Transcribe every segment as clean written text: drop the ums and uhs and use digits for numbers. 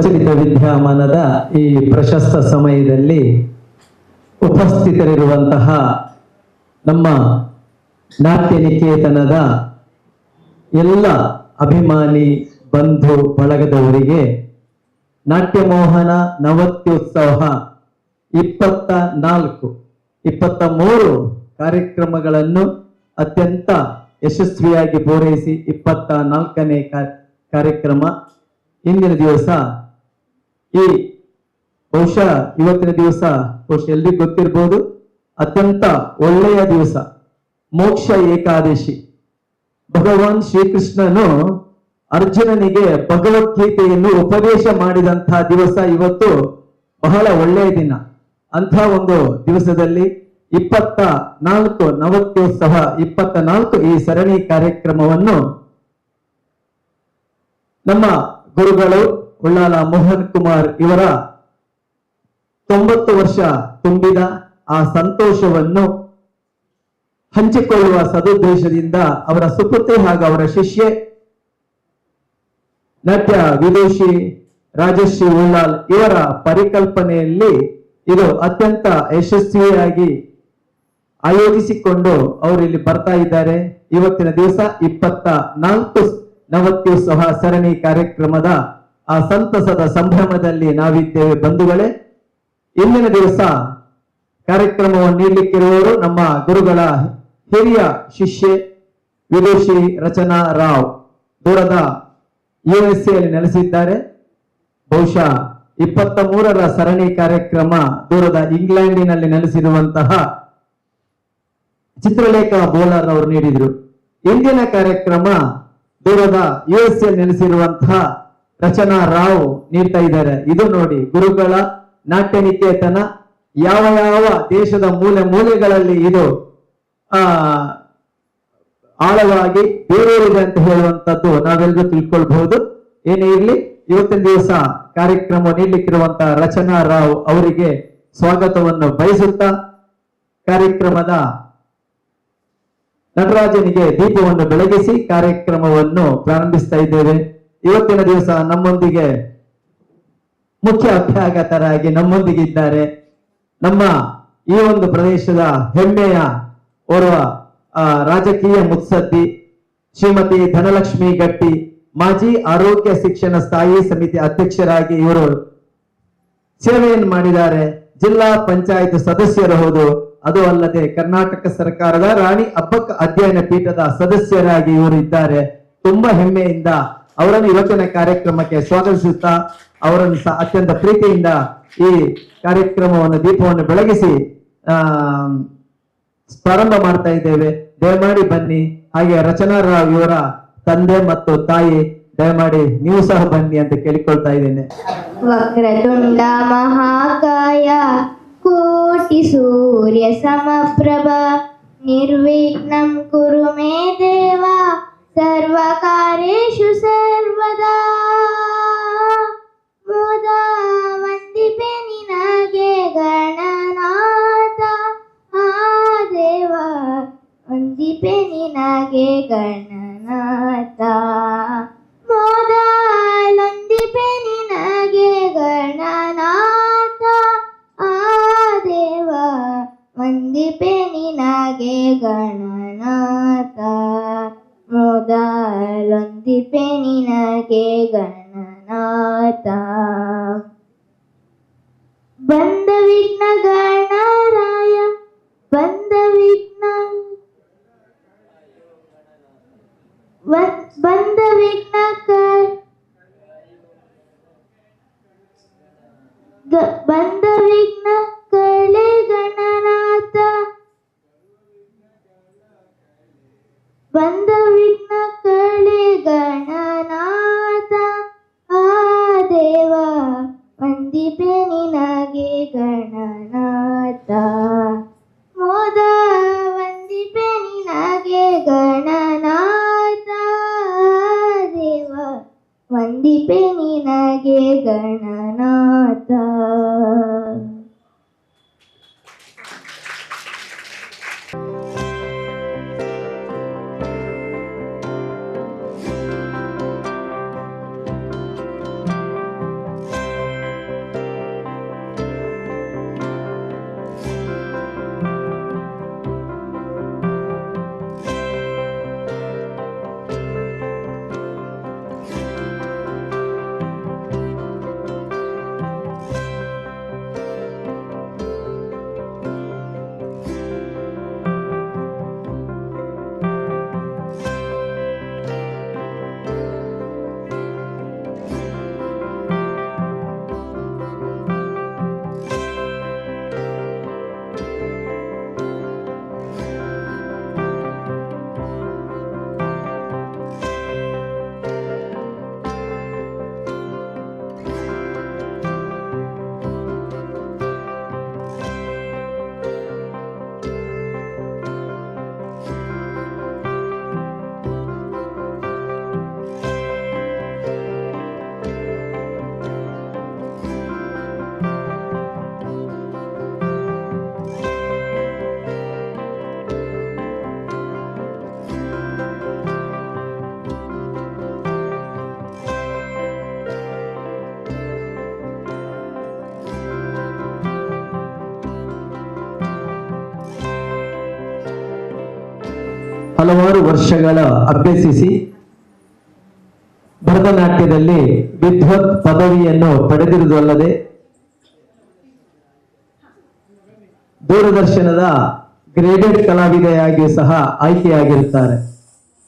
ಪ್ರಚಲಿತ ವಿದ್ಯಮಾನದ ಈ ಪ್ರಶಸ್ತ ಸಮಯದಲ್ಲಿ ಉಪಸ್ಥಿತರಿರುವಂತಹ ನಮ್ಮ ನಾಟ್ಯ ನಿಕೇತನದ ಎಲ್ಲ ಅಭಿಮಾನಿ ಬಂಧು ಬಳಗದವರಿಗೆ ನಾಟ್ಯಮೋಹನ ನವತ್ಯೋತ್ಸವ 23 ಕಾರ್ಯಕ್ರಮಗಳನ್ನು ಅತ್ಯಂತ ಯಶಸ್ವಿಯಾಗಿ ಪೂರೈಸಿ 24ನೇ ಕಾರ್ಯಕ್ರಮ ಇಂದಿನ ದಿವಸ ಬಹುಶಃ ಇವತ್ತಿನ ದಿವಸ ಎಲ್ರಿಗೂ ಗೊತ್ತಿರಬಹುದು, ಅತ್ಯಂತ ಒಳ್ಳೆಯ ದಿವಸ, ಮೋಕ್ಷ ಏಕಾದಶಿ. ಭಗವಾನ್ ಶ್ರೀಕೃಷ್ಣನು ಅರ್ಜುನನಿಗೆ ಭಗವದ್ಗೀತೆಯನ್ನು ಉಪದೇಶ ಮಾಡಿದಂತಹ ದಿವಸ ಇವತ್ತು. ಬಹಳ ಒಳ್ಳೆಯ ದಿನ. ಅಂಥ ಒಂದು ದಿವಸದಲ್ಲಿ 24 ನವತ್ಯೋತ್ಸವ 24 ಈ ಸರಣಿ ಕಾರ್ಯಕ್ರಮವನ್ನು ನಮ್ಮ ಗುರುಗಳು ಉಳ್ಳಾಲ ಮೋಹನ್ ಕುಮಾರ್ ಇವರ 90 ವರ್ಷ ತುಂಬಿದ ಆ ಸಂತೋಷವನ್ನು ಹಂಚಿಕೊಳ್ಳುವ ಸದುದ್ದೇಶದಿಂದ ಅವರ ಸುಪುತ್ರಿ ಹಾಗೂ ಅವರ ಶಿಷ್ಯೆ ನಾಟ್ಯ ವಿದೂಷಿ ರಾಜಶ್ರೀ ಉಳ್ಳಾಲ್ ಇವರ ಪರಿಕಲ್ಪನೆಯಲ್ಲಿ ಇದು ಅತ್ಯಂತ ಯಶಸ್ವಿಯಾಗಿ ಆಯೋಜಿಸಿಕೊಂಡು ಅವರು ಇಲ್ಲಿ ಬರ್ತಾ ಇದ್ದಾರೆ. ಇವತ್ತಿನ ದಿವಸ 24 ನವತ್ಯೋತ್ಸವ ಸರಣಿ ಕಾರ್ಯಕ್ರಮದ ಆ ಸಂತಸದ ಸಂಭ್ರಮದಲ್ಲಿ ನಾವಿದ್ದೇವೆ ಬಂಧುಗಳೇ. ಇಂದಿನ ದಿವಸ ಕಾರ್ಯಕ್ರಮವನ್ನು ನೀಡಲಿಕ್ಕಿರುವವರು ನಮ್ಮ ಗುರುಗಳ ಹಿರಿಯ ಶಿಷ್ಯೆ ವಿದೂಷಿ ರಚನಾ ರಾವ್. ದೂರದ USA ಅಲ್ಲಿ ನೆಲೆಸಿದ್ದಾರೆ. ಬಹುಶಃ 23ರ ಸರಣಿ ಕಾರ್ಯಕ್ರಮ ದೂರದ ಇಂಗ್ಲೆಂಡಿನಲ್ಲಿ ನೆಲೆಸಿರುವಂತಹ ಚಿತ್ರಲೇಖ ಬೋಲರ್ ಅವರು ನೀಡಿದ್ರು. ಇಂದಿನ ಕಾರ್ಯಕ್ರಮ ದೂರದ USA ನೆಲೆಸಿರುವಂತಹ ರಚನಾ ರಾವ್ ನೀಡ್ತಾ ಇದ್ದಾರೆ. ಇದು ನೋಡಿ, ಗುರುಗಳ ನಾಟ್ಯ ನಿಕೇತನ ಯಾವ ಯಾವ ದೇಶದ ಮೂಲೆ ಮೂಲೆಗಳಲ್ಲಿ ಇದು ಆಳವಾಗಿ ಬೇರೂರಿದೆ ಅಂತ ಹೇಳುವಂತದ್ದು ನಾವೆಲ್ಲರೂ ತಿಳ್ಕೊಳ್ಬಹುದು. ಏನೇ ಇರಲಿ, ಇವತ್ತಿನ ದಿವಸ ಕಾರ್ಯಕ್ರಮ ನೀಡಲಿಕ್ಕಿರುವಂತಹ ರಚನಾ ರಾವ್ ಅವರಿಗೆ ಸ್ವಾಗತವನ್ನು ಬಯಸುತ್ತಾ ಕಾರ್ಯಕ್ರಮದ ನಟರಾಜನಿಗೆ ದೀಪವನ್ನು ಬೆಳಗಿಸಿ ಕಾರ್ಯಕ್ರಮವನ್ನು ಪ್ರಾರಂಭಿಸ್ತಾ ಇದ್ದೇವೆ. ಇವತ್ತಿನ ದಿವಸ ನಮ್ಮೊಂದಿಗೆ ಮುಖ್ಯ ಅಭ್ಯಾಗತರಾಗಿ ನಮ್ಮೊಂದಿಗೆ ಇದ್ದಾರೆ ನಮ್ಮ ಈ ಒಂದು ಪ್ರದೇಶದ ಹೆಮ್ಮೆಯ ಓರ್ವ ರಾಜಕೀಯ ಮುತ್ಸದ್ದಿ ಶ್ರೀಮತಿ ಧನಲಕ್ಷ್ಮಿ ಗಟ್ಟಿ, ಮಾಜಿ ಆರೋಗ್ಯ ಶಿಕ್ಷಣ ಸ್ಥಾಯಿ ಸಮಿತಿ ಅಧ್ಯಕ್ಷರಾಗಿ ಇವರು ಸೇವೆಯನ್ನು ಮಾಡಿದ್ದಾರೆ. ಜಿಲ್ಲಾ ಪಂಚಾಯತ್ ಸದಸ್ಯರು ಹೌದು. ಅದು ಅಲ್ಲದೆ ಕರ್ನಾಟಕ ಸರ್ಕಾರದ ರಾಣಿ ಅಬ್ಬಕ್ಕ ಅಧ್ಯಯನ ಪೀಠದ ಸದಸ್ಯರಾಗಿ ಇವರು ಇದ್ದಾರೆ. ತುಂಬಾ ಹೆಮ್ಮೆಯಿಂದ ಅವರನ್ನು ಇವತ್ತಿನ ಕಾರ್ಯಕ್ರಮಕ್ಕೆ ಸ್ವಾಗತಿಸುತ್ತಾ ಅವರನ್ನು ಅತ್ಯಂತ ಪ್ರೀತಿಯಿಂದ ಈ ಕಾರ್ಯಕ್ರಮವನ್ನು ದೀಪವನ್ನು ಬೆಳಗಿಸಿ ಪ್ರಾರಂಭ ಮಾಡ್ತಾ ಇದ್ದೇವೆ. ದಯಮಾಡಿ ಬನ್ನಿ. ಹಾಗೆ ರಚನಾ ರಾವ್ ಇವರ ತಂದೆ ಮತ್ತು ತಾಯಿ ದಯಮಾಡಿ ನೀವು ಸಹ ಬನ್ನಿ ಅಂತ ಕೇಳಿಕೊಳ್ತಾ ಇದ್ದೇನೆ. ವಕ್ರತುಂಡ ಮಹಾಕಾಯ ಕೋಟಿ ಸೂರ್ಯ ಸಮಪ್ರಭ ನಿರ್ವಿಘ್ನಂ ಕುರು ಮೇ ದೇವ ಸರ್ವಕಾರ್ಯೇಷು ಸರ್ವದಾ. ಮುದಾ ವಂದಿಪೆ ನಿನಗೆ ಗಣನಾಥ, ಆ ದೇವ ವಂದಿಪೆ ನಿನಗೆ ಗಣನಾಥ. ಮೊದಲೊಂದಿಪೆ ನಿನಗೆ ಗಣನಾಥ, ಆ ದೇವ ವಂದಿಪೆ ನಿನಗೆ ಗಣನಾಥ. ಮೊದಲೊಂದಿಪೆ ನಿನಗೆ ಗಣನಾಥ. ಬಂದ ವಿಘ್ನ ಗಣರಾಯ, ಬಂದ ವಿಘ್ನ ಬಂದ ವಿಘ್ನ ಬಂದ ವಿಘ್ನ ಕಳೆ ಗಣನಾಥ, ಬಂದ ವಿಘ್ನ ಕಳೆ ಗಣನಾಥ. ಆ ದೇವ ವಂದಿಪೆ ನಿನಗೆ ಗಣನಾಥ. ಮೋದ ವಂದಿಪೆ ನಿನಗೆ ಗಣನಾಥ, ದೇವ ವಂದಿಪೆ ನಿನಗೆ ಗಣನಾಥ. ಹಲವಾರು ವರ್ಷಗಳ ಅಭ್ಯಸಿಸಿ ಭರತನಾಟ್ಯದಲ್ಲಿ ವಿದ್ವತ್ ಪದವಿಯನ್ನು ಪಡೆದಿರುವುದಲ್ಲದೆ ದೂರದರ್ಶನದ ಗ್ರೇಡೆಡ್ ಕಲಾವಿದೆಯಾಗಿ ಸಹ ಆಯ್ಕೆಯಾಗಿರುತ್ತಾರೆ.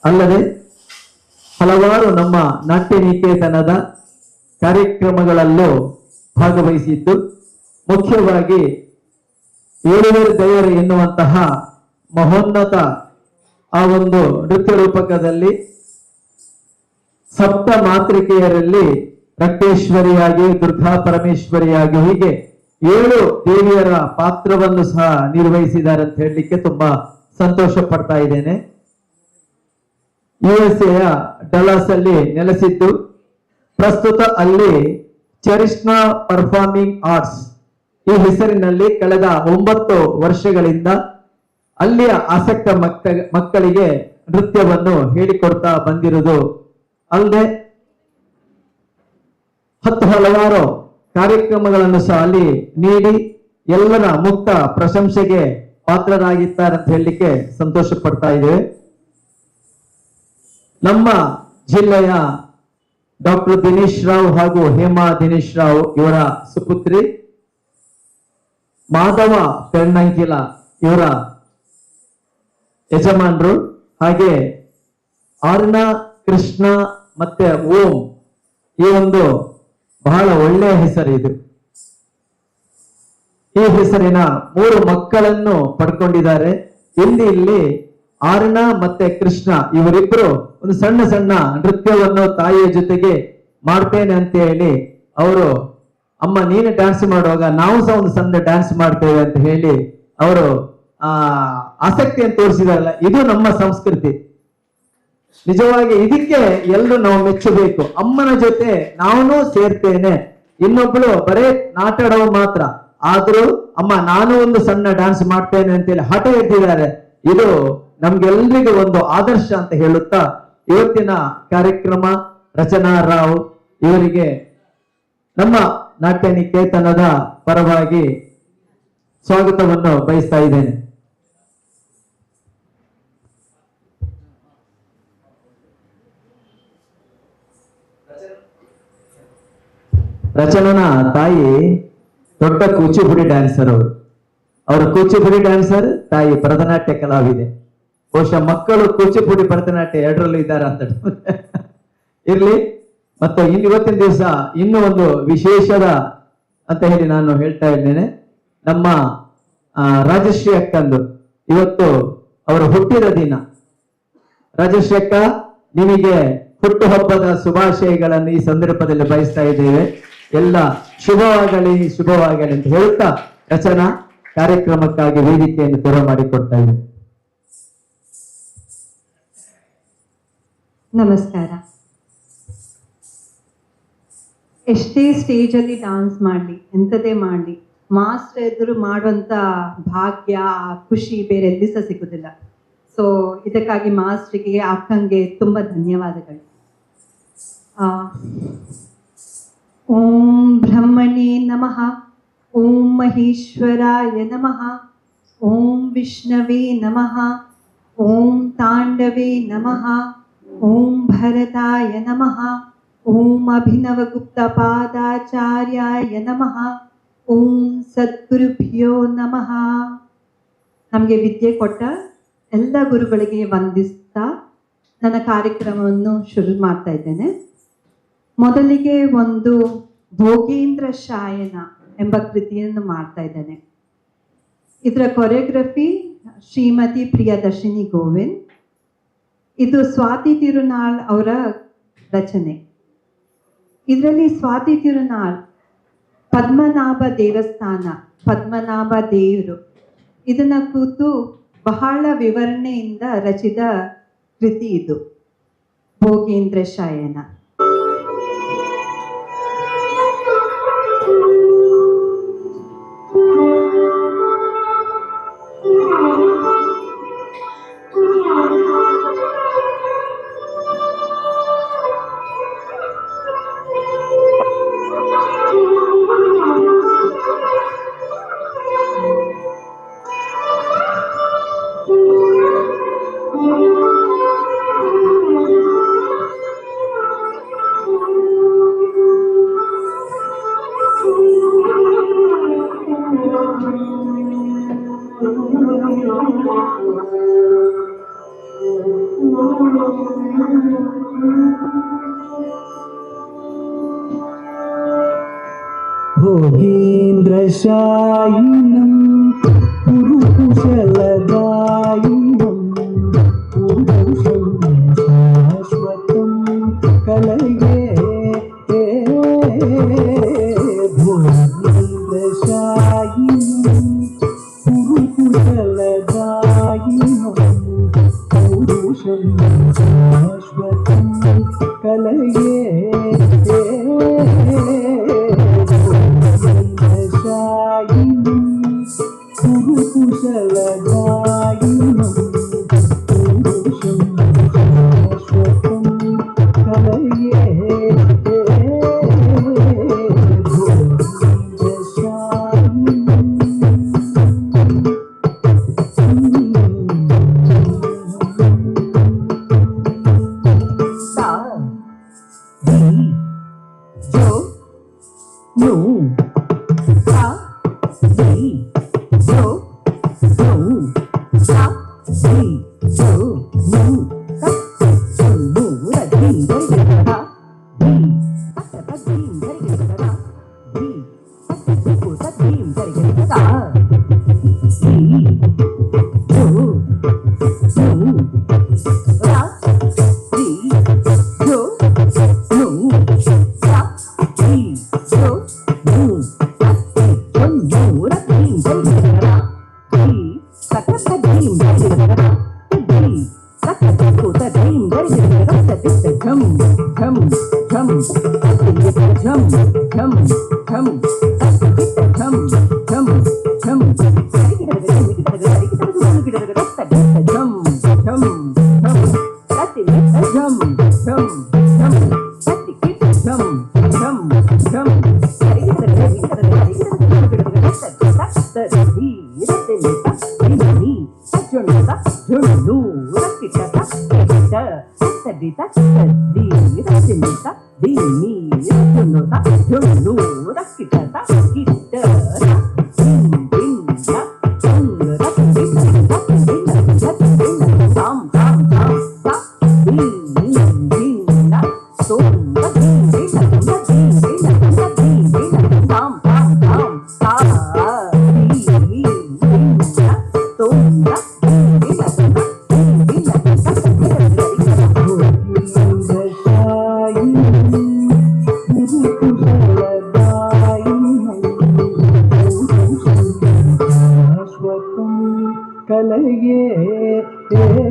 ಅಲ್ಲದೆ ಹಲವಾರು ನಮ್ಮ ನಾಟ್ಯ ನಿಕೇತನದ ಕಾರ್ಯಕ್ರಮಗಳಲ್ಲೂ ಭಾಗವಹಿಸಿದ್ದು, ಮುಖ್ಯವಾಗಿ ಏಳುವರು ದೈವರು ಎನ್ನುವಂತಹ ಮಹೋನ್ನತ ಆ ಒಂದು ನೃತ್ಯ ರೂಪಕದಲ್ಲಿ ಸಪ್ತ ಮಾತೃಕೆಯರಲ್ಲಿ ರಕ್ತೇಶ್ವರಿಯಾಗಿ, ದುರ್ಗಾ ಪರಮೇಶ್ವರಿಯಾಗಿ, ಹೀಗೆ 7 ದೇವಿಯರ ಪಾತ್ರವನ್ನು ಸಹ ನಿರ್ವಹಿಸಿದ್ದಾರೆ ಅಂತ ಹೇಳಲಿಕ್ಕೆ ತುಂಬಾ ಸಂತೋಷ ಪಡ್ತಾ ಇದ್ದೇನೆ. USA ಡಲಾಸ್ ಅಲ್ಲಿ ನೆಲೆಸಿದ್ದು ಪ್ರಸ್ತುತ ಅಲ್ಲಿ ಚರಿಷ್ಮಾ ಪರ್ಫಾರ್ಮಿಂಗ್ ಆರ್ಟ್ಸ್ ಈ ಹೆಸರಿನಲ್ಲಿ ಕಳೆದ 9 ವರ್ಷಗಳಿಂದ ಅಲ್ಲಿಯ ಆಸಕ್ತ ಮಕ್ಕಳಿಗೆ ನೃತ್ಯವನ್ನು ಹೇಳಿಕೊಡ್ತಾ ಬಂದಿರುವುದು ಅಲ್ಲದೆ ಹಲವಾರು ಕಾರ್ಯಕ್ರಮಗಳನ್ನು ಸಹ ಅಲ್ಲಿ ನೀಡಿ ಎಲ್ಲರ ಮುಕ್ತ ಪ್ರಶಂಸೆಗೆ ಪಾತ್ರರಾಗಿದ್ದಾರೆ ಅಂತ ಹೇಳಲಿಕ್ಕೆ ಸಂತೋಷ ಪಡ್ತಾ ಇದ್ದೇವೆ. ನಮ್ಮ ಜಿಲ್ಲೆಯ ಡಾಕ್ಟರ್ ದಿನೇಶ್ ರಾವ್ ಹಾಗೂ ಹೇಮಾ ದಿನೇಶ್ ರಾವ್ ಇವರ ಸುಪುತ್ರಿ ಮಾಧವ ಪೆರ್ನಂಕಿಲ ಇವರ ಯಜಮಾನರು, ಹಾಗೆ ಆರ್ನ, ಕೃಷ್ಣ ಮತ್ತೆ ಓಂ, ಈ ಒಂದು ಬಹಳ ಒಳ್ಳೆಯ ಹೆಸರು ಇದು. ಈ ಹೆಸರಿನ 3 ಮಕ್ಕಳನ್ನು ಪಡ್ಕೊಂಡಿದ್ದಾರೆ. ಇಲ್ಲಿ ಆರ್ನ ಮತ್ತೆ ಕೃಷ್ಣ ಇವರಿಬ್ರು ಒಂದು ಸಣ್ಣ ಸಣ್ಣ ನೃತ್ಯವನ್ನು ತಾಯಿಯ ಜೊತೆಗೆ ಮಾಡ್ತೇನೆ ಅಂತ ಹೇಳಿ ಅವರು, ಅಮ್ಮ ನೀನು ಡ್ಯಾನ್ಸ್ ಮಾಡುವಾಗ ನಾವು ಸಹ ಒಂದು ಸಣ್ಣ ಡ್ಯಾನ್ಸ್ ಮಾಡ್ತೇವೆ ಅಂತ ಹೇಳಿ ಅವರು ಆಸಕ್ತಿಯನ್ನು ತೋರಿಸಿದಾರಲ್ಲ, ಇದು ನಮ್ಮ ಸಂಸ್ಕೃತಿ. ನಿಜವಾಗಿ ಇದಕ್ಕೆ ಎಲ್ಲರೂ ನಾವು ಮೆಚ್ಚಬೇಕು. ಅಮ್ಮನ ಜೊತೆ ನಾನು ಸೇರ್ತೇನೆ, ಇನ್ನೊಬ್ಳು ಬರೇ ನಾಟಾಡೋ ಮಾತ್ರ ಆದ್ರೂ ಅಮ್ಮ ನಾನು ಒಂದು ಸಣ್ಣ ಡ್ಯಾನ್ಸ್ ಮಾಡ್ತೇನೆ ಅಂತೇಳಿ ಹಠ ಎದ್ದಿದ್ದಾರೆ. ಇದು ನಮ್ಗೆಲ್ರಿಗೂ ಒಂದು ಆದರ್ಶ ಅಂತ ಹೇಳುತ್ತಾ ಇವತ್ತಿನ ಕಾರ್ಯಕ್ರಮ ರಚನಾ ರಾವ್ ಇವರಿಗೆ ನಮ್ಮ ನಾಟ್ಯ ನಿಕೇತನದ ಪರವಾಗಿ ಸ್ವಾಗತವನ್ನು ಬಯಸ್ತಾ ಇದ್ದೇನೆ. ರಚನನ ತಾಯಿ ದೊಡ್ಡ ಕೂಚಿಪುಡಿ ಡ್ಯಾನ್ಸರ್, ಅವರು ಕೂಚಿಪುಡಿ ಡ್ಯಾನ್ಸರ್, ತಾಯಿ ಭರತನಾಟ್ಯ ಕಲಾವಿದೆ. ಬಹುಶಃ ಮಕ್ಕಳು ಕೂಚಿಪುಡಿ ಭರತನಾಟ್ಯ ಎರಡರಲ್ಲೂ ಇದ್ದಾರೆ ಅಂತ ಇರ್ಲಿ. ಮತ್ತು ಇವತ್ತಿನ ದಿವಸ ಇನ್ನೂ ಒಂದು ವಿಶೇಷದ ಅಂತ ಹೇಳಿ ನಾನು ಹೇಳ್ತಾ ಇದ್ದೇನೆ. ನಮ್ಮ ರಾಜಶ್ರೀ ಅಕ್ಕಂದು ಇವತ್ತು ಅವರ ಹುಟ್ಟಿದ ದಿನ. ರಾಜಶ್ರೀ ಅಕ್ಕ, ನಿಮಗೆ ಹುಟ್ಟುಹಬ್ಬದ ಶುಭಾಶಯಗಳನ್ನು ಈ ಸಂದರ್ಭದಲ್ಲಿ ಬಯಸ್ತಾ ಇದ್ದೇವೆ. ಎಲ್ಲ ಶುಭವಾಗಲಿ ಶುಭವಾಗಲಿ ಅಂತ ಹೇಳುತ್ತಾ ರಚನಾ ಕಾರ್ಯಕ್ರಮಕ್ಕಾಗಿ ವೇದಿಕೆಯನ್ನು ತೆರ ಮಾಡಿಕೊಡ್ತಾ ಇದ್ದೇವೆ. ನಮಸ್ಕಾರ. ಎಷ್ಟೇ ಸ್ಟೇಜ್ ಅಲ್ಲಿ ಡಾನ್ಸ್ ಮಾಡಲಿ, ಎಂಥದೇ ಮಾಡಲಿ, ಮಾಸ್ಟರ್ ಎದುರು ಮಾಡುವಂತ ಭಾಗ್ಯ, ಖುಷಿ ಬೇರೆ ಎಲ್ಲಿ ಸಹ ಸಿಗುದಿಲ್ಲ. ಸೊ ಇದಕ್ಕಾಗಿ ಮಾಸ್ಟರ್ಗೆ, ಅಕ್ಕಂಗೆ ತುಂಬ ಧನ್ಯವಾದಗಳು. ಓಂ ಬ್ರಹ್ಮಣೇ ನಮಃ, ಓಂ ಮಹೇಶ್ವರಾಯ ನಮಃ, ಓಂ ವಿಷ್ಣವೇ ನಮಃ, ಓಂ ತಾಂಡವೇ ನಮಃ, ಓಂ ಭರತಾಯ ನಮಃ, ಓಂ ಅಭಿನವಗುಪ್ತ ಪಾದಾಚಾರ್ಯಾಯ ನಮಃ, ಓಂ ಸದ್ಗುರುಭ್ಯೋ ನಮಃ. ನಮಗೆ ವಿದ್ಯೆ ಕೊಟ್ಟ ಎಲ್ಲ ಗುರುಗಳಿಗೆ ವಂದಿಸ್ತಾ ನನ್ನ ಕಾರ್ಯಕ್ರಮವನ್ನು ಶುರು ಮಾಡ್ತಾ ಇದ್ದೇನೆ. ಮೊದಲಿಗೆ ಒಂದು ಭೋಗೇಂದ್ರ ಶಾಯನ ಎಂಬ ಕೃತಿಯನ್ನು ಮಾಡ್ತಾ ಇದ್ದೇನೆ. ಇದರ ಕೊರಿಯೋಗ್ರಫಿ ಶ್ರೀಮತಿ ಪ್ರಿಯದರ್ಶಿನಿ ಗೋವಿಂದ್. ಇದು ಸ್ವಾತಿ ತಿರುನಾಳ್ ಅವರ ರಚನೆ. ಇದರಲ್ಲಿ ಸ್ವಾತಿ ತಿರುನಾಳ್ ಪದ್ಮನಾಭ ದೇವಸ್ಥಾನ, ಪದ್ಮನಾಭ ದೇವರು, ಇದನ್ನ ಕೂತು ಬಹಳ ವಿವರಣೆಯಿಂದ ರಚಿತ ಕೃತಿ ಇದು ಭೋಗೇಂದ್ರ ಶಾಯನ. भोगीन्द्रशायिनं पुरुकुशलदायिनं पुरुषं शाश्वतं कलये भोगीन्द्रशायिनं पुरुकुशलदायिनं पुरुषं शाश्वतं कलये कुशलदायिनं पुरुषं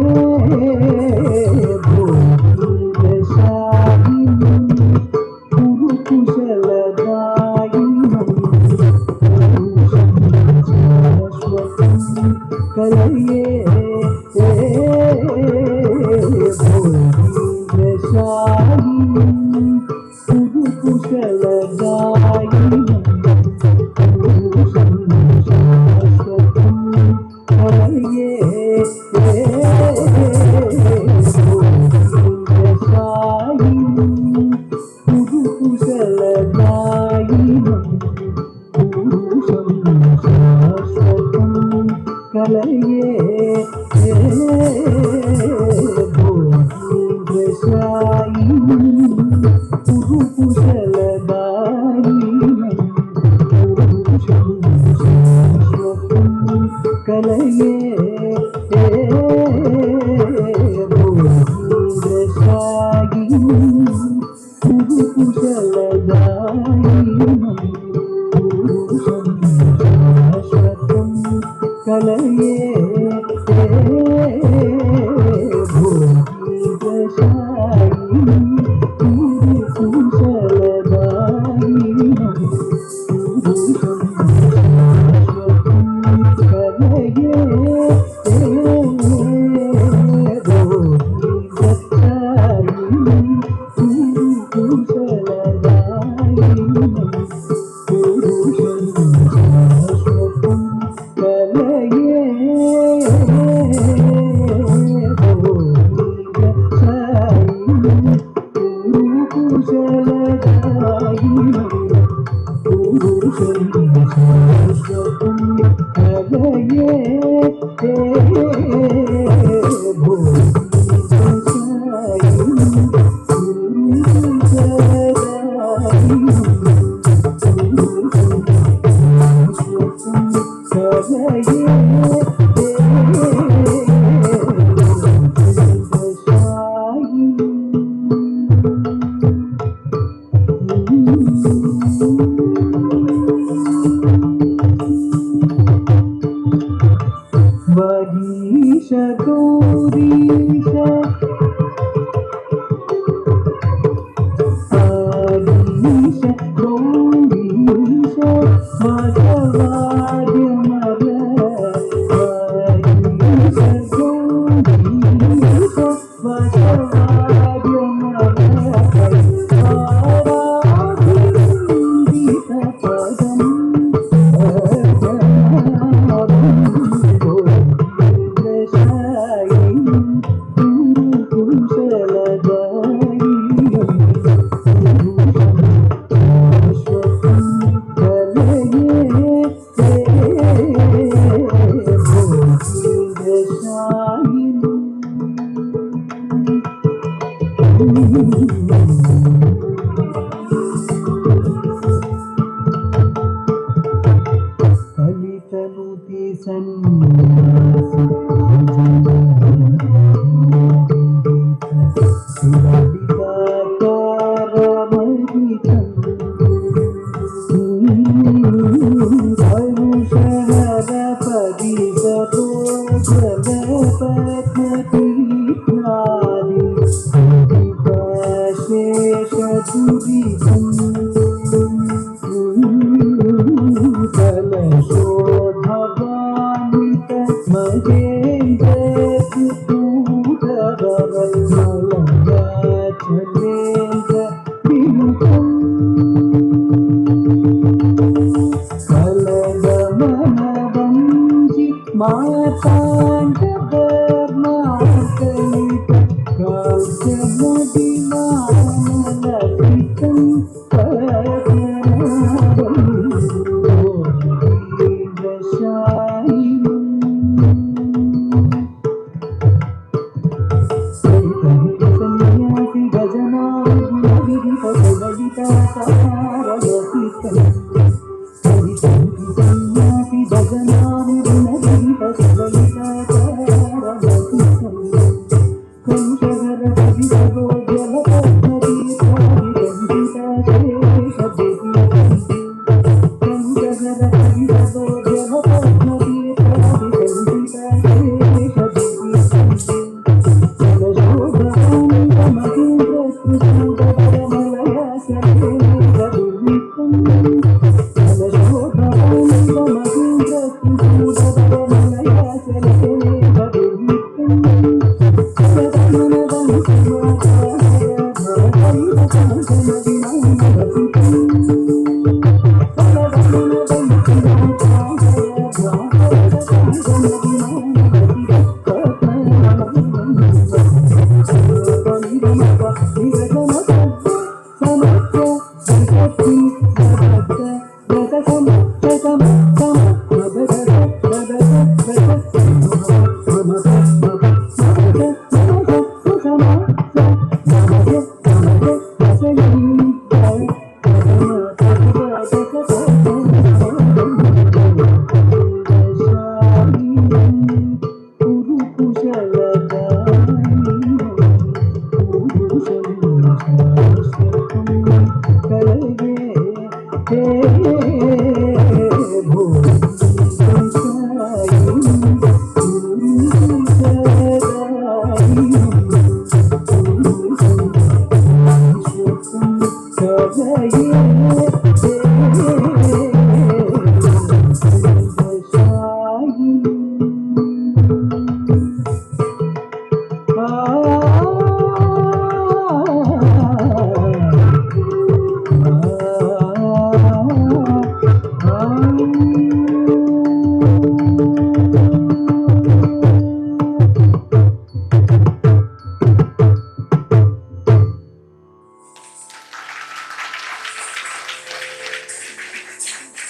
शाश्वतं कलये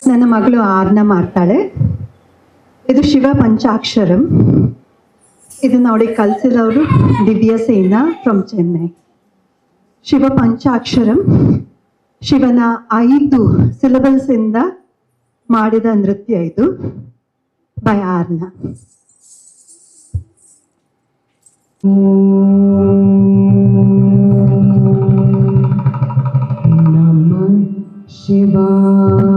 ನನ್ನ ಮಗಳು ಆರ್ನ ಮಾಡ್ತಾಳೆ. ಇದು ಶಿವ ಪಂಚಾಕ್ಷರಂ. ಇದು ನೋಡಿ ಕಲಿಸಿದವರು ದಿವ್ಯ ಸೇನಾ ಫ್ರಮ್ ಚೆನ್ನೈ. ಶಿವ ಪಂಚಾಕ್ಷರಂ ಶಿವನ 5 ಸಿಲಬಲ್ಸ್ ಇಂದ ಮಾಡಿದ ನೃತ್ಯ ಇದು ಬೈ ಆರ್ನ. ನಮಃ ಶಿವಾಯ.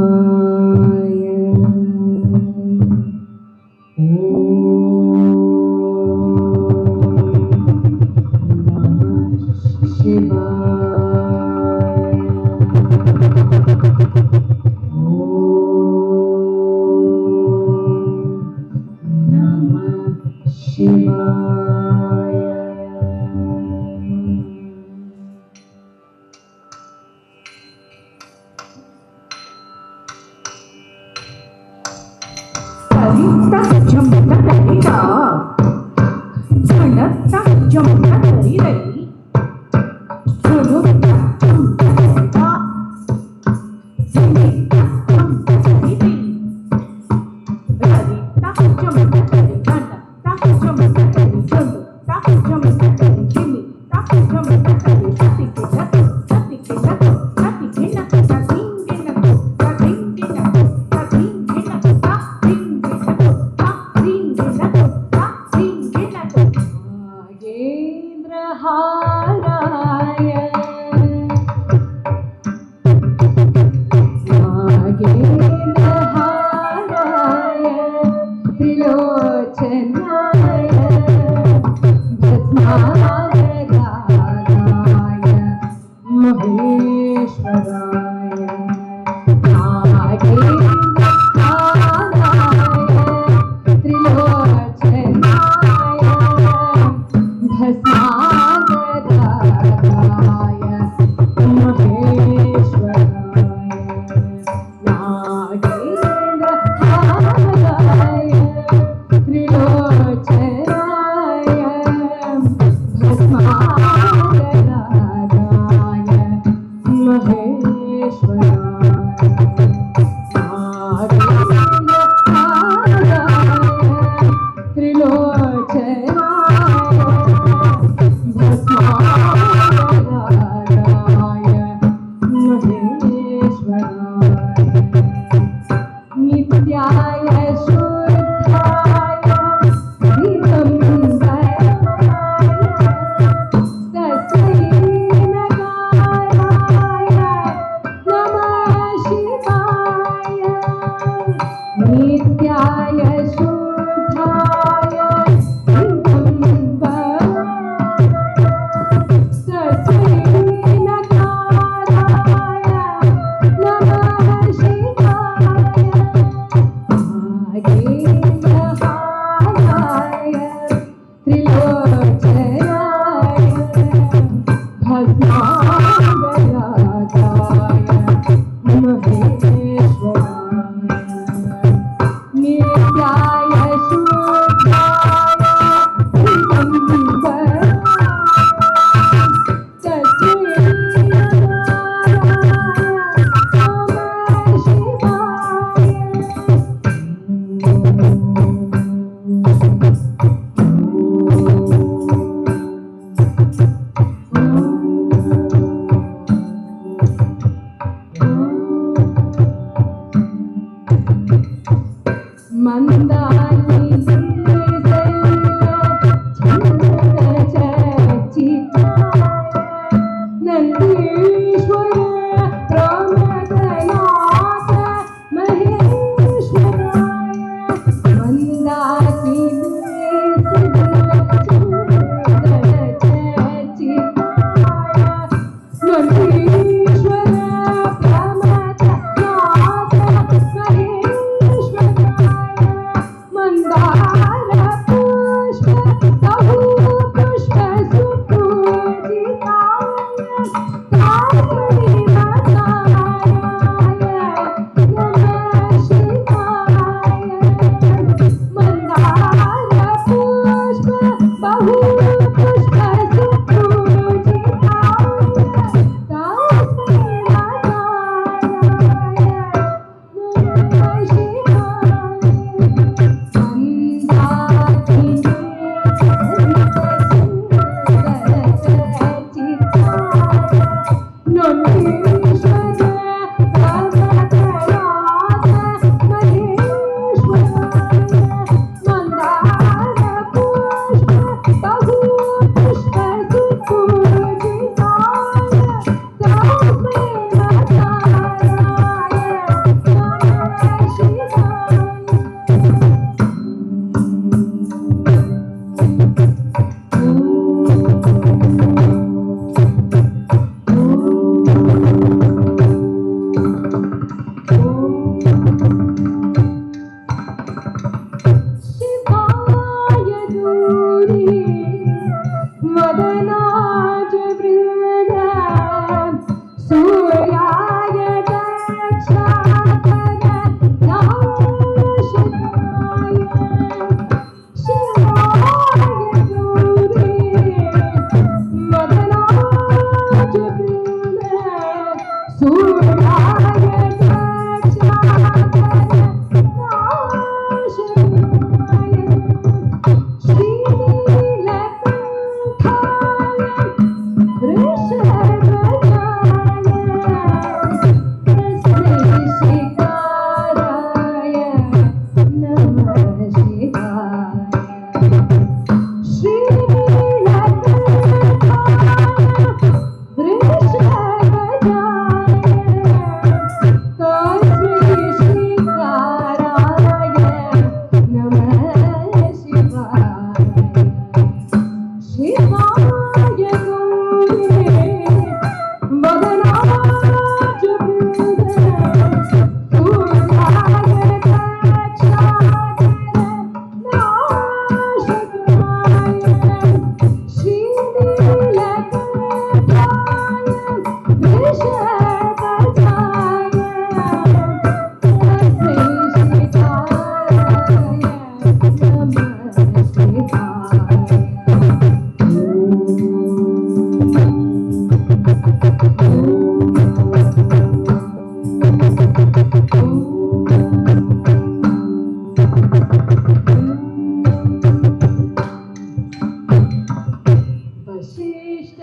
वशिष्ठ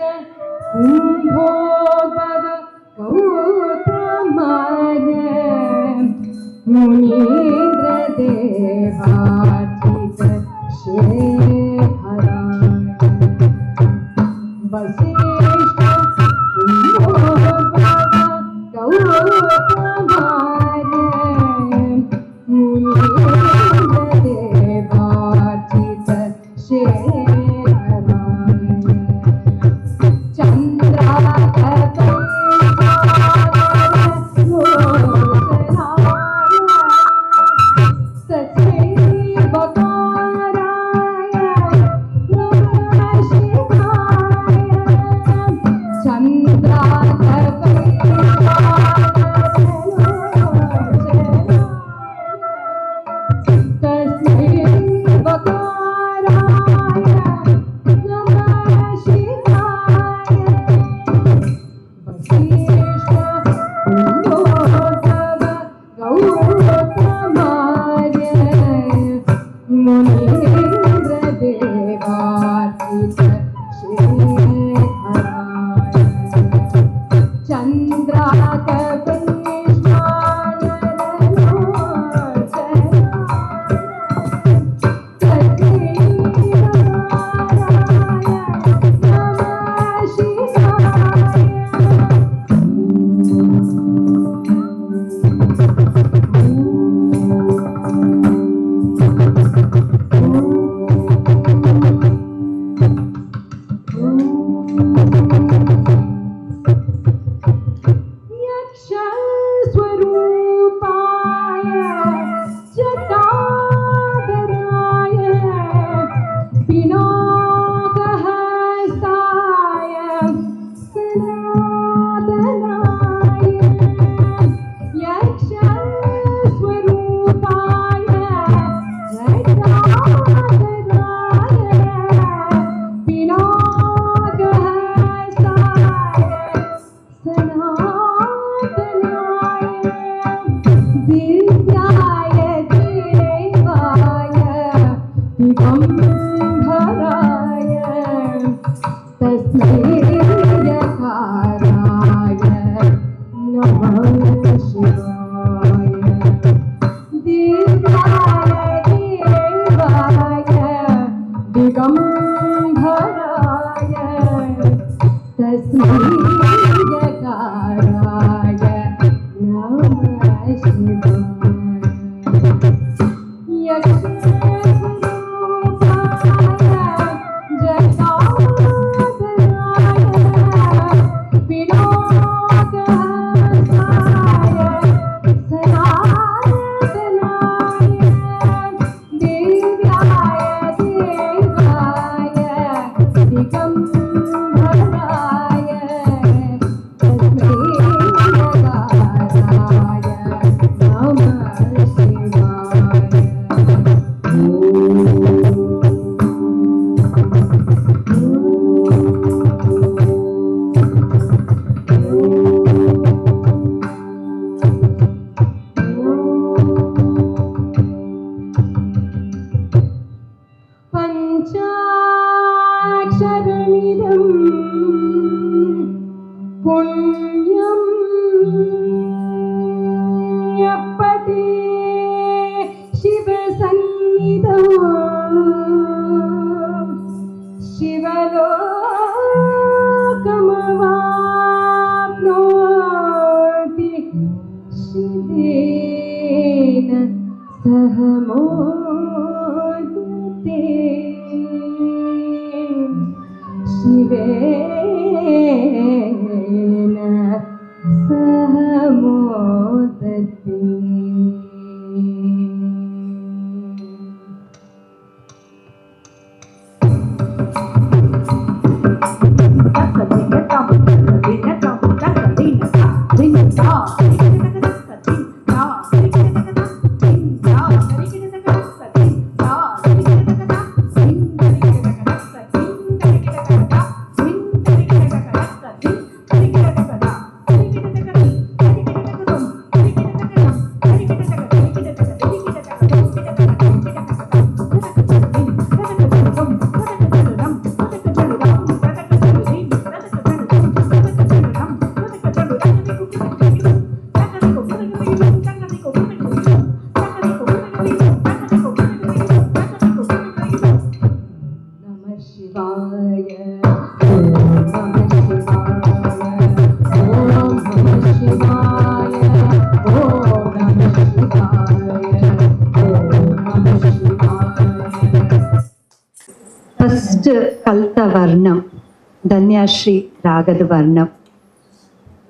कुम्भोद्भव गौतमार्य मुनीन्द्र देवार्चित शेखरा वशिष्ठ कुम्भोद्भव गौतमार्य मुनीन्द्र देवार्चित शेखरा Very good. ವರ್ಣಂ, ಧನ್ಯಶ್ರೀ ರಾಗದ ವರ್ಣಂ.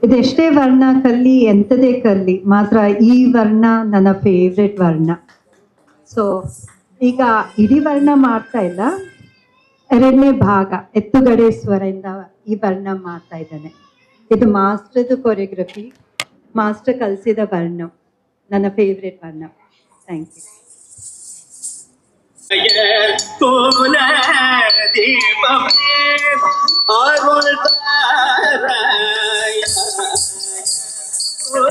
ಇದೆಷ್ಟೇ ವರ್ಣ ಕಲಿ, ಎಂಥದೇ ಕಲಿ, ಮಾತ್ರ ಈ ವರ್ಣ ನನ್ನ ಫೇವ್ರೆಟ್ ವರ್ಣ. ಸೊ ಈಗ ಇಡೀ ವರ್ಣ ಮಾಡ್ತಾ ಇಲ್ಲ, ಎರಡನೇ ಭಾಗ ಎತ್ತುಗಡೆ ಸ್ವರದಿಂದ ಈ ವರ್ಣ ಮಾಡ್ತಾ ಇದ್ದಾನೆ. ಇದು ಮಾಸ್ಟರ್ದು ಕೊರಿಯೋಗ್ರಫಿ, ಮಾಸ್ಟರ್ ಕಲಿಸಿದ ವರ್ಣ, ನನ್ನ ಫೇವ್ರೆಟ್ ವರ್ಣ. Thank you. ಕೋಲ ದೀಪವೇ ಅರುಳ್ ತಾರಾಯ ಕೋಲ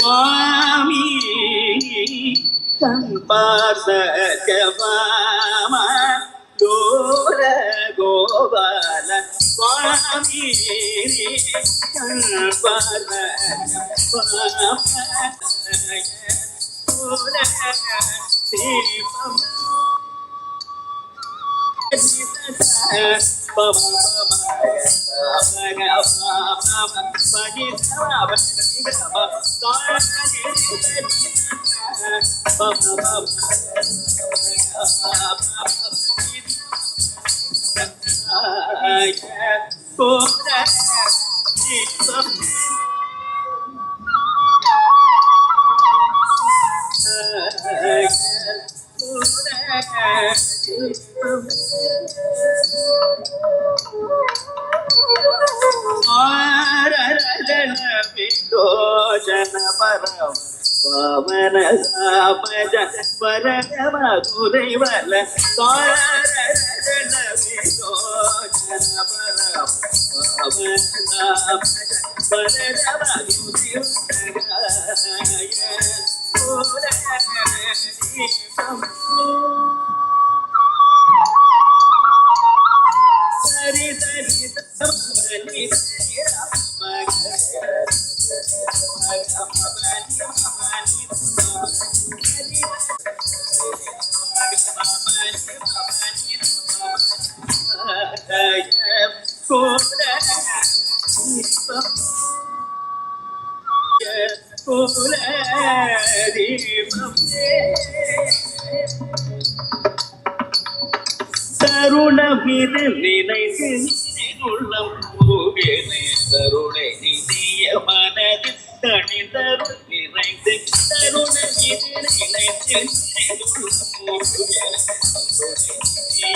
स्वामी संपासकवाम लोल गोपाल स्वामी पवन सापज वरद मधुरैवल पवन सापज वरद सरि सरि தருணம் இது நினைத்து உள்ளம் பூவினை தருணை நிதிய மனது தனிதரும் நிறைந்து தருணம் இது நினைத்து உள்ளம் பூவினை மனது தனிதரும்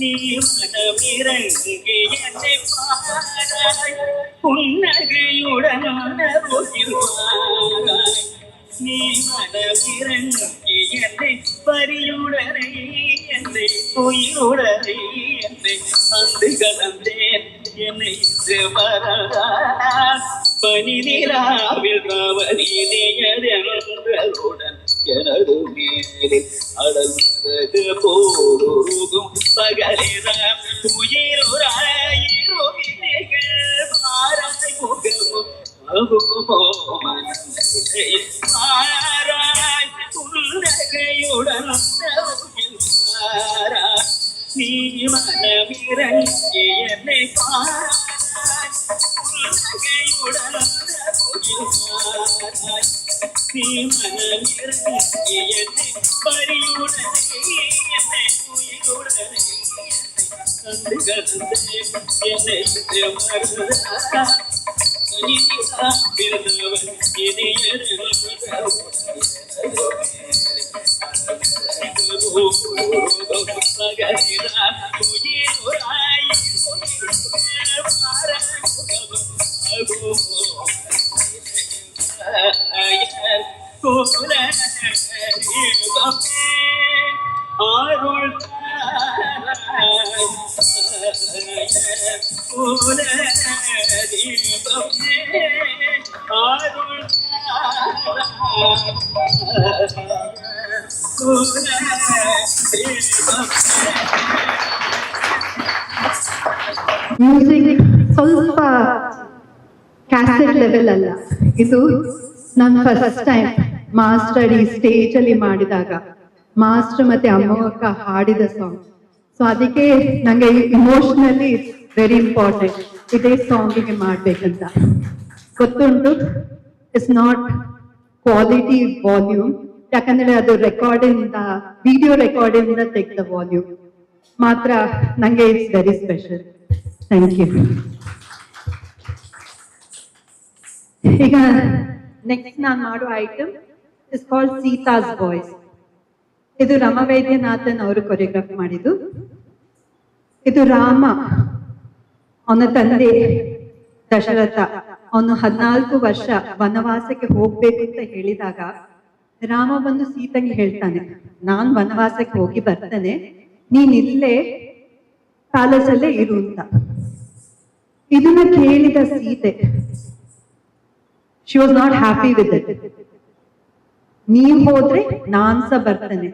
நீ மனமிறங்கி என்னை பாராய் புன்னகையுடன் பாராய் நீ மனமிறங்கி என்னை பரியுடனே என்னை உயிருடனே என்னை அன்று கலந்தேன் என்னை மறந்தார் பனி நிலாவில் கவனியதென்றுடன் எனது மேலே அடர்ந்தது போருகும் பகலிரம் உயிருராயிரோ வினைகள் மாறாய் முகமும் மாறாய் புன்னகையுடன் மாறாய் நீ மனமிறங்கி என்னை பாராய் புன்னகையுடன் மாறாய் நீ மனமிறங்கி என்னை பரியுடனே என்னை உயிருடனே கண்டு கலந்தே என்னை மறந்தார் பிறந்தவன் ಮ್ಯೂಸಿಕ್ ಸ್ವಲ್ಪ ಕ್ಯಾಸೆಟ್ ಲೆವೆಲ್ ಅಲ್ಲ, ಇದು ನಾನು ಫಸ್ಟ್ ಟೈಮ್ ಮಾಸ್ಟರ್ ಈ ಸ್ಟೇಜ್ ಅಲ್ಲಿ ಮಾಡಿದಾಗ ಮಾಸ್ಟರ್ ಮತ್ತೆ ಅಮ್ಮಕ್ಕ ಹಾಡಿದ ಸಾಂಗ್. ಸೊ ಅದಕ್ಕೆ ನಂಗೆ ಇಮೋಷನಲಿ ವೆರಿ ಇಂಪಾರ್ಟೆಂಟ್ ಇದೇ ಸಾಂಗಿಗೆ ಮಾಡ್ಬೇಕಂತ ಗೊತ್ತುಂಟು. ಇಟ್ಸ್ ನಾಟ್ ಕ್ವಾಲಿಟಿ ವಾಲ್ಯೂಮ್, ಯಾಕಂದ್ರೆ ಅದು ರೆಕಾರ್ಡಿಂದ ವಿಡಿಯೋ ರೆಕಾರ್ಡಿಂದ ತೆಗೆದ ವಾಲ್ಯೂಮ್ ಮಾತ್ರ. ನಂಗೆ it's very special. Thank you. ಈಗ ನೆಕ್ಸ್ಟ್ ನಾನು ಮಾಡೋ ಐಟಮ್ ಇಸ್ ಕಾಲ್ಡ್ ಸೀತಾಸ್ ಬಾಯ್ಸ್. ಇದು ರಮ ವೈದ್ಯನಾಥನ್ ಅವರು ಕೊರಿಯೋಗ್ರಾಫ್ ಮಾಡಿದ್ದು. ಇದು ರಾಮ, ಅವನ ತಂದೆ ದಶರಥ, ಅವನು 14 ವರ್ಷ ವನವಾಸಕ್ಕೆ ಹೋಗ್ಬೇಕು ಅಂತ ಹೇಳಿದಾಗ ರಾಮ ಬಂದು ಸೀತಂಗೆ ಹೇಳ್ತಾನೆ, ನಾನ್ ವನವಾಸಕ್ಕೆ ಹೋಗಿ ಬರ್ತೇನೆ, ನೀನ್ ಇಲ್ಲೇ ಪ್ಯಾಲೇಸ್ ಅಲ್ಲೇ ಇರು ಅಂತ. ಇದನ್ನ ಕೇಳಿದ Sita, she was not happy with it. ನೀವ್ ಹೋದ್ರೆ ನಾನ್ಸ ಬರ್ತೇನೆ,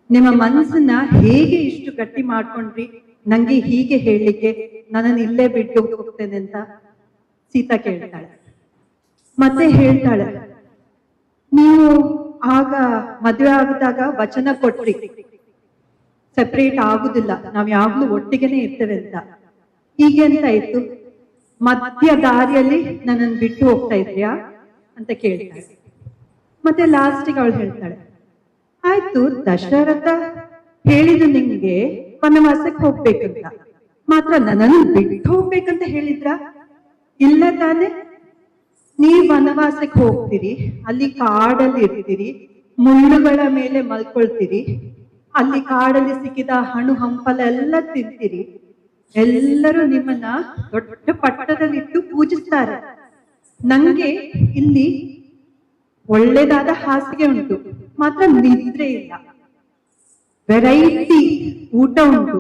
ನಿಮ್ಮ ಮನಸ್ಸನ್ನ ಹೇಗೆ ಇಷ್ಟು ಗಟ್ಟಿ ಮಾಡ್ಕೊಂಡ್ರಿ ನಂಗೆ ಹೀಗೆ ಹೇಳಲಿಕ್ಕೆ ನನ್ನನ್ನು ಇಲ್ಲೇ ಬಿಟ್ಟು ಹೋಗ್ತೇನೆ ಅಂತ ಸೀತಾ ಕೇಳ್ತಾಳೆ. ಮತ್ತೆ ಹೇಳ್ತಾಳೆ, ನೀವು ಆಗ ಮದುವೆ ಆಗಿದಾಗ ವಚನ ಕೊಟ್ರಿ ಸೆಪರೇಟ್ ಆಗುದಿಲ್ಲ, ನಾವ್ ಯಾವಾಗ್ಲೂ ಒಟ್ಟಿಗೆನೆ ಇರ್ತೇವೆ ಅಂತ. ಹೀಗೆ ಅಂತ ಇತ್ತು, ಮಧ್ಯ ದಾರಿಯಲ್ಲಿ ನನ್ನನ್ನು ಬಿಟ್ಟು ಹೋಗ್ತಾ ಇದ್ಯಾ ಅಂತ ಕೇಳ್ತಾಳೆ. ಮತ್ತೆ ಲಾಸ್ಟಿಗೆ ಅವಳು ಹೇಳ್ತಾಳೆ, ಆಯ್ತು ದಶರಥ ಹೇಳಿದ್ದು ನಿಂಗೆ ವನವಾಸಕ್ಕೆ ಹೋಗ್ಬೇಕಂತ, ಮಾತ್ರ ನನ್ನನ್ನು ಬಿಟ್ಟು ಹೋಗ್ಬೇಕಂತ ಹೇಳಿದ್ರ? ಇಲ್ಲ ತಾನೆ, ನೀವ್ ವನವಾಸಕ್ಕೆ ಹೋಗ್ತೀರಿ, ಅಲ್ಲಿ ಕಾಡಲ್ಲಿ ಇರ್ತೀರಿ, ಮುಳ್ಳುಗಳ ಮೇಲೆ ಮಲ್ಕೊಳ್ತೀರಿ, ಅಲ್ಲಿ ಕಾಡಲ್ಲಿ ಸಿಕ್ಕಿದ ಹಣ್ಣು ಹಂಪಲ ಎಲ್ಲ ತಿಂತೀರಿ, ಎಲ್ಲರೂ ನಿಮ್ಮನ್ನ ದೊಡ್ಡ ಪಟ್ಟದಲ್ಲಿಟ್ಟು ಪೂಜಿಸ್ತಾರೆ. ನಂಗೆ ಇಲ್ಲಿ ಒಳ್ಳೇದಾದ ಹಾಸಿಗೆ ಉಂಟು, ಮಾತ್ರ ನಿದ್ರೆ ಇಲ್ಲ, ವೆರೈಟಿ ಊಟ ಉಂಟು,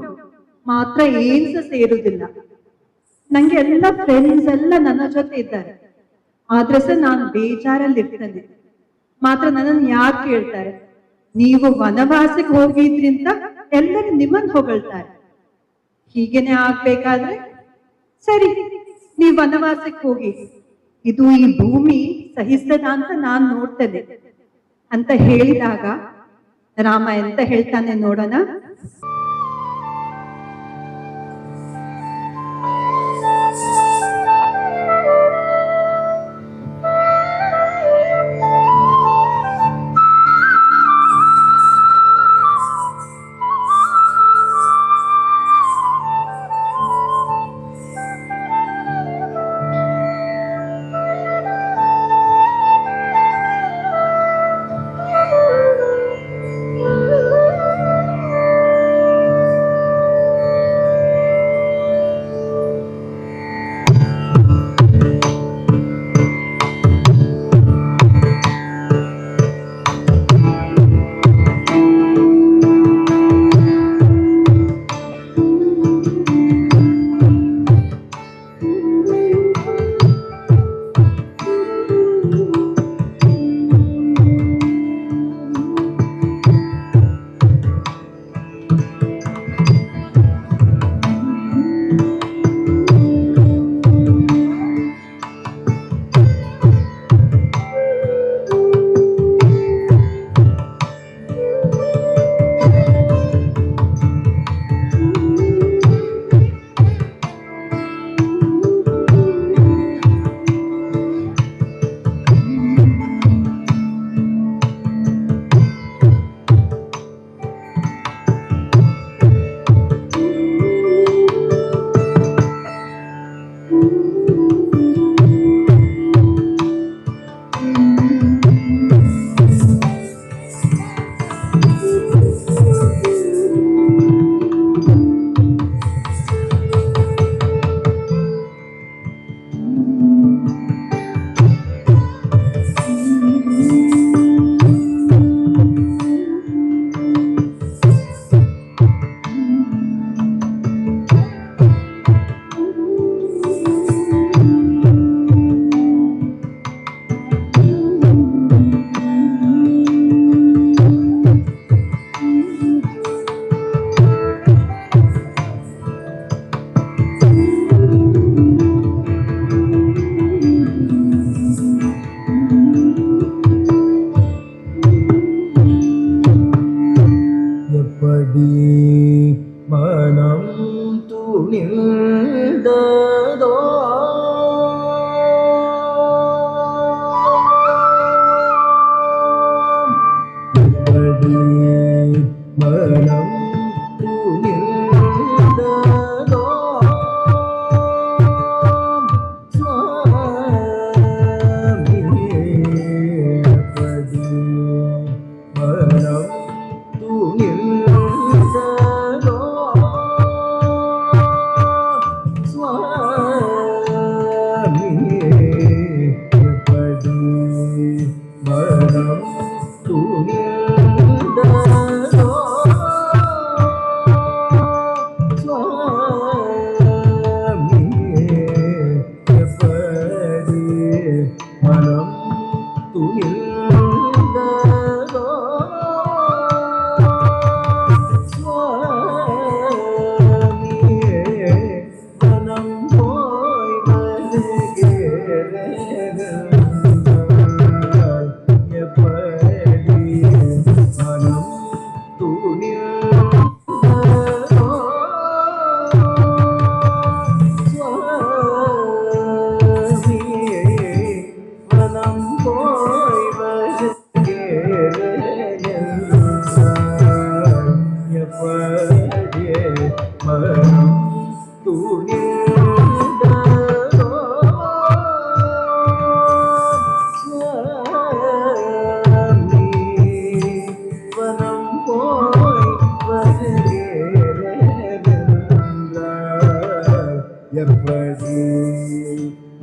ಮಾತ್ರ ಏನ್ಸ ಸೇರುದಿಲ್ಲ. ನಂಗೆ ಎಲ್ಲ ಫ್ರೆಂಡ್ಸ್ ಎಲ್ಲ ನನ್ನ ಜೊತೆ ಇದ್ದಾರೆ, ಆದ್ರೆ ಸಹ ನಾನು ಬೇಜಾರಲ್ಲಿ ಇರ್ತೇನೆ. ಮಾತ್ರ ನನ್ನನ್ನು ಯಾರು ಕೇಳ್ತಾರೆ? ನೀವು ವನವಾಸಕ್ಕೆ ಹೋಗಿದ್ರಿಂದ ಎಲ್ಲರೂ ನಿಮ್ಮನ್ನು ಹೊಗಳ್ತಾರೆ. ಹೀಗೇನೆ ಆಗ್ಬೇಕಾದ್ರೆ ಸರಿ, ನೀವು ವನವಾಸಕ್ಕೆ ಹೋಗಿ, ಇದು ಈ ಭೂಮಿ ಸಹಿಸ್ತದ ಅಂತ ನಾನ್ ನೋಡ್ತೇನೆ ಅಂತ ಹೇಳಿದಾಗ ರಾಮ ಎಂತ ಹೇಳ್ತಾನೆ ನೋಡೋಣ.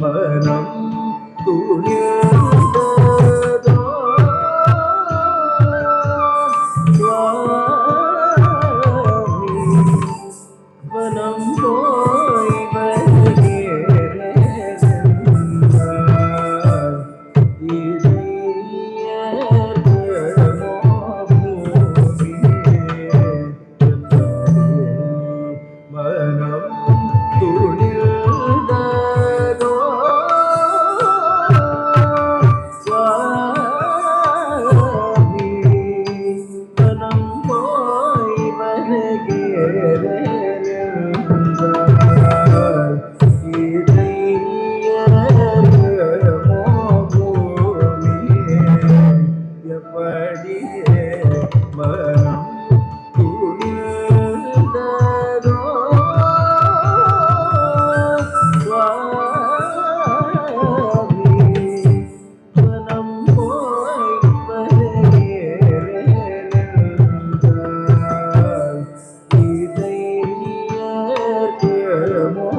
மனம் துணிந்ததோ சுவாமி வனம் போய் வருகிறேன் மனம் துணிந்ததோ சுவாமி வனம் போய் வருகிறேன் இதயமோ பூமியே எப்படியே மனம் துணிந்ததோ சுவாமி மனம் போய் வருகிறேன் இதயமோ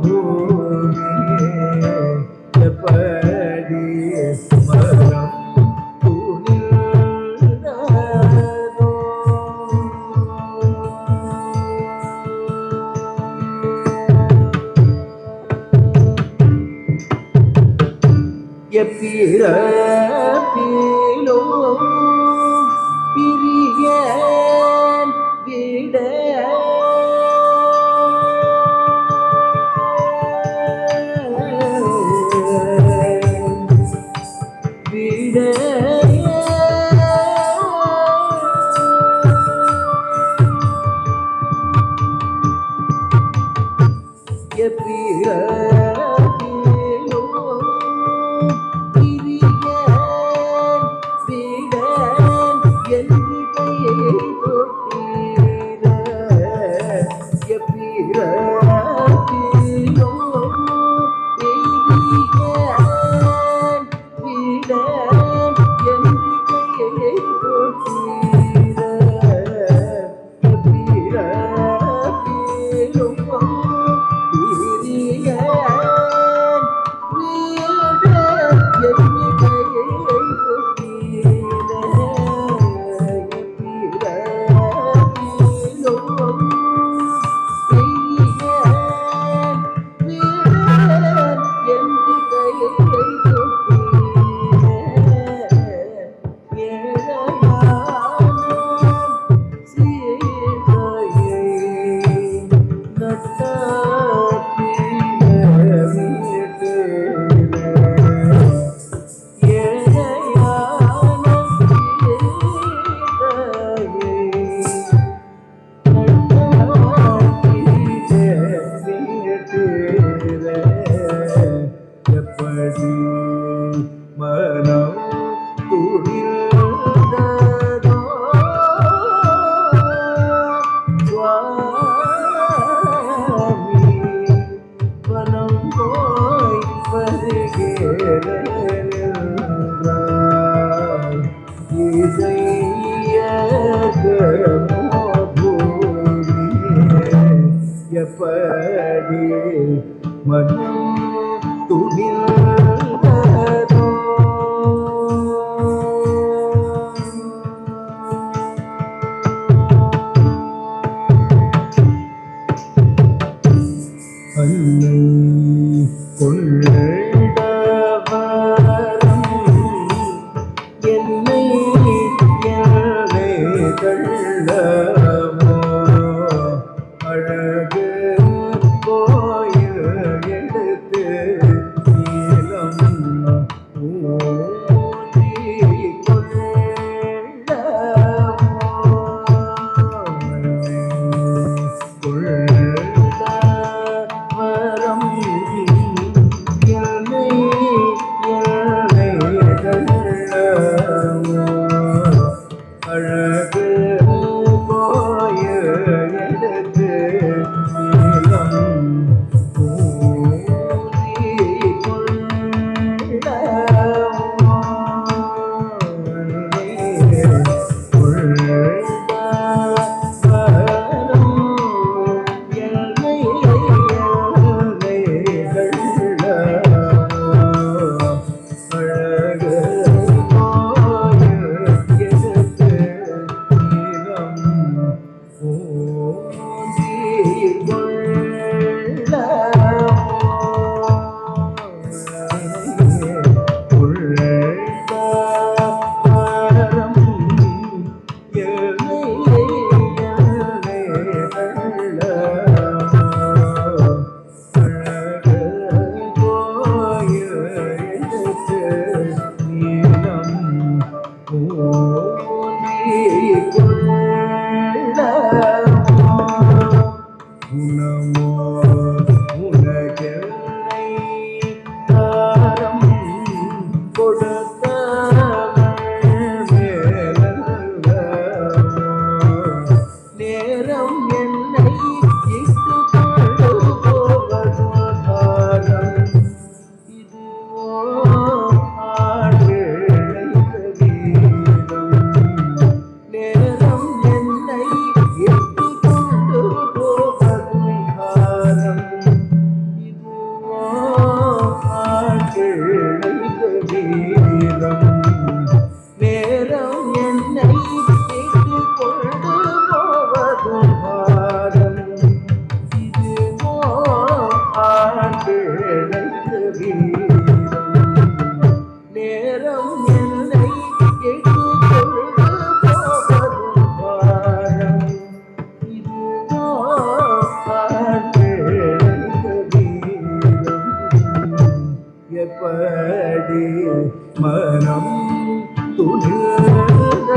பூமியே எப்படி மனம் துணிந்ததோ எப்பிறப்பிலோ பிரியன் விட மனம் துணிந்ததோ சுவாமி வனம் போய் வருகிறேன் இதயமோ பூமியே எப்படி மனம் துணிந்ததோ அன்னை கொண்டவரம் என்னை தள்ளமோ அழகு கோயில் எடுத்து நீளம் ஊன்றி கொள்ளவரம் எப்படி மனம் துணிந்ததோ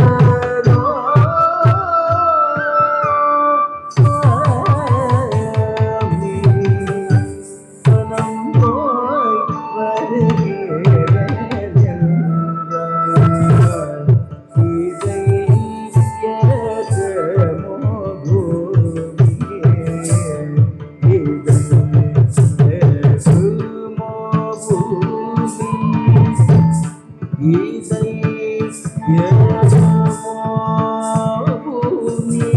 சாமி மனம் போய் வருகிறேன் என்றார். இதை ஏதமோ பூமியே, இதை ஏதமோ பூமி, இதை ஏதமோ பூமி,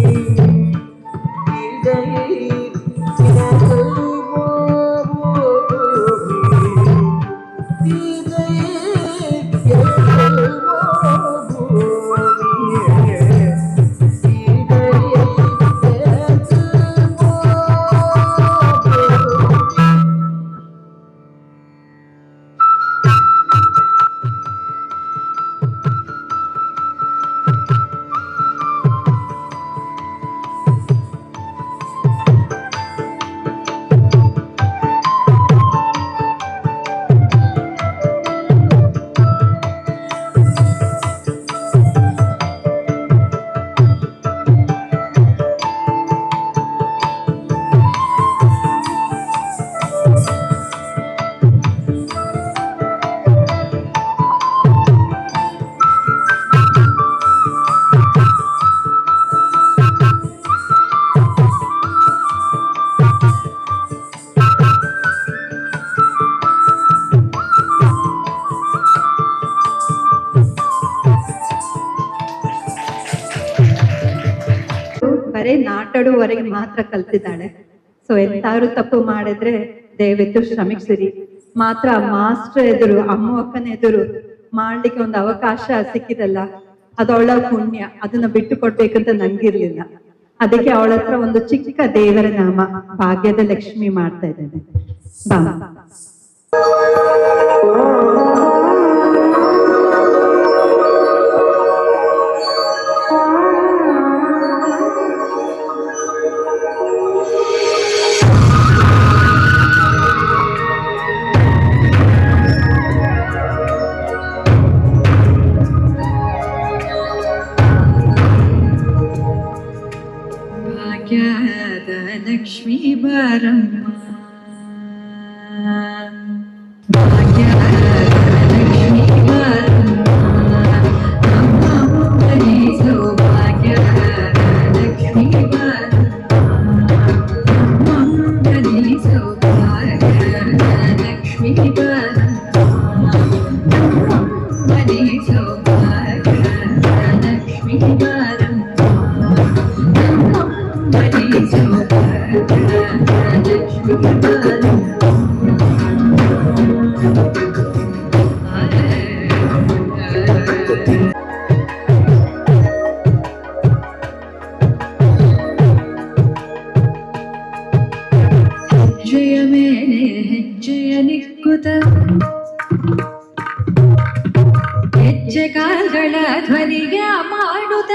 இதை ஏதமோ பூமி, இதை ஏதமோ ಬರೀ ನಾಟಾಡುವವರೆಗೆ ಮಾತ್ರ ಕಲ್ತಿದ್ದಾಳೆ. ಸೊ ಎಂತಾರು ತಪ್ಪು ಮಾಡಿದ್ರೆ ದಯವಿಟ್ಟು ಶ್ರಮಿಸಿರಿ. ಮಾತ್ರ ಮಾಸ್ಟರ್ ಎದುರು, ಅಮ್ಮ ಅಕ್ಕನ ಎದುರು ಮಾಡ್ಲಿಕ್ಕೆ ಒಂದು ಅವಕಾಶ ಸಿಕ್ಕಿದಲ್ಲ, ಅದು ಅವಳ ಪುಣ್ಯ. ಅದನ್ನ ಬಿಟ್ಟು ಕೊಡ್ಬೇಕಂತ ನಂಗಿರ್ಲಿಲ್ಲ. ಅದಕ್ಕೆ ಅವಳ ಹತ್ರ ಒಂದು ಚಿಕ್ಕ ದೇವರ ನಾಮ ಭಾಗ್ಯದ ಲಕ್ಷ್ಮಿ ಮಾಡ್ತಾ ಇದ್ದೇನೆ. ಬಾ. ಭಾಗ್ಯದ ಲಕ್ಷ್ಮೀ ಬಾರಮ್ಮ, ಭಾಗ್ಯದ ಲಕ್ಷ್ಮೀ ಬಾರಮ್ಮ, ನಮ್ಮ ಮನೆ ಸೌಭಾಗ್ಯದ ಲಕ್ಷ್ಮೀ ಬಾರಮ್ಮ, ನಮ್ಮ ಮನೆ ಸೌಭಾಗ್ಯದ ಲಕ್ಷ್ಮೀ ಬಾರಮ್ಮ, ನಮ್ಮ ಮನೆ ಸೌಭಾಗ್ಯದ ಲಕ್ಷ್ಮೀ ಬಾರಮ್ಮ. ಹೆಜ್ಜೆಯ ಮೇಲೆ ಹೆಜ್ಜೆಯ ನಿಕ್ಕುತ, ಹೆಜ್ಜೆ ಕಾಲ್ಗಳ ಧ್ವನಿಗೆ ಮಾಡುತ್ತ,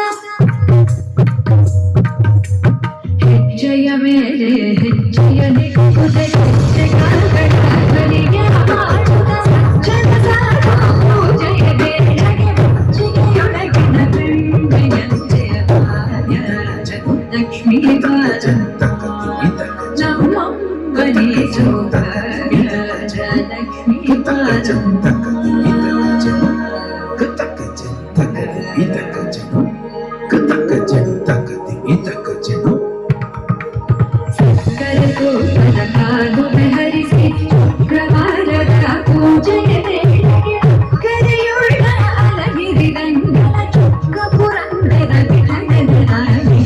ಹೆಜ್ಜೆಯ ಮೇಲೆ ಹೆಜ್ಜೆಯ ನಿಕ್ಕುತ, ಹೆಜ್ಜೆ ಕಾಲ್ಗಳ ಧ್ವನಿಗೆ ಮಾಡುತ್ತ, ಸಜ್ಜನ ಸಾರ ಪೂಜೆಯ ಬೇಳೆಗೆ ಮುಚ್ಚಿಗೆಯೊಳಗಿನ ಬೆಳ್ಳಿಯಂತೆಯ ಭಾಗ್ಯದ ಲಕ್ಷ್ಮೀ ಬಾರಮ್ಮ, ನಮ್ಮಮ್ಮನೇ ಸೌಭಾಗ್ಯದ ಲಕ್ಷ್ಮೀ ಬಾರಮ್ಮ. ಕರಗೋಪದ ಕಾಲು ಬೆಹರಿಸಿ ಶುಕ್ರವಾರದ ಪೂಜೆಯ ವೇಳೆಗೆ ಕರೆಯುಳ್ಳ ಅಲಗಿರಿ ರಂಗನ ಚೊಕ್ಕ ಪುರಂದರ ವಿಠಲನಾಗಿ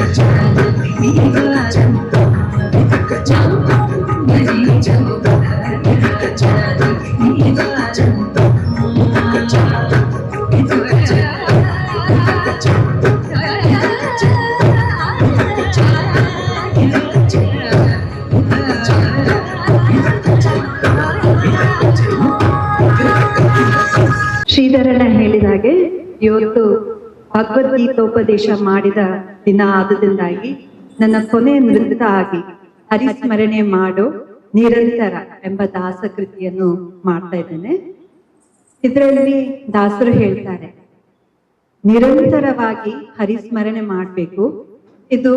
ಲಕ್ಷ್ಮೀ ಬಾರಮ್ಮ, ನಮ್ಮಮ್ಮನೇ ಸೌಭಾಗ್ಯದ ಲಕ್ಷ್ಮೀ ಬಾರಮ್ಮ. ಶ್ರೀಧರನ ಹೇಳಿದ ಹಾಗೆ ಇವತ್ತು ಭಗವದ್ಗೀತೋಪದೇಶ ಮಾಡಿದ ದಿನ ಆದುದರಿಂದಾಗಿ ನನ್ನ ಕೊನೆಯ ನೃತ್ಯ ಆಗಿ ಹರಿಸ್ಮರಣೆ ಮಾಡು ನಿರಂತರ ಎಂಬ ದಾಸಕೃತಿಯನ್ನು ಮಾಡ್ತಾ ಇದ್ದೇನೆ. ಇದರಲ್ಲಿ ದಾಸರು ಹೇಳ್ತಾರೆ, ನಿರಂತರವಾಗಿ ಹರಿಸ್ಮರಣೆ ಮಾಡಬೇಕು. ಇದು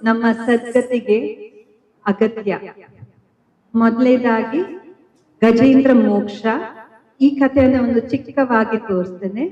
ನಮ್ಮ ಸದ್ಗತಿಗೆ ಅಗತ್ಯ. ಮೊದಲನೇದಾಗಿ ಗಜೇಂದ್ರ ಮೋಕ್ಷ, ಈ ಕಥೆಯನ್ನು ಒಂದು ಚಿಕ್ಕವಾಗಿ ತೋರಿಸ್ತೇನೆ.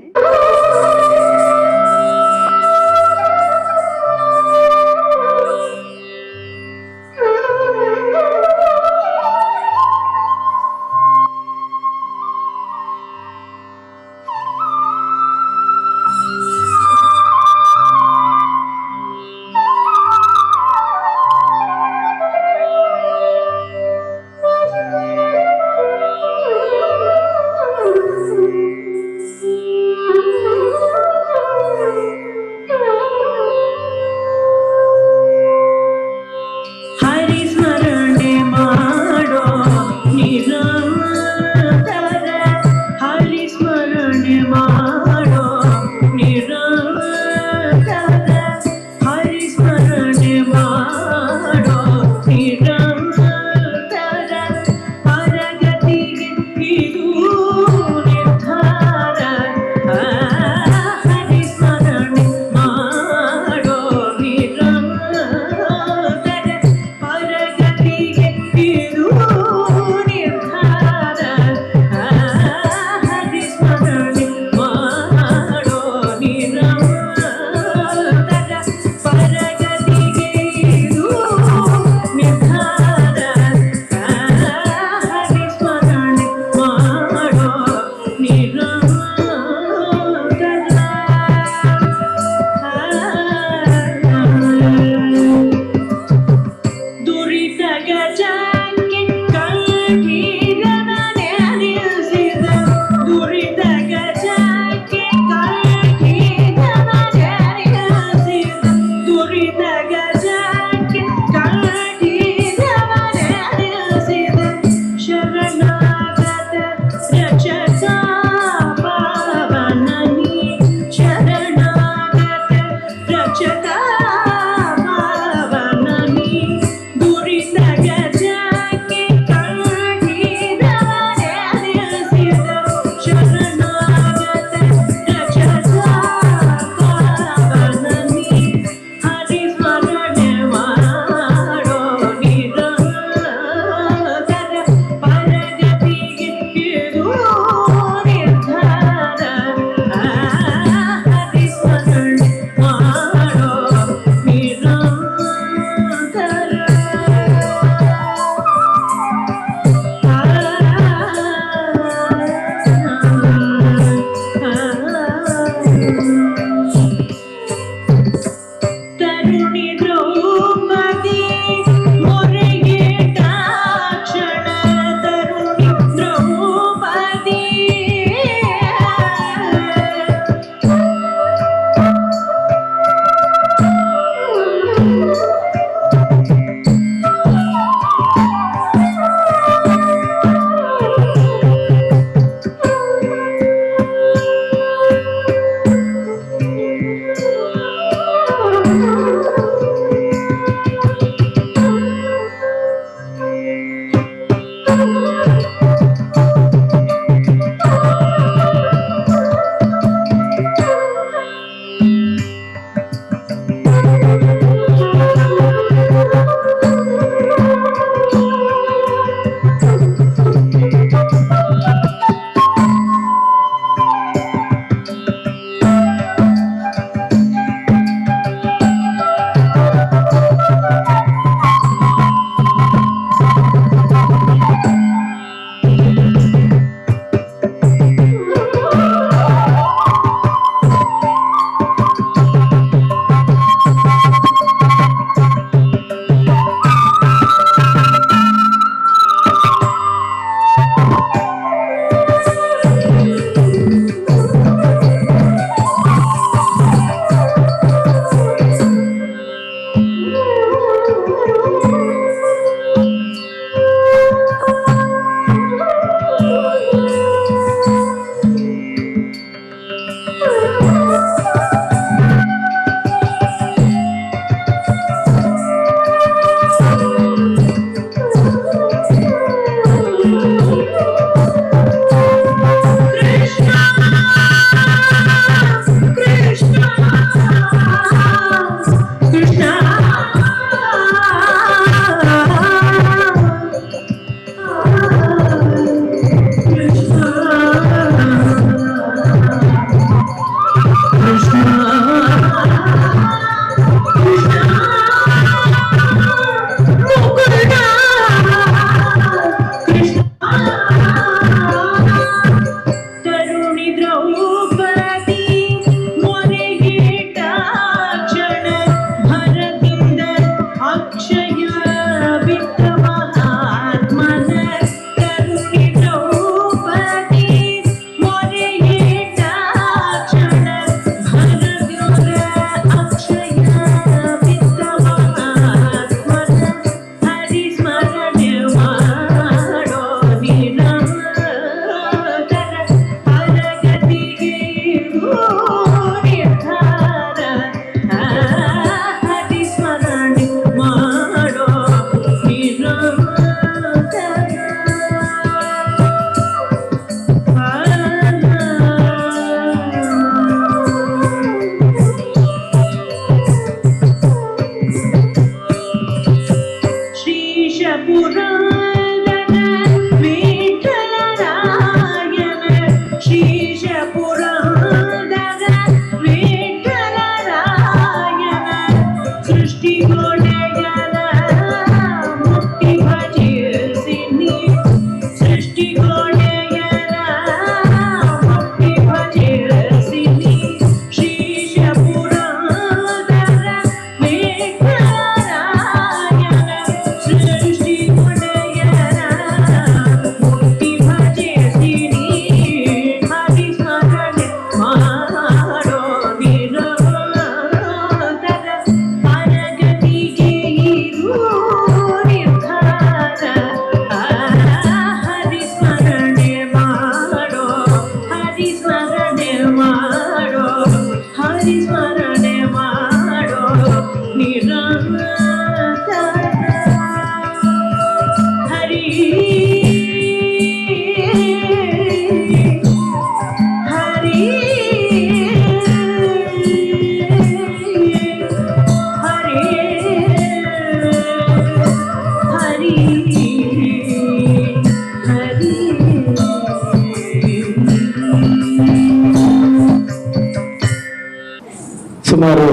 ಸುಮಾರು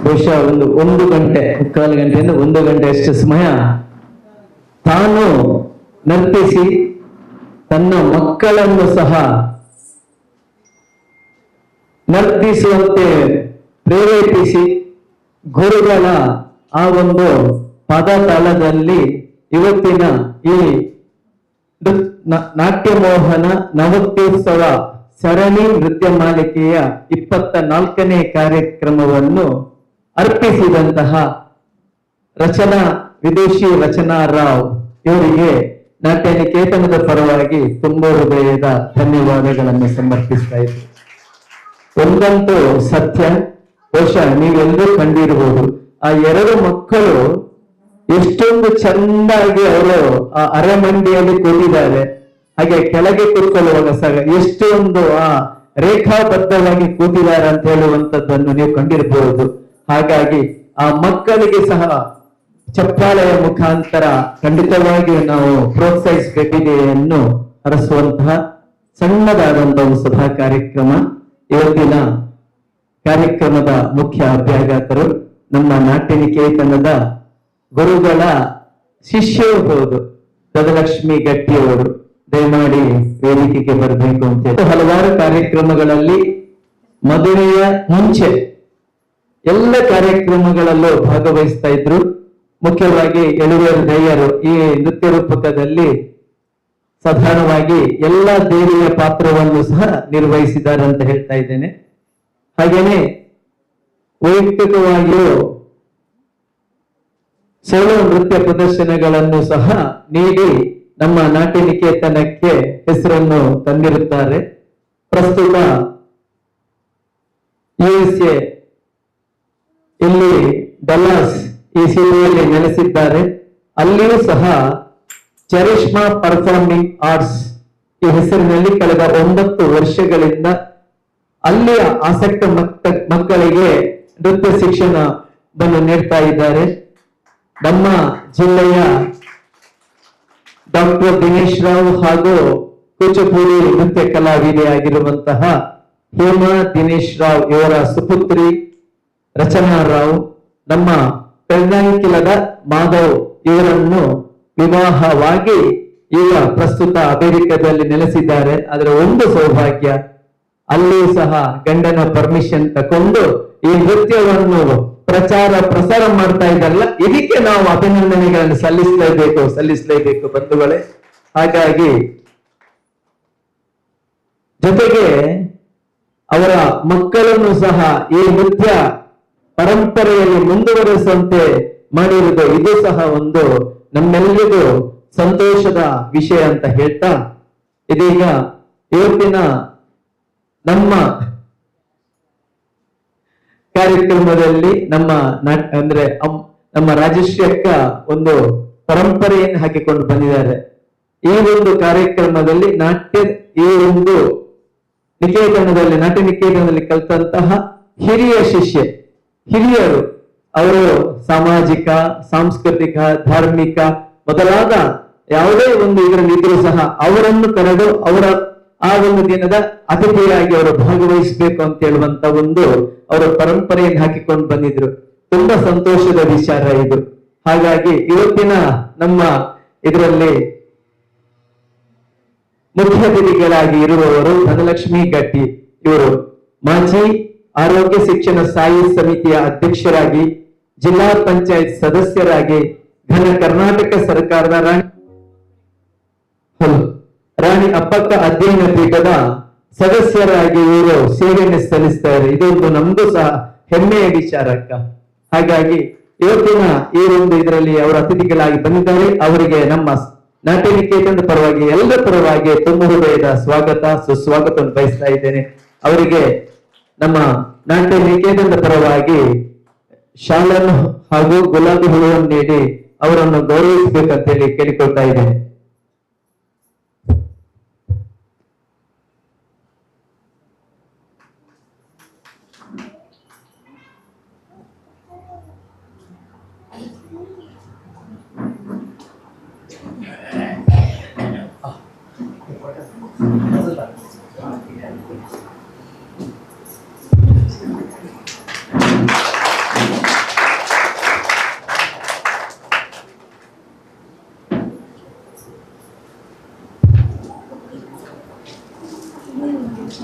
ಬಹುಶಃ ಒಂದು ಗಂಟೆ, ಮುಕ್ಕಾಲು ಗಂಟೆಯಿಂದ 1 ಗಂಟೆಯಷ್ಟು ಸಮಯ ತಾನು ನರ್ತಿಸಿ ತನ್ನ ಮಕ್ಕಳನ್ನು ಸಹ ನರ್ತಿಸುವಂತೆ ಪ್ರೇರೇಪಿಸಿ ಗುರುಗಳ ಆ ಒಂದು ಪದತಳದಲ್ಲಿ ಇವತ್ತಿನ ಈ ನಾಟ್ಯ ಮೋಹನ ನವತ್ಯೋತ್ಸವ ಸರಣಿ ನೃತ್ಯ ಮಾಲಿಕೆಯ 24ನೇ ಕಾರ್ಯಕ್ರಮವನ್ನು ಅರ್ಪಿಸಿದಂತಹ ವಿದುಷಿ ರಚನಾ ರಾವ್ ಇವರಿಗೆ ನಾಟ್ಯ ನಿಕೇತನದ ಪರವಾಗಿ ತುಂಬ ಹೃದಯದ ಧನ್ಯವಾದಗಳನ್ನು ಸಮರ್ಪಿಸ್ತಾ ಇದ್ದೆ. ಒಂದಂತೂ ಸತ್ಯ, ಬಹುಶಃ ನೀವೆಲ್ಲರೂ ಕಂಡಿರಬಹುದು, ಆ 2 ಮಕ್ಕಳು ಎಷ್ಟೊಂದು ಚಂದಾಗಿ ಅವರು ಆ ಅರೆಮಂಡಿಯಲ್ಲಿ ಕೂತಿದ್ದಾರೆ. ಹಾಗೆ ಕೆಳಗೆ ಕೂತ್ಕೊಳ್ಳುವಾಗ ಸಹ ಎಷ್ಟೊಂದು ಆ ರೇಖಾಬದ್ಧವಾಗಿ ಕೂತಿದ್ದಾರೆ ಅಂತ ಹೇಳುವಂತದ್ದನ್ನು ನೀವು ಕಂಡಿರಬಹುದು. ಹಾಗಾಗಿ ಆ ಮಕ್ಕಳಿಗೆ ಸಹ ಚಪ್ಪಾಳೆಯ ಮುಖಾಂತರ ಖಂಡಿತವಾಗಿಯೂ ನಾವು ಪ್ರೋತ್ಸಾಹಿಸಬೇಕಿದೆಯನ್ನು ಹರಸುವಂತಹ ಸಣ್ಣದಾದಂತಹ ಒಂದು ಸಭಾ ಕಾರ್ಯಕ್ರಮ. ಇವತ್ತಿನ ಕಾರ್ಯಕ್ರಮದ ಮುಖ್ಯ ಅಭ್ಯಾಗತರು ನಮ್ಮ ನಾಟ್ಯ ನಿಕೇತನದ ಗುರುಗಳ ಶಿಷ್ಯರು ಹೌದು ಧನಲಕ್ಷ್ಮಿ ಗಟ್ಟಿಯವರು. ದಯಮಾಡಿ ವೇದಿಕೆಗೆ ಬರಬೇಕು ಅಂತ ಹೇಳಿ ಹಲವಾರು ಕಾರ್ಯಕ್ರಮಗಳಲ್ಲಿ ಮದುವೆಯ ಮುಂಚೆ ಎಲ್ಲ ಕಾರ್ಯಕ್ರಮಗಳಲ್ಲೂ ಭಾಗವಹಿಸ್ತಾ ಇದ್ರು. ಮುಖ್ಯವಾಗಿ ಎಳುವೇರು ದಯ್ಯರು ಈ ನೃತ್ಯ ರೂಪಕದಲ್ಲಿ ಸಾಧಾರಣವಾಗಿ ಎಲ್ಲ ದೇವಿಯ ಪಾತ್ರವನ್ನು ಸಹ ನಿರ್ವಹಿಸಿದ್ದಾರೆ ಅಂತ ಹೇಳ್ತಾ ಇದ್ದೇನೆ. ಹಾಗೇನೆ ವೈಯಕ್ತಿಕವಾಗಿಯೂ ಸೋಲೋ ನೃತ್ಯ ಪ್ರದರ್ಶನಗಳನ್ನು ಸಹ ನೀಡಿ ನಮ್ಮ ನಾಟ್ಯ ನಿಕೇತನಕ್ಕೆ ಹೆಸರನ್ನು ತಂದಿರುತ್ತಾರೆ. ಪ್ರಸ್ತುತ USA ಇಲ್ಲಿ ಡಲ್ಲಾಸ್ ಈ ಸಿಟಿಯಲ್ಲಿ ನೆಲೆಸಿದ್ದಾರೆ. ಅಲ್ಲಿಯೂ ಸಹ ಚರಿಷ್ಮಾ ಪರ್ಫಾರ್ಮಿಂಗ್ ಆರ್ಟ್ಸ್ ಈ ಹೆಸರಿನಲ್ಲಿ ಕಳೆದ 9 ವರ್ಷಗಳಿಂದ ಅಲ್ಲಿಯ ಆಸಕ್ತ ಮಕ್ಕಳಿಗೆ ನೃತ್ಯ ಶಿಕ್ಷಣವನ್ನು ನೀಡ್ತಾ ಇದ್ದಾರೆ. ನಮ್ಮ ಜಿಲ್ಲೆಯ ಡಾಕ್ಟರ್ ದಿನೇಶ್ ರಾವ್ ಹಾಗೂ ಕೂಚುಪುಡಿ ನೃತ್ಯ ಕಲಾವಿದೆಯಾಗಿರುವಂತಹ ಹೇಮಾ ದಿನೇಶ್ ರಾವ್ ಇವರ ಸುಪುತ್ರಿ ರಚನಾ ರಾವ್ ನಮ್ಮ ಪೆರ್ನಾಂಕಿಲದ ಮಾಧವ್ ಇವರನ್ನು ವಿವಾಹವಾಗಿ ಈಗ ಪ್ರಸ್ತುತ ಅಮೆರಿಕದಲ್ಲಿ ನೆಲೆಸಿದ್ದಾರೆ. ಅದರ ಒಂದು ಸೌಭಾಗ್ಯ, ಅಲ್ಲಿ ಸಹ ಗಂಡನ ಪರ್ಮಿಷನ್ ತಕೊಂಡು ಈ ನೃತ್ಯವನ್ನು ಪ್ರಸಾರ ಮಾಡ್ತಾ ಇದ್ದಾರಲ್ಲ, ಇದಕ್ಕೆ ನಾವು ಅಭಿನಂದನೆಗಳನ್ನು ಸಲ್ಲಿಸಲೇಬೇಕು ಬಂಧುಗಳೇ. ಹಾಗಾಗಿ ಜೊತೆಗೆ ಅವರ ಮಕ್ಕಳನ್ನು ಸಹ ಈ ನೃತ್ಯ ಪರಂಪರೆಯಲ್ಲಿ ಮುಂದುವರಿಸುವಂತೆ ಮಾಡಿರುವುದು ಇದು ಸಹ ಒಂದು ನಮ್ಮೆಲ್ಲರಿಗೂ ಸಂತೋಷದ ವಿಷಯ ಅಂತ ಹೇಳ್ತಾ, ಇದೀಗ ಇವತ್ತಿನ ನಮ್ಮ ಕಾರ್ಯಕ್ರಮದಲ್ಲಿ ನಮ್ಮ ರಾಜಶ್ರೀ ಅಕ್ಕ ಒಂದು ಪರಂಪರೆಯನ್ನು ಹಾಕಿಕೊಂಡು ಬಂದಿದ್ದಾರೆ. ಈ ಒಂದು ಕಾರ್ಯಕ್ರಮದಲ್ಲಿ ನಾಟ್ಯ ನಿಕೇತನದಲ್ಲಿ ಕಲಿತಂತಹ ಹಿರಿಯರು ಅವರು ಸಾಮಾಜಿಕ, ಸಾಂಸ್ಕೃತಿಕ, ಧಾರ್ಮಿಕ ಮೊದಲಾದ ಯಾವುದೇ ಒಂದು ಇದರಲ್ಲಿ ಇದ್ರೂ ಸಹ ಅವರನ್ನು ಕರೆದು ಅವರ ಆ ಒಂದು ದಿನದ ಅತಿಥಿಯಾಗಿ ಅವರು ಭಾಗವಹಿಸಬೇಕು ಅಂತ ಹೇಳುವಂತ ಒಂದು ಅವರ ಪರಂಪರೆಯನ್ನು ಹಾಕಿಕೊಂಡು ಬಂದಿದ್ರು. ತುಂಬಾ ಸಂತೋಷದ ವಿಚಾರ ಇದು. ಹಾಗಾಗಿ ಇವತ್ತಿನ ನಮ್ಮ ಇದರಲ್ಲಿ ಮುಖ್ಯ ಅತಿಥಿಗಳಾಗಿ ಇರುವವರು ಧನಲಕ್ಷ್ಮಿ ಗಟ್ಟಿ. ಇವರು ಮಾಜಿ ಆರೋಗ್ಯ ಶಿಕ್ಷಣ ಸ್ಥಾಯಿ ಸಮಿತಿಯ ಅಧ್ಯಕ್ಷರಾಗಿ, ಜಿಲ್ಲಾ ಪಂಚಾಯತ್ ಸದಸ್ಯರಾಗಿ, ಘನ ಕರ್ನಾಟಕ ಸರ್ಕಾರದ ರಾಣಿ ಅಪ್ಪಕ್ಕ ಅಧ್ಯಯನ ಪೀಠದ ಸದಸ್ಯರಾಗಿ ಇವರು ಸೇವೆಯನ್ನು ಸಲ್ಲಿಸ್ತಾರೆ. ಇದೊಂದು ನಮ್ದು ಸಹ ಹೆಮ್ಮೆಯ ವಿಚಾರಕ್ಕ. ಹಾಗಾಗಿ ಇವತ್ತಿನ ಈ ಒಂದು ಇದರಲ್ಲಿ ಅವರ ಅತಿಥಿಗಳಾಗಿ ಬಂದಿದ್ದಾರೆ. ಅವರಿಗೆ ನಮ್ಮ ನಾಟ್ಯ ನಿಕೇತನದ ಪರವಾಗಿ ಎಲ್ಲರ ಪರವಾಗಿ ತುಂಬ ಹೃದಯದ ಸುಸ್ವಾಗತವನ್ನು ಬಯಸ್ತಾ ಇದ್ದೇನೆ. ಅವರಿಗೆ ನಮ್ಮ ನಾಟ್ಯ ನಿಕೇತನದ ಪರವಾಗಿ ಶಾಲನ್ನು ಹಾಗೂ ಗುಲಾಬಿ ಹೂವನ್ನು ನೀಡಿ ಅವರನ್ನು ಗೌರವಿಸಬೇಕಂತೇಳಿ ಕೇಳಿಕೊಳ್ತಾ ಇದ್ದೇನೆ. ಇದೀಗ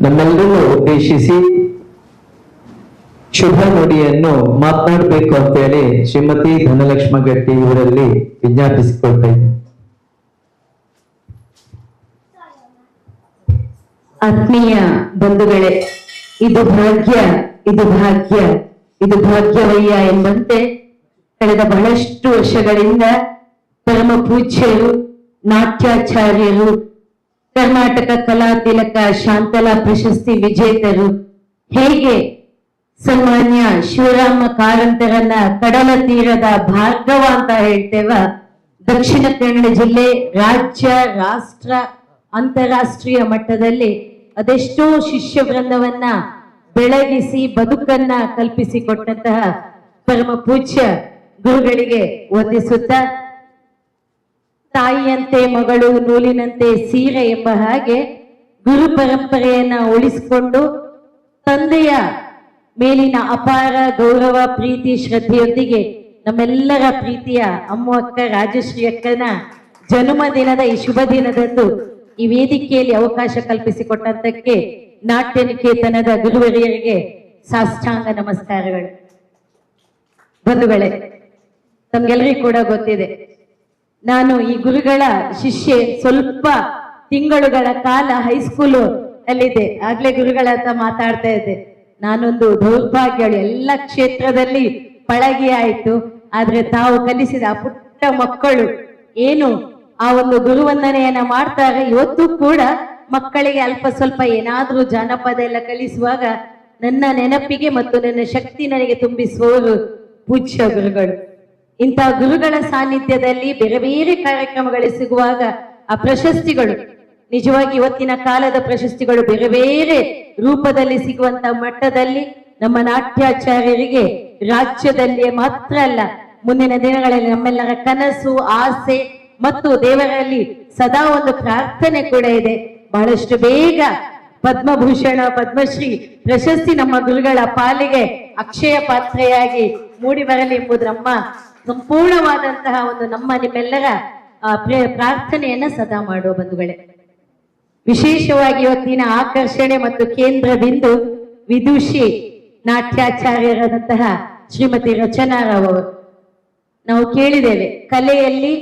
ನಮ್ಮೆಲ್ಲರನ್ನು ಉದ್ದೇಶಿಸಿ ಶುಭ ನುಡಿಯನ್ನು ಮಾತನಾಡಬೇಕು ಅಂತೇಳಿ ಶ್ರೀಮತಿ ಧನಲಕ್ಷ್ಮ ಗಟ್ಟಿ ಇವರಲ್ಲಿ ವಿಜ್ಞಾಪಿಸಿಕೊಳ್ತಾ ಇದ್ದೇನೆ. ಆತ್ಮೀಯ ಬಂಧುಗಳೇ, ಇದು ಭಾಗ್ಯ, ಇದು ಭಾಗ್ಯ, ಇದು ಭಾಗ್ಯವಯ್ಯ ಎಂಬಂತೆ ಕಳೆದ ಬಹಳಷ್ಟು ವರ್ಷಗಳಿಂದ ಪರಮ ಪೂಜ್ಯರು, ನಾಟ್ಯಾಚಾರ್ಯರು, ಕರ್ನಾಟಕ ಕಲಾ ತಿಲಕ ಶಾಂತಲಾ ಪ್ರಶಸ್ತಿ ವಿಜೇತರು, ಹೇಗೆ ಸನ್ಮಾನ್ಯ ಶಿವರಾಮ ಕಾರಂತರನ್ನ ಕಡಲ ತೀರದ ಭಾರ್ಗವ ಅಂತ ಹೇಳ್ತೇವ, ದಕ್ಷಿಣ ಕನ್ನಡ ಜಿಲ್ಲೆ ರಾಜ್ಯ, ರಾಷ್ಟ್ರ, ಅಂತಾರಾಷ್ಟ್ರೀಯ ಮಟ್ಟದಲ್ಲಿ ಅದೆಷ್ಟೋ ಶಿಷ್ಯ ವೃಂದವನ್ನ ಬೆಳಗಿಸಿ ಬದುಕನ್ನ ಕಲ್ಪಿಸಿಕೊಟ್ಟಂತಹ ಪರಮ ಪೂಜ್ಯ ಗುರುಗಳಿಗೆ ವಂದಿಸುತ್ತಾ, ತಾಯಿಯಂತೆ ಮಗಳು ನೂಲಿನಂತೆ ಸೀರೆ ಎಂಬ ಹಾಗೆ ಗುರು ಪರಂಪರೆಯನ್ನ ಉಳಿಸಿಕೊಂಡು ತಂದೆಯ ಮೇಲಿನ ಅಪಾರ ಗೌರವ, ಪ್ರೀತಿ, ಶ್ರದ್ಧೆಯೊಂದಿಗೆ ನಮ್ಮೆಲ್ಲರ ಪ್ರೀತಿಯ ಅಮ್ಮ ಅಕ್ಕ ರಾಜಶ್ರೀ ಅಕ್ಕನ ಜನ್ಮದಿನದ ಈ ಶುಭ ದಿನದಂದು ಈ ವೇದಿಕೆಯಲ್ಲಿ ಅವಕಾಶ ಕಲ್ಪಿಸಿಕೊಟ್ಟಂತಕ್ಕೆ ನಾಟ್ಯ ನಿಕೇತನದ ಗುರುವರಿಯರಿಗೆ ಸಾಷ್ಟಾಂಗ ನಮಸ್ಕಾರಗಳು. ಬಂಧುಗಳೇ, ತಮ್ಗೆಲ್ಲರಿಗೂ ಕೂಡ ಗೊತ್ತಿದೆ, ನಾನು ಈ ಗುರುಗಳ ಶಿಷ್ಯೆ. ಸ್ವಲ್ಪ ತಿಂಗಳುಗಳ ಕಾಲ ಹೈಸ್ಕೂಲು ಅಲ್ಲಿದೆ, ಆಗ್ಲೇ ಗುರುಗಳ ಹತ್ರ ಮಾತಾಡ್ತಾ ಇದ್ದೆ. ನಾನೊಂದು ದೌರ್ಭಾಗ್ಯಳು, ಎಲ್ಲ ಕ್ಷೇತ್ರದಲ್ಲಿ ಪಳಗಿ ಆಯ್ತು, ಆದ್ರೆ ತಾವು ಕಲಿಸಿದ ಆ ಪುಟ್ಟ ಮಕ್ಕಳು ಏನು ಆ ಒಂದು ಗುರುವಂದನೆಯನ್ನ ಮಾಡ್ತಾರೆ. ಇವತ್ತು ಕೂಡ ಮಕ್ಕಳಿಗೆ ಅಲ್ಪ ಸ್ವಲ್ಪ ಏನಾದ್ರೂ ಜಾನಪದ ಎಲ್ಲ ಕಲಿಸುವಾಗ ನನ್ನ ನೆನಪಿಗೆ ಮತ್ತು ನನ್ನ ಶಕ್ತಿ ನನಗೆ ತುಂಬಿಸುವವರು ಪೂಜ್ಯ ಗುರುಗಳು. ಇಂತಹ ಗುರುಗಳ ಸಾನ್ನಿಧ್ಯದಲ್ಲಿ ಬೇರೆ ಬೇರೆ ಕಾರ್ಯಕ್ರಮಗಳು ಸಿಗುವಾಗ ಆ ಪ್ರಶಸ್ತಿಗಳು ನಿಜವಾಗಿ ಇವತ್ತಿನ ಕಾಲದ ಪ್ರಶಸ್ತಿಗಳು ಬೇರೆ ಬೇರೆ ರೂಪದಲ್ಲಿ ಸಿಗುವಂತ ಮಟ್ಟದಲ್ಲಿ ನಮ್ಮ ನಾಟ್ಯಾಚಾರ್ಯರಿಗೆ ರಾಜ್ಯದಲ್ಲಿ ಮಾತ್ರ ಅಲ್ಲ, ಮುಂದಿನ ದಿನಗಳಲ್ಲಿ ನಮ್ಮೆಲ್ಲರ ಕನಸು, ಆಸೆ ಮತ್ತು ದೇವರಲ್ಲಿ ಸದಾ ಒಂದು ಪ್ರಾರ್ಥನೆ ಕೂಡ ಇದೆ. ಬಹಳಷ್ಟು ಬೇಗ ಪದ್ಮಭೂಷಣ, ಪದ್ಮಶ್ರೀ ಪ್ರಶಸ್ತಿ ನಮ್ಮ ಗುರುಗಳ ಪಾಲಿಗೆ ಅಕ್ಷಯ ಪಾತ್ರೆಯಾಗಿ ಮೂಡಿ ಬರಲಿ ಎಂಬುದು ನಮ್ಮ ಸಂಪೂರ್ಣವಾದಂತಹ ಒಂದು ನಿಮ್ಮೆಲ್ಲರ ಪ್ರಾರ್ಥನೆಯನ್ನ ಸದಾ ಮಾಡುವ ಬಂಧುಗಳೇ. ವಿಶೇಷವಾಗಿ ಇವತ್ತಿನ ಆಕರ್ಷಣೆ ಮತ್ತು ಕೇಂದ್ರ ಬಿಂದು ವಿದುಷಿ ನಾಟ್ಯಾಚಾರ್ಯರಾದಂತಹ ಶ್ರೀಮತಿ ರಚನಾ ರಾವ್ ಅವರು. ನಾವು ಕೇಳಿದ್ದೇವೆ ಕಲೆಯಲ್ಲಿ,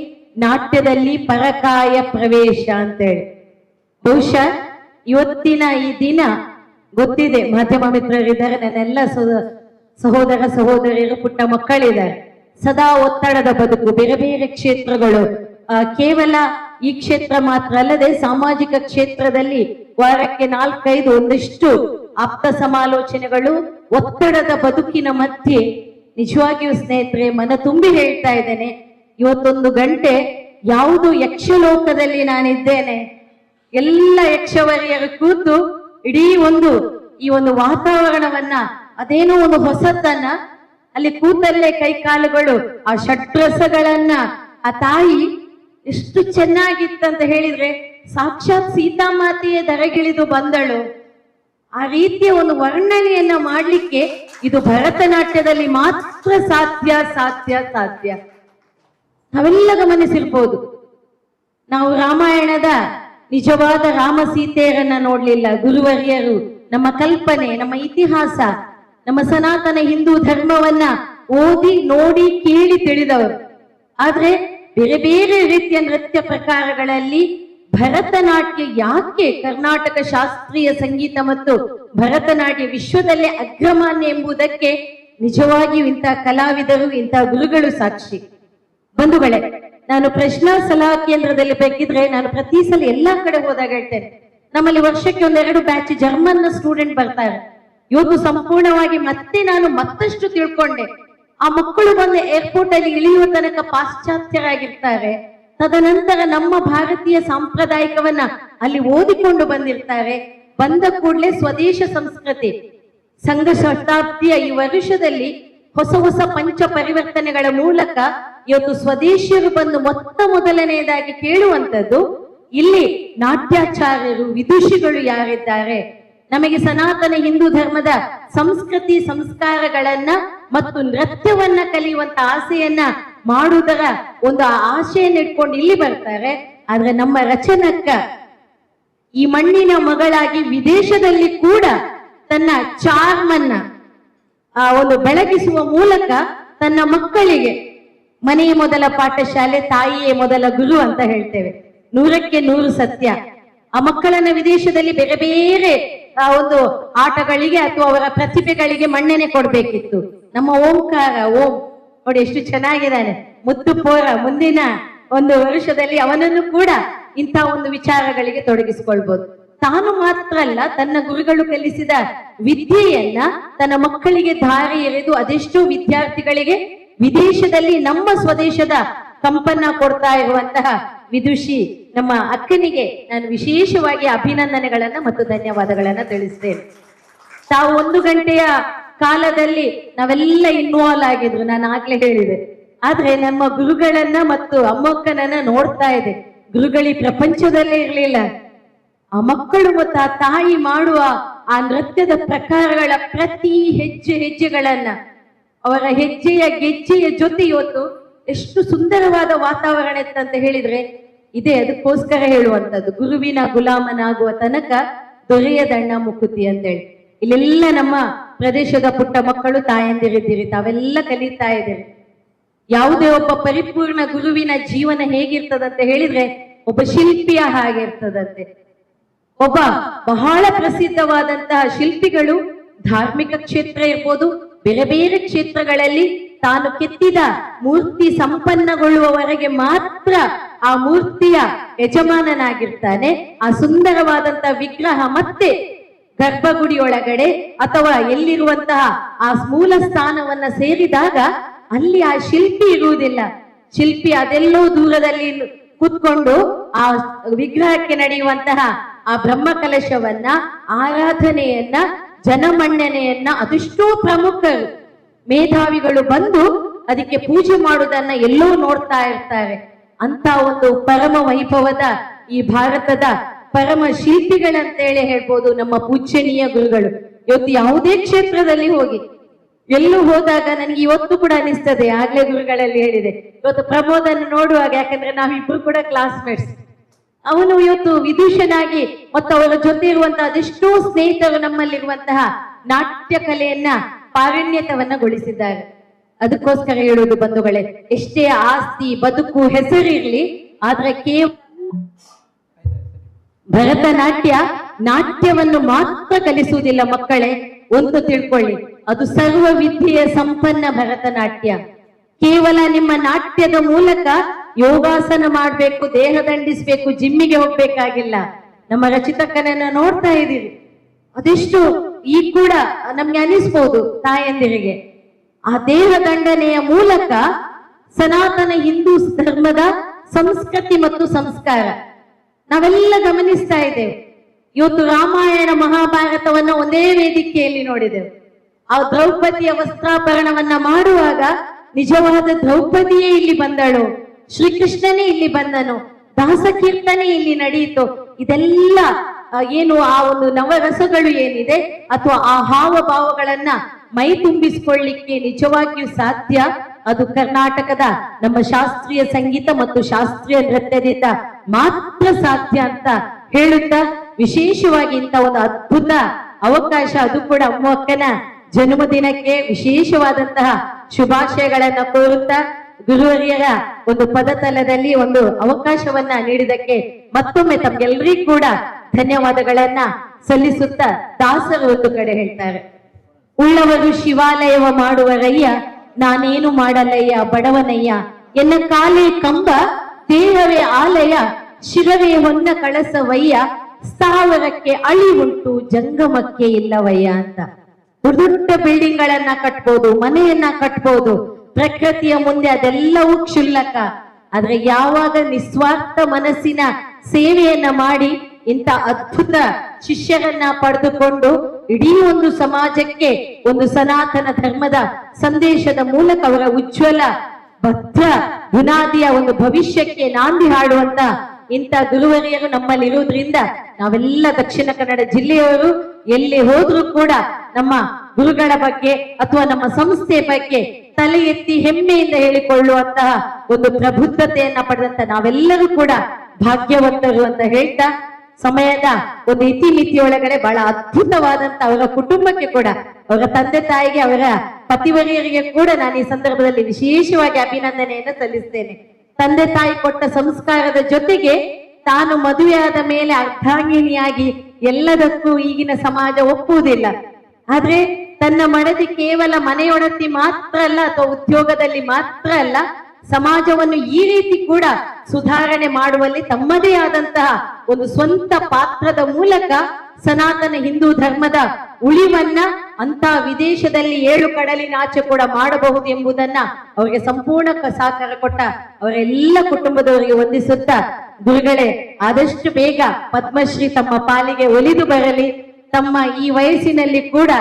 ನಾಟ್ಯದಲ್ಲಿ ಪರಕಾಯ ಪ್ರವೇಶ ಅಂತೇಳಿ. ಬಹುಶಃ ಇವತ್ತಿನ ಈ ದಿನ ಗೊತ್ತಿದೆ, ಮಾಧ್ಯಮ ಮಿತ್ರರಿದ್ದಾರೆ, ನನ್ನೆಲ್ಲ ಸಹೋದರ ಸಹೋದರಿಯರು, ಪುಟ್ಟ ಮಕ್ಕಳಿದ್ದಾರೆ. ಸದಾ ಒತ್ತಡದ ಬದುಕು, ಬೇರೆ ಬೇರೆ ಕ್ಷೇತ್ರಗಳು, ಕೇವಲ ಈ ಕ್ಷೇತ್ರ ಮಾತ್ರ ಅಲ್ಲದೆ ಸಾಮಾಜಿಕ ಕ್ಷೇತ್ರದಲ್ಲಿ ವಾರಕ್ಕೆ 4-5 ಒಂದಿಷ್ಟು ಆಪ್ತ ಸಮಾಲೋಚನೆಗಳು, ಒತ್ತಡದ ಬದುಕಿನ ಮಧ್ಯೆ ನಿಜವಾಗಿಯೂ ಸ್ನೇಹಿತರೆ ಮನ ತುಂಬಿ ಹೇಳ್ತಾ ಇದ್ದೇನೆ, ಇವತ್ತೊಂದು ಗಂಟೆ ಯಾವುದು ಯಕ್ಷಲೋಕದಲ್ಲಿ ನಾನಿದ್ದೇನೆ, ಎಲ್ಲ ಯಕ್ಷವರಿಯರು ಕೂತು ಇಡೀ ಈ ಒಂದು ವಾತಾವರಣವನ್ನ, ಅದೇನೋ ಒಂದು ಹೊಸತನ್ನ, ಅಲ್ಲಿ ಕೂತಲ್ಲೇ ಕೈಕಾಲುಗಳು ಆ ಷಡ್ರಸಗಳನ್ನ ಆ ತಾಯಿ ಎಷ್ಟು ಚೆನ್ನಾಗಿತ್ತಂತ ಹೇಳಿದ್ರೆ, ಸಾಕ್ಷಾತ್ ಸೀತಾಮಾತೆಯೇ ಧರೆಗಿಳಿದು ಬಂದಳು. ಆ ರೀತಿಯ ಒಂದು ವರ್ಣನೆಯನ್ನ ಮಾಡ್ಲಿಕ್ಕೆ ಇದು ಭರತನಾಟ್ಯದಲ್ಲಿ ಮಾತ್ರ ಸಾಧ್ಯ ಸಾಧ್ಯ ಸಾಧ್ಯ. ನಾವೆಲ್ಲ ಗಮನಿಸಿರ್ಬೋದು, ನಾವು ರಾಮಾಯಣದ ನಿಜವಾದ ರಾಮ ಸೀತೆಯರನ್ನ ನೋಡ್ಲಿಲ್ಲ. ಗುರುವರಿಯರು ನಮ್ಮ ಕಲ್ಪನೆ, ನಮ್ಮ ಇತಿಹಾಸ, ನಮ್ಮ ಸನಾತನ ಹಿಂದೂ ಧರ್ಮವನ್ನ ಓದಿ ನೋಡಿ ಕೇಳಿ ತಿಳಿದವರು. ಆದ್ರೆ ಬೇರೆ ಬೇರೆ ರೀತಿಯ ನೃತ್ಯ ಪ್ರಕಾರಗಳಲ್ಲಿ ಭರತನಾಟ್ಯ ಯಾಕೆ ಕರ್ನಾಟಕ ಶಾಸ್ತ್ರೀಯ ಸಂಗೀತ ಮತ್ತು ಭರತನಾಟ್ಯ ವಿಶ್ವದಲ್ಲೇ ಅಗ್ರಮಾನ್ಯ ಎಂಬುದಕ್ಕೆ ನಿಜವಾಗಿಯೂ ಇಂತಹ ಕಲಾವಿದರು, ಇಂತಹ ಗುರುಗಳು ಸಾಕ್ಷಿ. ಬಂಧುಗಳೇ, ನಾನು ಪ್ರಶ್ನಾ ಸಲಹಾ ಕೇಂದ್ರದಲ್ಲಿ ಬೇಕಿದ್ರೆ ನಾನು ಪ್ರತಿ ಸಲ ಎಲ್ಲಾ ಕಡೆ ಹೋದಾಗ ಹೇಳ್ತೇನೆ, ನಮ್ಮಲ್ಲಿ ವರ್ಷಕ್ಕೆ 1-2 ಬ್ಯಾಚ್ ಜರ್ಮನ್ ಸ್ಟೂಡೆಂಟ್ ಬರ್ತಾರೆ. ಇವತ್ತು ಸಂಪೂರ್ಣವಾಗಿ ನಾನು ಮತ್ತಷ್ಟು ತಿಳ್ಕೊಂಡೆ, ಆ ಮಕ್ಕಳು ಬಂದು ಏರ್ಪೋರ್ಟ್ ಅಲ್ಲಿ ಇಳಿಯುವ ತನಕ ಪಾಶ್ಚಾತ್ಯರಾಗಿರ್ತಾರೆ. ತದನಂತರ ನಮ್ಮ ಭಾರತೀಯ ಸಾಂಪ್ರದಾಯಿಕವನ್ನ ಅಲ್ಲಿ ಓದಿಕೊಂಡು ಬಂದಿರ್ತಾರೆ. ಬಂದ ಕೂಡಲೇ ಸ್ವದೇಶ ಸಂಸ್ಕೃತಿ ಸಂಘ ಶತಾಬ್ದಿಯ ಈ ವರ್ಷದಲ್ಲಿ ಹೊಸ ಹೊಸ ಪಂಚ ಪರಿವರ್ತನೆಗಳ ಮೂಲಕ ಇವತ್ತು ಸ್ವದೇಶಿಯರು ಬಂದು ಮೊದಲನೆಯದಾಗಿ ಕೇಳುವಂಥದ್ದು ಇಲ್ಲಿ ನಾಟ್ಯಾಚಾರ್ಯರು ವಿದುಷಿಗಳು ಯಾರಿದ್ದಾರೆ, ನಮಗೆ ಸನಾತನ ಹಿಂದೂ ಧರ್ಮದ ಸಂಸ್ಕೃತಿ ಸಂಸ್ಕಾರಗಳನ್ನ ಮತ್ತು ನೃತ್ಯವನ್ನ ಕಲಿಯುವಂತ ಆಸೆಯನ್ನ ಮಾಡುವುದರ ಒಂದು ಆಶೆಯನ್ನು ಇಟ್ಕೊಂಡು ಇಲ್ಲಿ ಬರ್ತಾರೆ. ಆದ್ರೆ ನಮ್ಮ ರಚನಕ್ಕ ಈ ಮಣ್ಣಿನ ಮಗಳಾಗಿ ವಿದೇಶದಲ್ಲಿ ಕೂಡ ತನ್ನ ಚಾರ್ಮನ್ನ ಒಂದು ಬೆಳಗಿಸುವ ಮೂಲಕ ತನ್ನ ಮಕ್ಕಳಿಗೆ ಮನೆಯ ಮೊದಲ ಪಾಠಶಾಲೆ, ತಾಯಿಯೇ ಮೊದಲ ಗುರು ಅಂತ ಹೇಳ್ತೇವೆ. 100ಕ್ಕೆ 100 ಸತ್ಯ. ಆ ಮಕ್ಕಳನ್ನ ವಿದೇಶದಲ್ಲಿ ಬೇರೆ ಬೇರೆ ಒಂದು ಆಟಗಳಿಗೆ ಅಥವಾ ಅವರ ಪ್ರತಿಭೆಗಳಿಗೆ ಮನ್ನಣೆ ಕೊಡ್ಬೇಕಿತ್ತು. ನಮ್ಮ ಓಂಕಾರ ಓಂ ನೋಡಿ ಎಷ್ಟು ಚೆನ್ನಾಗಿದ್ದಾನೆ, ಮುತ್ತು ಪೋರ. ಮುಂದಿನ ಒಂದು ವರ್ಷದಲ್ಲಿ ಅವನನ್ನು ಕೂಡ ಇಂಥ ಒಂದು ವಿಚಾರಗಳಿಗೆ ತೊಡಗಿಸಿಕೊಳ್ಬಹುದು. ತಾನು ಮಾತ್ರ ಅಲ್ಲ, ತನ್ನ ಗುರುಗಳು ಕಲಿಸಿದ ವಿದ್ಯೆಯನ್ನ ತನ್ನ ಮಕ್ಕಳಿಗೆ ದಾರಿ ಎರೆದು ಅದೆಷ್ಟೋ ವಿದ್ಯಾರ್ಥಿಗಳಿಗೆ ವಿದೇಶದಲ್ಲಿ ನಮ್ಮ ಸ್ವದೇಶದ ಕಂಪನ್ನ ಕೊಡ್ತಾ ಇರುವಂತಹ ವಿದುಷಿ ನಮ್ಮ ಅಕ್ಕನಿಗೆ ನಾನು ವಿಶೇಷವಾಗಿ ಅಭಿನಂದನೆಗಳನ್ನ ಮತ್ತು ಧನ್ಯವಾದಗಳನ್ನ ತಿಳಿಸ್ತೇನೆ. ತಾವು 1 ಗಂಟೆಯ ಕಾಲದಲ್ಲಿ ನಾವೆಲ್ಲ ಇನ್ವಾಲ್ವ್ ಆಗಿದ್ರು, ನಾನು ಆಗ್ಲೇ ಹೇಳಿದೆ. ಆದ್ರೆ ನಮ್ಮ ಗುರುಗಳನ್ನ ಮತ್ತು ಅಮ್ಮಕ್ಕನನ್ನ ನೋಡ್ತಾ ಇದೆ. ಗುರುಗಳು ಪ್ರಪಂಚದಲ್ಲೇ ಇರ್ಲಿಲ್ಲ. ಆ ಮಕ್ಕಳು ಮತ್ತು ಆ ತಾಯಿ ಮಾಡುವ ಆ ನೃತ್ಯದ ಪ್ರಕಾರಗಳ ಪ್ರತಿ ಹೆಜ್ಜೆಗಳನ್ನ, ಅವರ ಹೆಜ್ಜೆಯ ಗೆಜ್ಜೆಯ ಜೊತೆ ಇವತ್ತು ಎಷ್ಟು ಸುಂದರವಾದ ವಾತಾವರಣ ಇತ್ತಂತ ಹೇಳಿದ್ರೆ ಇದೆ. ಅದಕ್ಕೋಸ್ಕರ ಹೇಳುವಂತದ್ದು ಗುರುವಿನ ಗುಲಾಮನಾಗುವ ತನಕ ದೊರೆಯದಣ್ಣ ಮುಕುತಿ ಅಂತೇಳಿ. ಇಲ್ಲೆಲ್ಲ ನಮ್ಮ ಪ್ರದೇಶದ ಪುಟ್ಟ ಮಕ್ಕಳು ತಾಯಂದಿರಿದ್ದೀರಿ, ತಾವೆಲ್ಲ ಕಲಿತಾ ಇದ್ದೀರಿ. ಯಾವುದೇ ಒಬ್ಬ ಪರಿಪೂರ್ಣ ಗುರುವಿನ ಜೀವನ ಹೇಗಿರ್ತದಂತ ಹೇಳಿದ್ರೆ ಒಬ್ಬ ಶಿಲ್ಪಿಯ ಹಾಗಿರ್ತದಂತೆ. ಒಬ್ಬ ಬಹಳ ಪ್ರಸಿದ್ಧವಾದಂತಹ ಶಿಲ್ಪಿಗಳು ಧಾರ್ಮಿಕ ಕ್ಷೇತ್ರ ಇರ್ಬೋದು, ಬೇರೆ ಬೇರೆ ಕ್ಷೇತ್ರಗಳಲ್ಲಿ ತಾನು ಕೆತ್ತಿದ ಮೂರ್ತಿ ಸಂಪನ್ನಗೊಳ್ಳುವವರೆಗೆ ಮಾತ್ರ ಆ ಮೂರ್ತಿಯ ಯಜಮಾನನಾಗಿರ್ತಾನೆ. ಆ ಸುಂದರವಾದಂತಹ ವಿಗ್ರಹ ಮತ್ತೆ ಗರ್ಭಗುಡಿಯೊಳಗಡೆ ಅಥವಾ ಎಲ್ಲಿರುವಂತಹ ಆ ಮೂಲ ಸ್ಥಾನವನ್ನ ಸೇರಿದಾಗ ಅಲ್ಲಿ ಆ ಶಿಲ್ಪಿ ಇರುವುದಿಲ್ಲ. ಶಿಲ್ಪಿ ಅದೆಲ್ಲೋ ದೂರದಲ್ಲಿ ಕೂತ್ಕೊಂಡು ಆ ವಿಗ್ರಹಕ್ಕೆ ನಡೆಯುವಂತಹ ಆ ಬ್ರಹ್ಮ ಕಲಶವನ್ನ, ಆರಾಧನೆಯನ್ನ, ಜನಮನ್ನಣೆಯನ್ನ ಅದೆಷ್ಟೋ ಪ್ರಮುಖರು ಮೇಧಾವಿಗಳು ಬಂದು ಅದಕ್ಕೆ ಪೂಜೆ ಮಾಡುವುದನ್ನ ಎಲ್ಲೋ ನೋಡ್ತಾ ಇರ್ತಾರೆ. ಅಂತ ಒಂದು ಪರಮ ವೈಭವದ ಈ ಭಾರತದ ಪರಮ ಶಿಲ್ಪಿಗಳಂತೇಳಿ ಹೇಳ್ಬೋದು ನಮ್ಮ ಪೂಜ್ಯನೀಯ ಗುರುಗಳು. ಇವತ್ತು ಯಾವುದೇ ಕ್ಷೇತ್ರದಲ್ಲಿ ಹೋಗಿ ಎಲ್ಲೂ ಹೋದಾಗ ನನಗೆ ಇವತ್ತು ಕೂಡ ಅನಿಸ್ತದೆ, ಆಗ್ಲೇ ಗುರುಗಳಲ್ಲಿ ಹೇಳಿದೆ, ಇವತ್ತು ಪ್ರಮೋದನ್ನು ನೋಡುವಾಗ, ಯಾಕಂದ್ರೆ ನಾವಿಬ್ರು ಕೂಡ ಕ್ಲಾಸ್ಮೇಟ್ಸ್, ಅವನು ಇವತ್ತು ವಿದೂಷನಾಗಿ ಮತ್ತು ಅವರ ಜೊತೆ ಇರುವಂತಹ ಅದೆಷ್ಟೋ ಸ್ನೇಹಿತರು ನಮ್ಮಲ್ಲಿರುವಂತಹ ನಾಟ್ಯ ಕಲೆಯನ್ನ ಪಾರಣ್ಯತವನ್ನಗೊಳಿಸಿದ್ದಾರೆ. ಅದಕ್ಕೋಸ್ಕರ ಹೇಳುವುದು ಬಂಧುಗಳೇ, ಎಷ್ಟೇ ಆಸ್ತಿ ಬದುಕು ಹೆಸರಿರ್ಲಿ, ಆದ್ರೆ ಕೇವಲ ಭರತನಾಟ್ಯ ನಾಟ್ಯವನ್ನು ಮಾತ್ರ ಕಲಿಸುವುದಿಲ್ಲ ಮಕ್ಕಳೇ. ಒಂದು ತಿಳ್ಕೊಳ್ಳಿ, ಅದು ಸರ್ವ ವಿದ್ಯೆಯ ಸಂಪನ್ನ ಭರತನಾಟ್ಯ. ಕೇವಲ ನಿಮ್ಮ ನಾಟ್ಯದ ಮೂಲಕ ಯೋಗಾಸನ ಮಾಡ್ಬೇಕು, ದೇಹ ದಂಡಿಸ್ಬೇಕು, ಜಿಮ್ಮಿಗೆ ಹೋಗ್ಬೇಕಾಗಿಲ್ಲ. ನಮ್ಮ ರಚಿತಕ್ಕನನ್ನ ನೋಡ್ತಾ ಇದ್ದೀರಿ, ಅದೆಷ್ಟು ಈ ಕೂಡ ನಮ್ಗೆ ಅನಿಸ್ಬೋದು ತಾಯಂದಿರಿಗೆ. ಆ ದೇಹ ದಂಡನೆಯ ಮೂಲಕ ಸನಾತನ ಹಿಂದೂ ಧರ್ಮದ ಸಂಸ್ಕೃತಿ ಮತ್ತು ಸಂಸ್ಕಾರ ನಾವೆಲ್ಲ ಗಮನಿಸ್ತಾ ಇದ್ದೇವೆ. ಇವತ್ತು ರಾಮಾಯಣ ಮಹಾಭಾರತವನ್ನ ಒಂದೇ ವೇದಿಕೆಯಲ್ಲಿ ನೋಡಿದೆವು. ಆ ದ್ರೌಪದಿಯ ವಸ್ತ್ರಾಭರಣವನ್ನ ಮಾಡುವಾಗ ನಿಜವಾದ ದ್ರೌಪದಿಯೇ ಇಲ್ಲಿ ಬಂದಳು, ಶ್ರೀಕೃಷ್ಣನೇ ಇಲ್ಲಿ ಬಂದನು, ದಾಸ ಕೀರ್ತನೆ ಇಲ್ಲಿ ನಡೆಯಿತು. ಇದೆಲ್ಲ ಏನು ಆ ಒಂದು ನವರಸಗಳು ಏನಿದೆ ಅಥವಾ ಆ ಹಾವಭಾವಗಳನ್ನ ಮೈ ತುಂಬಿಸಿಕೊಳ್ಳಿಕ್ಕೆ ನಿಜವಾಗಿಯೂ ಸಾಧ್ಯ. ಅದು ಕರ್ನಾಟಕದ ನಮ್ಮ ಶಾಸ್ತ್ರೀಯ ಸಂಗೀತ ಮತ್ತು ಶಾಸ್ತ್ರೀಯ ನೃತ್ಯದಿಂದ ಮಾತ್ರ ಸಾಧ್ಯ ಅಂತ ಹೇಳುತ್ತಾ, ವಿಶೇಷವಾಗಿ ಇಂಥ ಒಂದು ಅದ್ಭುತ ಅವಕಾಶ, ಅದು ಕೂಡ ಅಮ್ಮಕ್ಕನ ಜನ್ಮದಿನಕ್ಕೆ ವಿಶೇಷವಾದಂತಹ ಶುಭಾಶಯಗಳನ್ನ ಕೋರುತ್ತಾ, ಗುರುವರಿಯರ ಒಂದು ಪದತಲದಲ್ಲಿ ಒಂದು ಅವಕಾಶವನ್ನ ನೀಡಿದಕ್ಕೆ ಮತ್ತೊಮ್ಮೆ ತಮ್ಗೆಲ್ಲರಿಗೂ ಕೂಡ ಧನ್ಯವಾದಗಳನ್ನ ಸಲ್ಲಿಸುತ್ತಾ, ದಾಸರು ಒಂದು ಕಡೆ ಹೇಳ್ತಾರೆ, ಉಳ್ಳವರು ಶಿವಾಲಯವ ಮಾಡುವರಯ್ಯ, ನಾನೇನು ಮಾಡಲಯ್ಯ ಬಡವನಯ್ಯ, ಎನ್ನ ಕಾಲೇ ಕಂಬ ದೇಹವೇ ಆಲಯ, ಶಿರವೇ ಹೊನ್ನ ಕಳಸವಯ್ಯ, ಸ್ಥಾವರಕ್ಕೆ ಅಳಿವುಂಟು ಜಂಗಮಕ್ಕೆ ಇಲ್ಲವಯ್ಯ ಅಂತ. ದೊಡ್ಡ ಬಿಲ್ಡಿಂಗ್ ಗಳನ್ನ ಕಟ್ಬೋದು, ಮನೆಯನ್ನ ಕಟ್ಬೋದು, ಪ್ರಕೃತಿಯ ಮುಂದೆ ಅದೆಲ್ಲವೂ ಕ್ಷುಲ್ಲಕ. ಆದ್ರೆ ಯಾವಾಗ ನಿಸ್ವಾರ್ಥ ಮನಸ್ಸಿನ ಸೇವೆಯನ್ನ ಮಾಡಿ ಇಂಥ ಅದ್ಭುತ ಶಿಷ್ಯರನ್ನ ಪಡೆದುಕೊಂಡು ಇಡೀ ಒಂದು ಸಮಾಜಕ್ಕೆ ಒಂದು ಸನಾತನ ಧರ್ಮದ ಸಂದೇಶದ ಮೂಲಕ ಅವರ ಉಜ್ವಲ ಭದ್ರ ಬುನಾದಿಯ ಒಂದು ಭವಿಷ್ಯಕ್ಕೆ ನಾಂದಿ ಹಾಡುವಂತ ಇಂಥ ಗುರುವರಿಯರು ನಮ್ಮಲ್ಲಿರುವುದರಿಂದ ನಾವೆಲ್ಲ ದಕ್ಷಿಣ ಕನ್ನಡ ಜಿಲ್ಲೆಯವರು ಎಲ್ಲಿ ಹೋದ್ರೂ ಕೂಡ ನಮ್ಮ ಗುರುಗಳ ಬಗ್ಗೆ ಅಥವಾ ನಮ್ಮ ಸಂಸ್ಥೆಯ ಬಗ್ಗೆ ತಲೆ ಎತ್ತಿ ಹೆಮ್ಮೆಯಿಂದ ಹೇಳಿಕೊಳ್ಳುವಂತಹ ಒಂದು ಪ್ರಬುದ್ಧತೆಯನ್ನ ಪಡೆದಂತ ನಾವೆಲ್ಲರೂ ಕೂಡ ಭಾಗ್ಯವಂತರು ಅಂತ ಹೇಳ್ತಾ ಸಮಯದ ಒಂದು ಇತಿಮಿತಿ ಒಳಗಡೆ ಬಹಳ ಅದ್ಭುತವಾದಂತ ಅವರ ಕುಟುಂಬಕ್ಕೆ ಕೂಡ ಅವರ ತಂದೆ ತಾಯಿಗೆ ಅವರ ಪತಿವರಿಯರಿಗೆ ಕೂಡ ನಾನು ಈ ಸಂದರ್ಭದಲ್ಲಿ ವಿಶೇಷವಾಗಿ ಅಭಿನಂದನೆಯನ್ನು ಸಲ್ಲಿಸ್ತೇನೆ. ತಂದೆ ತಾಯಿ ಕೊಟ್ಟ ಸಂಸ್ಕಾರದ ಜೊತೆಗೆ ತಾನು ಮದುವೆಯಾದ ಮೇಲೆ ಅರ್ಧಾಂಗಿನಿಯಾಗಿ ಎಲ್ಲದಕ್ಕೂ ಈಗಿನ ಸಮಾಜ ಒಪ್ಪುವುದಿಲ್ಲ. ಆದ್ರೆ ತನ್ನ ಮಡದಿ ಕೇವಲ ಮನೆಯೊಡತಿ ಮಾತ್ರ ಅಲ್ಲ ಅಥವಾ ಉದ್ಯೋಗದಲ್ಲಿ ಮಾತ್ರ ಅಲ್ಲ, ಸಮಾಜವನ್ನು ಈ ರೀತಿ ಕೂಡ ಸುಧಾರಣೆ ಮಾಡುವಲ್ಲಿ ತಮ್ಮದೇ ಆದಂತಹ ಒಂದು ಸ್ವಂತ ಪಾತ್ರದ ಮೂಲಕ ಸನಾತನ ಹಿಂದೂ ಧರ್ಮದ ಉಳಿವನ್ನ ಅಂತ ವಿದೇಶದಲ್ಲಿ 7 ಕಡಲಿನಾಚೆ ಕೂಡ ಮಾಡಬಹುದು ಎಂಬುದನ್ನ ಅವರಿಗೆ ಸಂಪೂರ್ಣ ಸಹಕಾರ ಕೊಟ್ಟ ಅವರೆಲ್ಲ ಕುಟುಂಬದವರಿಗೆ ವಂದಿಸುತ್ತಾ, ಗುರುಗಳೇ ಆದಷ್ಟು ಬೇಗ ಪದ್ಮಶ್ರೀ ತಮ್ಮ ಪಾಲಿಗೆ ಒಲಿದು ಬರಲಿ. ತಮ್ಮ ಈ ವಯಸ್ಸಿನಲ್ಲಿ ಕೂಡ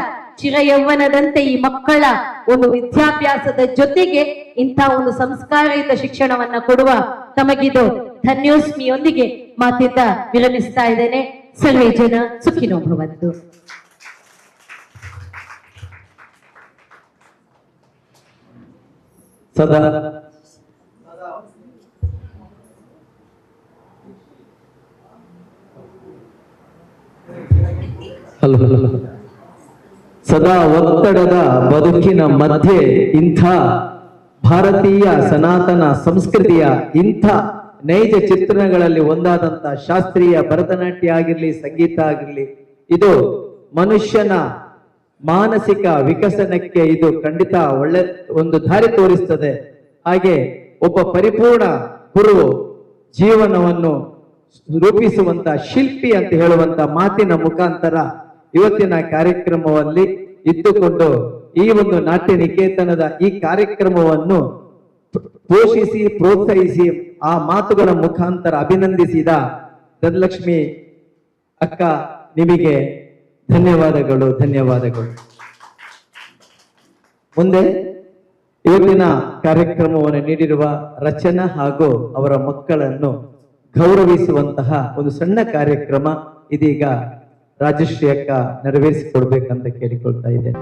ಚಿರ ಯೌವನದಂತೆ ಈ ಮಕ್ಕಳ ಒಂದು ವಿದ್ಯಾಭ್ಯಾಸದ ಜೊತೆಗೆ ಇಂಥ ಒಂದು ಸಂಸ್ಕಾರಯುತ ಶಿಕ್ಷಣವನ್ನ ಕೊಡುವ ತಮಗಿದು ಧನ್ಯೋಸ್ಮಿಯೊಂದಿಗೆ ಮಾತಿದ್ದ ವಿರಮಿಸ್ತಾ ಇದ್ದೇನೆ. ಸರ್ವೇ ಜನ ಸುಖಿನೋ ಭವಂತು. ಸದಾ ಸದಾ ಒತ್ತಡದ ಬದುಕಿನ ಮಧ್ಯೆ ಇಂಥ ಭಾರತೀಯ ಸನಾತನ ಸಂಸ್ಕೃತಿಯ ಇಂಥ ನೈಜ ಚಿತ್ರಣಗಳಲ್ಲಿ ಒಂದಾದಂತ ಶಾಸ್ತ್ರೀಯ ಭರತನಾಟ್ಯ ಆಗಿರ್ಲಿ, ಸಂಗೀತ ಆಗಿರ್ಲಿ, ಇದು ಮನುಷ್ಯನ ಮಾನಸಿಕ ವಿಕಸನಕ್ಕೆ ಇದು ಖಂಡಿತ ಒಳ್ಳೆ ಒಂದು ದಾರಿ ತೋರಿಸ್ತದೆ. ಹಾಗೆ ಒಬ್ಬ ಪರಿಪೂರ್ಣ ಗುರು ಜೀವನವನ್ನು ರೂಪಿಸುವಂತ ಶಿಲ್ಪಿ ಅಂತ ಹೇಳುವಂತ ಮಾತಿನ ಮುಖಾಂತರ ಇವತ್ತಿನ ಕಾರ್ಯಕ್ರಮದಲ್ಲಿ ಇದ್ದುಕೊಂಡು ಈ ಒಂದು ನಾಟ್ಯ ನಿಕೇತನದ ಈ ಕಾರ್ಯಕ್ರಮವನ್ನು ಪೋಷಿಸಿ ಪ್ರೋತ್ಸಾಹಿಸಿ ಆ ಮಾತುಗಳ ಮುಖಾಂತರ ಅಭಿನಂದಿಸಿದ ಧನಲಕ್ಷ್ಮಿ ಅಕ್ಕ, ನಿಮಗೆ ಧನ್ಯವಾದಗಳು. ಮುಂದೆ ಇವತ್ತಿನ ಕಾರ್ಯಕ್ರಮವನ್ನು ನೀಡಿರುವ ರಚನಾ ಹಾಗೂ ಅವರ ಮಕ್ಕಳನ್ನು ಗೌರವಿಸುವಂತಹ ಒಂದು ಸಣ್ಣ ಕಾರ್ಯಕ್ರಮ ಇದೀಗ ರಾಜಶ್ರೀ ಅಕ್ಕ ನೆರವೇರಿಸಿಕೊಡ್ಬೇಕಂತ ಕೇಳಿಕೊಳ್ತಾ ಇದ್ದೇನೆ.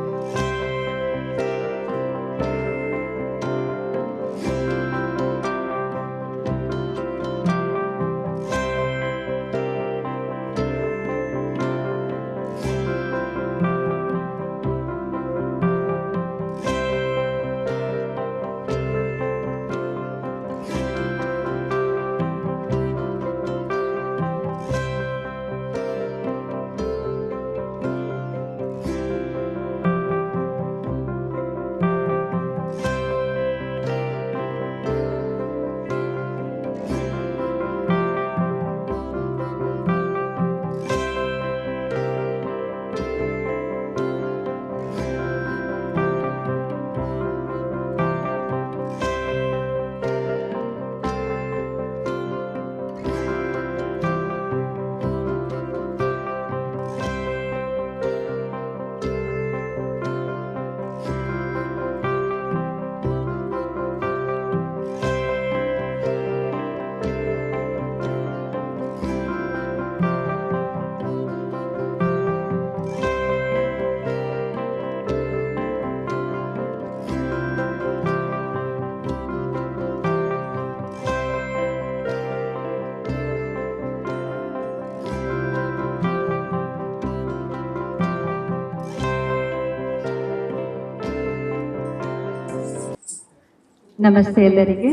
ನಮಸ್ತೆ ಎಲ್ಲರಿಗೆ.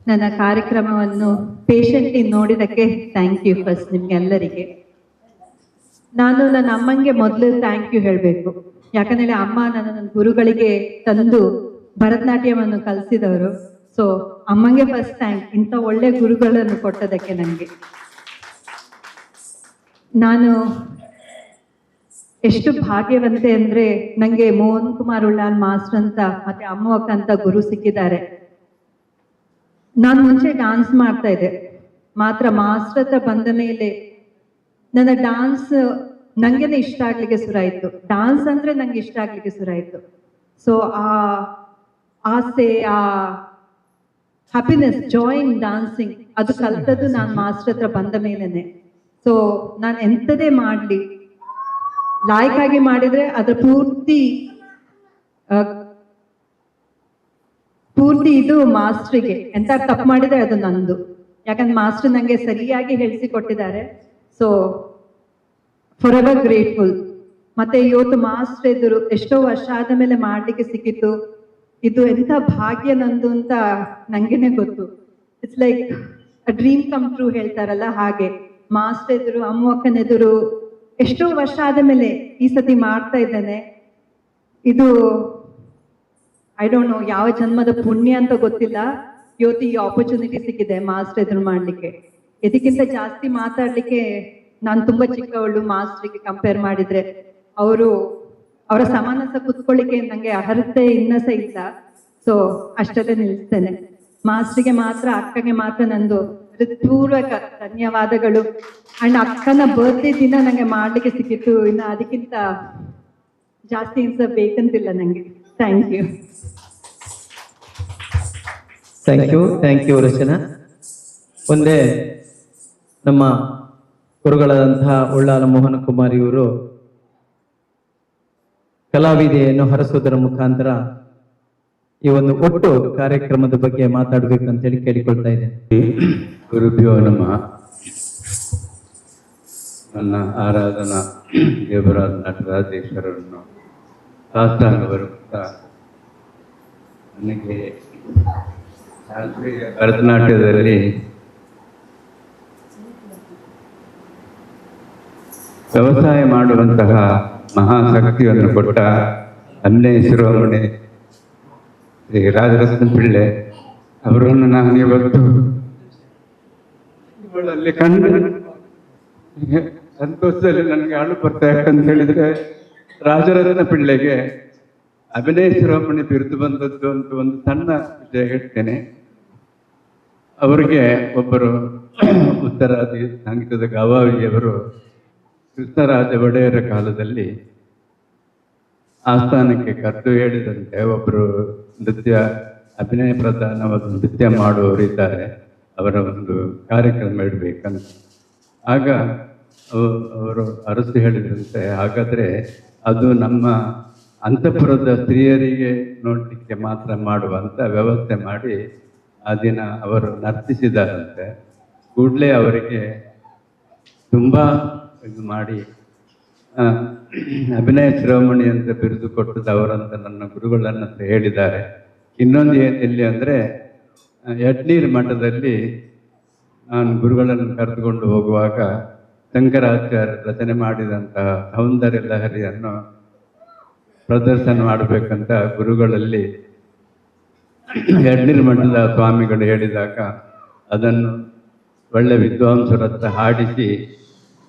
ನನ್ನ ಕಾರ್ಯಕ್ರಮವನ್ನು ಪೇಷಂಟ್ಲಿ ನೋಡಿದಕ್ಕೆ ಥ್ಯಾಂಕ್ ಯು ಫಸ್ಟ್ ನಿಮ್ಗೆಲ್ಲರಿಗೆ. ನಾನು ನನ್ನ ಅಮ್ಮಂಗೆ ಮೊದಲು ಥ್ಯಾಂಕ್ ಯು ಹೇಳಬೇಕು. ಯಾಕಂದರೆ ಅಮ್ಮ ನನ್ನ ಗುರುಗಳಿಗೆ ತಂದು ಭರತನಾಟ್ಯವನ್ನು ಕಲಿಸಿದವರು. ಸೊ ಅಮ್ಮಂಗೆ ಫಸ್ಟ್ ಥ್ಯಾಂಕ್, ಇಂಥ ಒಳ್ಳೆ ಗುರುಗಳನ್ನು ಕೊಟ್ಟದಕ್ಕೆ ನನಗೆ. ನಾನು ಎಷ್ಟು ಭಾಗ್ಯವಂತೆ ಅಂದ್ರೆ ನಂಗೆ ಮೋಹನ್ ಕುಮಾರ್ ಉಳ್ಳಾಲ್ ಮಾಸ್ಟರ್ ಅಂತ ಮತ್ತೆ ಅಮ್ಮ ಅಕ್ಕ ಅಂತ ಗುರು ಸಿಕ್ಕಿದ್ದಾರೆ. ನಾನು ಮುಂಚೆ ಡಾನ್ಸ್ ಮಾಡ್ತಾ ಇದ್ದೆ, ಮಾತ್ರ ಮಾಸ್ಟರ್ ಹತ್ರ ಬಂದ ಮೇಲೆ ನನ್ನ ಡಾನ್ಸ್ ನಂಗೆನೆ ಇಷ್ಟ ಆಗ್ಲಿಕ್ಕೆ ಶುರುವಾಯಿತು. ಡಾನ್ಸ್ ಅಂದ್ರೆ ನಂಗೆ ಇಷ್ಟ ಆಗ್ಲಿಕ್ಕೆ ಶುರುವಾಯಿತು. ಸೊ ಆ ಆಸೆ, ಆ ಹ್ಯಾಪಿನೆಸ್, ಜಾಯ್ ಇನ್ ಡಾನ್ಸಿಂಗ್ ಅದು ಕಲ್ತದ್ದು ನಾನು ಮಾಸ್ಟರ್ ಹತ್ರ ಬಂದ ಮೇಲೇನೆ. ಸೊ ನಾನು ಎಂಥದೇ ಮಾಡಲಿ, ಲಾಯಕ್ಕಾಗಿ ಮಾಡಿದ್ರೆ ಅದರ ಪೂರ್ತಿ ಇದು ಮಾಸ್ಟ್ರಿಗೆ. ಎಂತ ತಪ್ಪು ಮಾಡಿದ್ರೆ ಅದು ನಂದು, ಯಾಕಂದ್ರೆ ಮಾಸ್ಟರ್ ನಂಗೆ ಸರಿಯಾಗಿ ಹೇಳಿಸಿಕೊಟ್ಟಿದ್ದಾರೆ. So forever grateful. ಮತ್ತೆ ಇವತ್ತು ಮಾಸ್ಟರ್ ಎದುರು ಎಷ್ಟೋ ವರ್ಷ ಆದ ಮೇಲೆ ಮಾಡ್ಲಿಕ್ಕೆ ಸಿಕ್ಕಿತ್ತು. ಇದು ಎಂಥ ಭಾಗ್ಯ ನಂದು ಅಂತ ನಂಗೇನೆ ಗೊತ್ತು. It's like a dream come true ಹೇಳ್ತಾರಲ್ಲ ಹಾಗೆ. ಮಾಸ್ಟರ್ ಎದುರು, ಅಮ್ಮ ಅಕ್ಕನ ಎದುರು ಎಷ್ಟೋ ವರ್ಷ ಆದ ಮೇಲೆ ಈ ಸತಿ ಮಾಡ್ತಾ ಇದ್ದೇನೆ. ಇದು ಐ ಡೋಂಟ್ ನೋ ಯಾವ ಜನ್ಮದ ಪುಣ್ಯ ಅಂತ ಗೊತ್ತಿಲ್ಲ. ಇವತ್ತು ಈ ಆಪರ್ಚುನಿಟಿ ಸಿಕ್ಕಿದೆ ಮಾಸ್ಟರ್ ಎದುರು ಮಾಡ್ಲಿಕ್ಕೆ. ಇದಕ್ಕಿಂತ ಜಾಸ್ತಿ ಮಾತಾಡ್ಲಿಕ್ಕೆ ನಾನು ತುಂಬಾ ಚಿಕ್ಕವಳು ಮಾಸ್ಟರ್ಗೆ ಕಂಪೇರ್ ಮಾಡಿದ್ರೆ. ಅವರ ಸಮಾನ ಸಹ ಕುತ್ಕೊಳ್ಳಿಕ್ಕೆ ನಂಗೆ ಅರ್ಹತೆ ಇನ್ನಸ ಇಲ್ಲ. ಸೊ ಅಷ್ಟಲ್ಲೇ ನಿಲ್ಲಿಸ್ತೇನೆ. ಮಾಸ್ಟರ್ಗೆ ಮಾತ್ರ, ಅಕ್ಕಗೆ ಮಾತ್ರ ನಂದು ಹೃತ್ಪೂರ್ವಕ ಧನ್ಯವಾದಗಳು. ಅಂಡ್ ಅಕ್ಕನ ಬರ್ತ್ಡೇ ದಿನ ನಂಗೆ ಮಾಡ್ಲಿಕ್ಕೆ ಸಿಕ್ಕಿತ್ತು. ಇನ್ನು ಅದಕ್ಕಿಂತ ಜಾಸ್ತಿ ಇನ್ಸ ಬೇಕಂತಿಲ್ಲ ನಂಗೆ. Thank you. Thank you Rachana. ಒಂದೇ ನಮ್ಮ ಗುರುಗಳಾದಂತಹ ಉಳ್ಳಾಲ ಮೋಹನ ಕುಮಾರ್ ಇವರು ಕಲಾವಿದೆಯನ್ನು ಹರಸುವುದರ ಮುಖಾಂತರ ಈ ಒಂದು ಒಟ್ಟು ಕಾರ್ಯಕ್ರಮದ ಬಗ್ಗೆ ಮಾತಾಡ್ಬೇಕಂತೇಳಿ ಕೇಳಿಕೊಳ್ತಾ ಇದ್ದೇನೆ. ಗುರುಭ್ಯೋ ನಮಃ. ನನ್ನ ಆರಾಧನಾ ದೇವರಾದ ನಟರಾಜೇಶ್ವರರನ್ನು ಶಾಸ್ತ್ರಾಂಗ ಬರುತ್ತಾ ನನಗೆ ಶಾಸ್ತ್ರೀಯ ಭರತನಾಟ್ಯದಲ್ಲಿ ವ್ಯವಸಾಯ ಮಾಡುವಂತಹ ಮಹಾಶಕ್ತಿಯನ್ನು ಕೊಟ್ಟ ಅನ್ಯ ಶಿರೋಮಣಿ ಶ್ರೀ ರಾಜರತ್ನ ಪಿಳ್ಳೆ ಅವರನ್ನು ನಾನು ಇವತ್ತು ಇವಳಲ್ಲಿ ಕಂಡು ಸಂತೋಷದಲ್ಲಿ ನನಗೆ ಆಳು ಬರ್ತಾ. ಯಾಕಂತ ಹೇಳಿದ್ರೆ ರಾಜರತ್ನ ಪಿಳ್ಳೆಗೆ ಅಭಿನಯ ಶಿರೋಮಣಿ ಬಿರುದು ಬಂದದ್ದು ಅಂತ ಒಂದು ಸಣ್ಣ ವಿಷಯ ಹೇಳ್ತೇನೆ. ಅವರಿಗೆ ಒಬ್ಬರು ಉತ್ತರಾದಿ ಸಂಗೀತದ ಗವಾವಿಯವರು ಕೃಷ್ಣರಾಜ ಒಡೆಯರ ಕಾಲದಲ್ಲಿ ಆಸ್ಥಾನಕ್ಕೆ ಕರೆದು ಹೇಳಿದಂತೆ ಒಬ್ಬರು ಅಭಿನಯ ಪ್ರಧಾನವಾದ ನೃತ್ಯ ಮಾಡುವವರು ಇದ್ದಾರೆ, ಅವರ ಒಂದು ಕಾರ್ಯಕ್ರಮ ಇಡಬೇಕಂತ. ಆಗ ಅವರು ಅರಸು ಹೇಳಿದಂತೆ, ಹಾಗಾದರೆ ಅದು ನಮ್ಮ ಅಂತಃಪುರದ ಸ್ತ್ರೀಯರಿಗೆ ನೋಡಲಿಕ್ಕೆ ಮಾತ್ರ ಮಾಡುವಂಥ ವ್ಯವಸ್ಥೆ ಮಾಡಿ ಆ ದಿನ ಅವರು ನರ್ತಿಸಿದಾರಂತೆ. ಕೂಡಲೇ ಅವರಿಗೆ ತುಂಬ ಇದು ಮಾಡಿ ಅಭಿನಯ ಶಿರೋಮಣಿ ಅಂತ ಬಿರುದು ಕೊಟ್ಟದ್ದು ಅವರಂತ ನನ್ನ ಗುರುಗಳನ್ನ ಹೇಳಿದ್ದಾರೆ. ಇನ್ನೊಂದು ಎಲ್ಲಿ ಅಂದರೆ ಯಡ್ನೀರು ಮಠದಲ್ಲಿ ನಾನು ಗುರುಗಳನ್ನು ಕರೆದುಕೊಂಡು ಹೋಗುವಾಗ ಶಂಕರಾಚಾರ್ಯ ರಚನೆ ಮಾಡಿದಂತಹ ಸೌಂದರ್ಯ ಲಹರಿಯನ್ನು ಪ್ರದರ್ಶನ ಮಾಡಬೇಕಂತ ಗುರುಗಳಲ್ಲಿ ಯಡ್ನೀರು ಮಠದ ಸ್ವಾಮಿಗಳು ಹೇಳಿದಾಗ ಅದನ್ನು ಒಳ್ಳೆ ವಿದ್ವಾಂಸರ ಹತ್ರ ಹಾಡಿಸಿ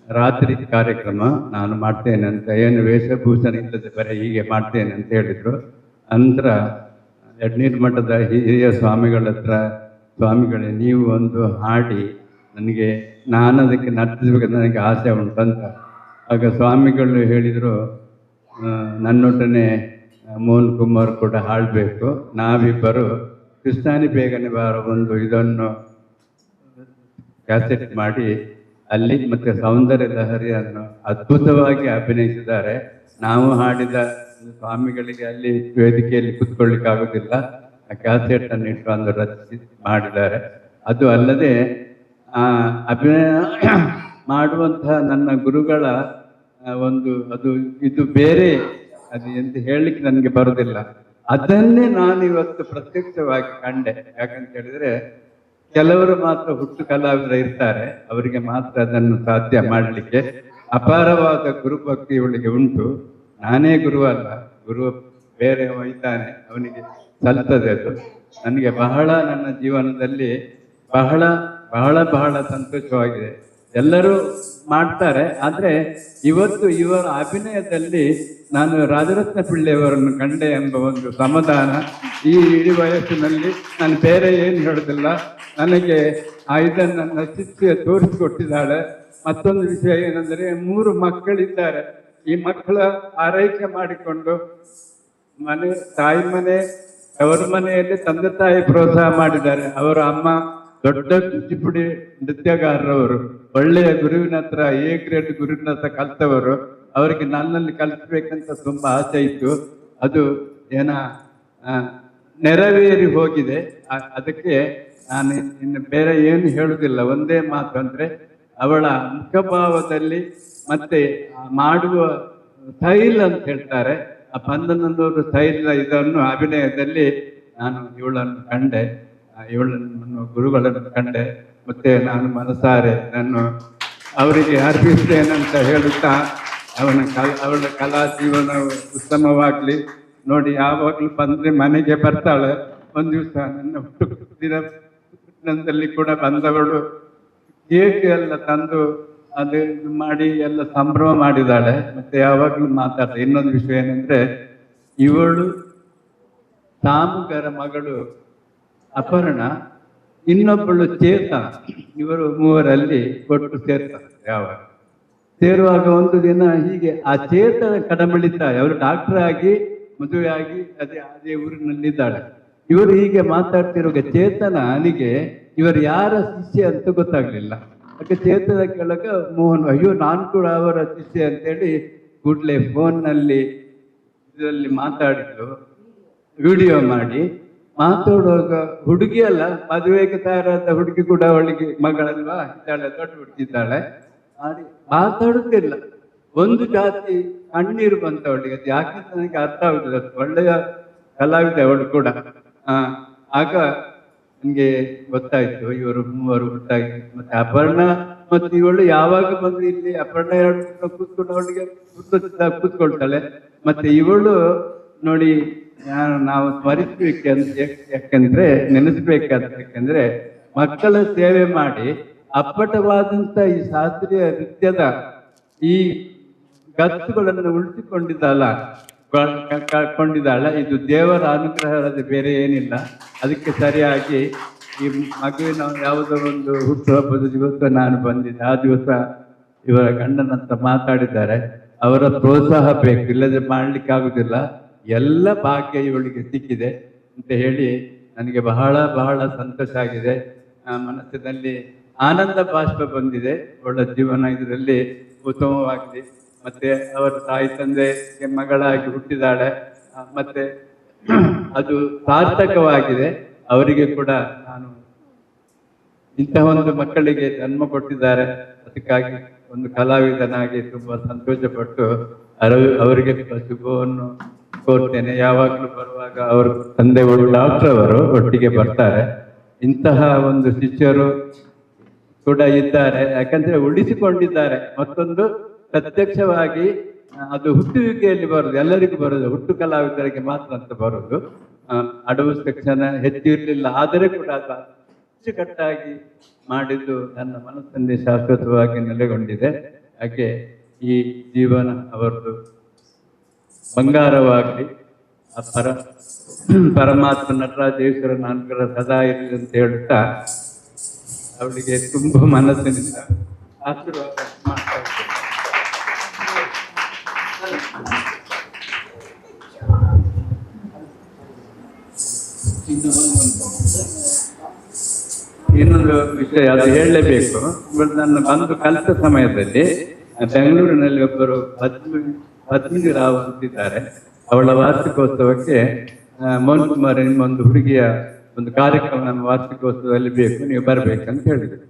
ರಾತ್ರಿ ಕಾರ್ಯಕ್ರಮ ನಾನು ಮಾಡ್ತೇನೆ ಅಂತ, ಏನು ವೇಷಭೂಷಣ ಇಲ್ಲದೆ ಬರೀ ಹೀಗೆ ಮಾಡ್ತೇನೆ ಅಂತ ಹೇಳಿದರು. ನಂತರ ಯಡ್ನೀರು ಮಠದ ಹಿರಿಯ ಸ್ವಾಮಿಗಳ ಹತ್ರ, ಸ್ವಾಮಿಗಳೇ ನೀವು ಒಂದು ಹಾಡಿ ನನಗೆ, ನಾನು ಅದಕ್ಕೆ ನರ್ತಿಸಬೇಕಂತ ನನಗೆ ಆಸೆ ಉಂಟಂತ. ಆಗ ಸ್ವಾಮಿಗಳು ಹೇಳಿದರು, ನನ್ನೊಡನೆ ಮೋಹನ್ ಕುಮಾರ್ ಕೂಡ ಹಾಡಬೇಕು, ನಾವಿಬ್ಬರು ಕೃಷ್ಣಾನಿ ಬೇಗನೆ ಬಾರ ಒಂದು ಇದನ್ನು ಕ್ಯಾಸೆಟ್ ಮಾಡಿ ಅಲ್ಲಿ ಮತ್ತೆ ಸೌಂದರ್ಯ ಲಹರಿಯನ್ನು ಅದ್ಭುತವಾಗಿ ಅಭಿನಯಿಸಿದ್ದಾರೆ. ನಾವು ಹಾಡಿದ ಸ್ವಾಮಿಗಳಿಗೆ ಅಲ್ಲಿ ವೇದಿಕೆಯಲ್ಲಿ ಕೂತ್ಕೊಳ್ಳಿಕ್ಕಾಗೋದಿಲ್ಲ, ಆ ಕ್ಯಾಸೆಟ್ ಅನ್ನು ಇಟ್ಟು ಒಂದು ರಚಿಸಿ ಮಾಡಿದ್ದಾರೆ. ಅದು ಅಲ್ಲದೆ ಅಭಿನಯ ಮಾಡುವಂತಹ ನನ್ನ ಗುರುಗಳ ಒಂದು ಇದು ಬೇರೆ, ಅದು ಎಂತ ಹೇಳಲಿಕ್ಕೆ ನನಗೆ ಬರೋದಿಲ್ಲ. ಅದನ್ನೇ ನಾನು ಇವತ್ತು ಪ್ರತ್ಯಕ್ಷವಾಗಿ ಕಂಡೆ. ಯಾಕಂತ ಹೇಳಿದ್ರೆ ಕೆಲವರು ಮಾತ್ರ ಹುಟ್ಟು ಕಲಾವಿದರು ಇರ್ತಾರೆ, ಅವರಿಗೆ ಮಾತ್ರ ಅದನ್ನು ಸಾಧ್ಯ ಮಾಡಲಿಕ್ಕೆ. ಅಪಾರವಾದ ಗುರುಭಕ್ತಿ ಇವಳಿಗೆ ಉಂಟು. ನಾನೇ ಗುರು ಅಲ್ಲ, ಗುರು ಬೇರೆ ಒಯ್ತಾನೆ, ಅವನಿಗೆ ಸಲ್ತದೆ ಅದು. ನನಗೆ ಬಹಳ ನನ್ನ ಜೀವನದಲ್ಲಿ ಬಹಳ ಬಹಳ ಬಹಳ ಸಂತೋಷವಾಗಿದೆ. ಎಲ್ಲರೂ ಮಾಡ್ತಾರೆ, ಆದರೆ ಇವತ್ತು ಇವರ ಅಭಿನಯದಲ್ಲಿ ನಾನು ರಾಜರತ್ನ ಪಿಳ್ಳೆಯವರನ್ನು ಕಂಡೆ ಎಂಬ ಒಂದು ಸಮಾಧಾನ. ಈ ಇಡೀ ವಯಸ್ಸಿನಲ್ಲಿ ನಾನು ಬೇರೆ ಏನು ಹೇಳೋದಿಲ್ಲ. ನನಗೆ ಇದನ್ನು ನನ್ನ ಶಿಷ್ಯ ತೋರಿಸಿಕೊಟ್ಟಿದ್ದಾಳೆ. ಮತ್ತೊಂದು ವಿಷಯ ಏನಂದ್ರೆ 3 ಮಕ್ಕಳಿದ್ದಾರೆ. ಈ ಮಕ್ಕಳ ಆರೈಕೆ ಮಾಡಿಕೊಂಡು ತಾಯಿ ಮನೆ ಅವರ ಮನೆಯಲ್ಲಿ ತಂದೆ ತಾಯಿ ಪ್ರೋತ್ಸಾಹ ಮಾಡಿದ್ದಾರೆ. ಅವರ ಅಮ್ಮ ದೊಡ್ಡ ಕೂಚಿಪುಡಿ ನೃತ್ಯಗಾರರವರು, ಒಳ್ಳೆಯ ಗುರುವಿನ ಹತ್ರ A ಗ್ರೇಡ್ ಗುರುವಿನ ಹತ್ರ ಕಲ್ತವರು. ಅವರಿಗೆ ನನ್ನಲ್ಲಿ ಕಲಿಸ್ಬೇಕಂತ ತುಂಬಾ ಆಸೆ ಇತ್ತು. ಅದು ನೆರವೇರಿ ಹೋಗಿದೆ. ಅದಕ್ಕೆ ನಾನು ಇನ್ನು ಬೇರೆ ಏನು ಹೇಳುವುದಿಲ್ಲ. ಒಂದೇ ಮಾತು ಅಂದ್ರೆ ಅವಳ ಮುಖಭಾವದಲ್ಲಿ ಮತ್ತೆ ಮಾಡುವ ಸ್ಟೈಲ್ ಅಂತ ಹೇಳ್ತಾರೆ, ಆ ಪಂದನದವರು ಸ್ಟೈಲ್ ಇದನ್ನು ಅಭಿನಯದಲ್ಲಿ ನಾನು ಇವಳನ್ನು ಕಂಡೆ, ಇವಳನ್ನು ಗುರುಗಳನ್ನು ಕಂಡೆ. ಮತ್ತೆ ನಾನು ಮನಸಾರೆ ನಾನು ಅವರಿಗೆ ಅರ್ಪಿಸ್ತೇನಂತ ಹೇಳುತ್ತಾ ಅವಳ ಕಲಾ ಜೀವನ ಉತ್ತಮವಾಗ್ಲಿ. ನೋಡಿ, ಯಾವಾಗಲೂ ಬಂದ್ರೆ ಮನೆಗೆ ಬರ್ತಾಳೆ. ಒಂದು ದಿವಸ ನನ್ನ ಹುಟ್ಟುದಿನದಲ್ಲಿ ಕೂಡ ಬಂದವಳು ಕೇಕ್ ಎಲ್ಲ ತಂದು ಅದು ಮಾಡಿ ಎಲ್ಲ ಸಂಭ್ರಮ ಮಾಡಿದಾಳೆ. ಮತ್ತೆ ಯಾವಾಗಲೂ ಮಾತಾಡ್ತಾಳೆ. ಇನ್ನೊಂದು ವಿಷಯ ಏನಂದ್ರೆ, ಇವಳು ಸಾಮುಗರ ಮಗಳು ಅಪರ್ಣ, ಇನ್ನೊಬ್ಬಳು ಚೇತನ. ಇವರು ಮೂವರಲ್ಲಿ ಒಟ್ಟು ಸೇರ್ತಾರೆ. ಯಾವಾಗ ಸೇರುವಾಗ ಒಂದು ದಿನ ಹೀಗೆ ಆ ಚೇತನ ಕಡಮಳಿತಾಳೆ. ಅವರು ಡಾಕ್ಟರ್ ಆಗಿ ಮದುವೆ ಆಗಿ ಅದೇ ಊರಿನಲ್ಲಿದ್ದಾಳೆ. ಇವರು ಹೀಗೆ ಮಾತಾಡ್ತಿರುವಾಗ ಚೇತನಿಗೆ ಇವರು ಯಾರ ಶಿಷ್ಯ ಅಂತ ಗೊತ್ತಾಗ್ಲಿಲ್ಲ. ಅದಕ್ಕೆ ಚೇತನ ಕೆಳಗ ಮೋಹನ್, ಅಯ್ಯೋ ನಾನು ಕೂಡ ಅವರ ಶಿಷ್ಯ ಅಂತೇಳಿ ಕೂಡಲೇ ಫೋನ್ನಲ್ಲಿ ಇದರಲ್ಲಿ ಮಾತಾಡಿದ್ರು, ವಿಡಿಯೋ ಮಾಡಿ ಮಾತಾಡುವಾಗ ಹುಡುಗಿ ಅಲ್ಲ, ಮದುವೆಗೆ ತಯಾರಾದ ಹುಡುಗಿ ಕೂಡ ಅವಳಿಗೆ ಮಗಳಲ್ವಾ ಇದ್ದಾಳೆ, ದೊಡ್ಡ ಹುಡುಗಿ ಇದ್ದಾಳೆ. ಮಾಡಿ ಮಾತಾಡುತ್ತಿಲ್ಲ. ಒಂದು ಜಾತಿ ಕಣ್ಣೀರು ಬಂತವಳಿಗೆ. ಅದು ಯಾಕೆ ನನಗೆ ಅರ್ಥ ಆಗುದಿಲ್ಲ. ಒಳ್ಳೆಯ ಕಲಾವಿದೆ ಅವಳು ಕೂಡ. ಆಗ ನನಗೆ ಗೊತ್ತಾಯ್ತು ಇವರು ಮೂವರು ಒಟ್ಟಾಗಿ. ಮತ್ತೆ ಅಪರ್ಣ ಮತ್ತೆ ಇವಳು ಯಾವಾಗ ಬಂದು ಇಲ್ಲಿ ಅಪರ್ಣ 2 ಕೂತ್ಕೊಂಡು ಅವಳಿಗೆ ಕೂತ್ಕೊಳ್ತಾಳೆ. ಮತ್ತೆ ಇವಳು ನೋಡಿ, ನಾವು ಸ್ಮರಿಸ್ಬೇಕು ಯಾಕಂದ್ರೆ ನೆನೆಸ್ಬೇಕಂತ. ಯಾಕಂದ್ರೆ ಮಕ್ಕಳ ಸೇವೆ ಮಾಡಿ ಅಪ್ಪಟವಾದಂತ ಈ ಶಾಸ್ತ್ರೀಯ ನೃತ್ಯದ ಈ ಗತ್ತುಗಳನ್ನು ಕೊಂಡಿದ್ದಾಳೆ. ಇದು ದೇವರ ಅನುಗ್ರಹದ ಬೇರೆ ಏನಿಲ್ಲ. ಅದಕ್ಕೆ ಸರಿಯಾಗಿ ಈ ಮಗುವಿನ ಯಾವುದೋ ಒಂದು ಹುಟ್ಟುಹಬ್ಬದ ದಿವಸ ನಾನು ಬಂದಿದ್ದೆ. ಆ ದಿವಸ ಇವರ ಗಂಡನಂತ ಮಾತಾಡಿದ್ದಾರೆ. ಅವರ ಪ್ರೋತ್ಸಾಹ ಬೇಕು, ಇಲ್ಲದೆ ಮಾಡ್ಲಿಕ್ಕೆ ಆಗುದಿಲ್ಲ. ಎಲ್ಲ ಭಾಗ್ಯ ಇವಳಿಗೆ ಸಿಕ್ಕಿದೆ ಅಂತ ಹೇಳಿ ನನಗೆ ಬಹಳ ಬಹಳ ಸಂತೋಷ ಆಗಿದೆ. ಮನಸ್ಸಿನಲ್ಲಿ ಆನಂದ ಬಾಷ್ಪ ಬಂದಿದೆ. ಅವಳ ಜೀವನ ಇದರಲ್ಲಿ ಉತ್ತಮವಾಗಿದೆ. ಮತ್ತೆ ಅವರ ತಾಯಿ ತಂದೆಗೆ ಮಗಳಾಗಿ ಹುಟ್ಟಿದಾಳೆ. ಮತ್ತೆ ಅದು ಸಾರ್ಥಕವಾಗಿದೆ. ಅವರಿಗೆ ಕೂಡ ನಾನು ಇಂತಹ ಒಂದು ಮಕ್ಕಳಿಗೆ ಜನ್ಮ ಕೊಟ್ಟಿದ್ದಾರೆ. ಅದಕ್ಕಾಗಿ ಒಂದು ಕಲಾವಿದನಾಗಿ ತುಂಬಾ ಸಂತೋಷ ಪಟ್ಟು ಅವರಿಗೆ ಶುಭವನ್ನು ಕೋರ್ತೇನೆ. ಯಾವಾಗಲೂ ಬರುವಾಗ ಅವರು ತಂದೆಗಳು ಡಾಕ್ಟರ್ ಅವರು ಒಟ್ಟಿಗೆ ಬರ್ತಾರೆ. ಇಂತಹ ಒಂದು ಶಿಷ್ಯರು ಕೂಡ ಇದ್ದಾರೆ. ಯಾಕಂದ್ರೆ ಉಳಿಸಿಕೊಂಡಿದ್ದಾರೆ. ಮತ್ತೊಂದು ಪ್ರತ್ಯಕ್ಷವಾಗಿ ಅದು ಹುಟ್ಟುವಿಕೆಯಲ್ಲಿ ಬರುದು, ಎಲ್ಲರಿಗೂ ಬರುದು, ಹುಟ್ಟು ಕಲಾವಿದರಿಗೆ ಮಾತ್ರ ಅಂತ ಬರುದು. ಅಡವು ಸೆಕ್ಷನ್ ಹೆಚ್ಚು ಇರಲಿಲ್ಲ, ಆದರೆ ಕೂಡ ಅದು ಅಚ್ಚುಕಟ್ಟಾಗಿ ಮಾಡಿದ್ದು ನನ್ನ ಮನಸ್ಸಲ್ಲಿ ಶಾಶ್ವತವಾಗಿ ನೆಲೆಗೊಂಡಿದೆ. ಹಾಗೆ ಈ ಜೀವನ ಅವರದು ಬಂಗಾರವಾಗಲಿ. ಆ ಪರಮಾತ್ಮ ನಟರಾಜೇಶ್ವರನ ಅನುಗ್ರಹ ಸದಾ ಇರಲಿ ಅಂತ ಹೇಳುತ್ತಾ ಅವಳಿಗೆ ತುಂಬ ಮನಸ್ಸಿನಿಂದ ಆಶೀರ್ವಾದ ಮಾಡ್ತಾ ಇದ್ದೇನೆ. ಇನ್ನೊಂದು ವಿಷಯ ಅದು ಹೇಳಲೇಬೇಕು. ನನ್ನ ಬಂದು ಕಲಿತ ಸಮಯದಲ್ಲಿ ಬೆಂಗಳೂರಿನಲ್ಲಿ ಒಬ್ಬರು ಪದ್ಮಿನಿ ರಾವ್ ಅಂತಿದ್ದಾರೆ. ಅವಳ ವಾರ್ಷಿಕೋತ್ಸವಕ್ಕೆ ಮೋಹನ್ ಕುಮಾರ್ ಒಂದು ಹುಡುಗಿಯ ಒಂದು ಕಾರ್ಯಕ್ರಮ ನಮ್ಮ ವಾರ್ಷಿಕೋತ್ಸವದಲ್ಲಿ ಬೇಕು, ನೀವು ಬರ್ಬೇಕಂತ ಹೇಳಿದ್ರು.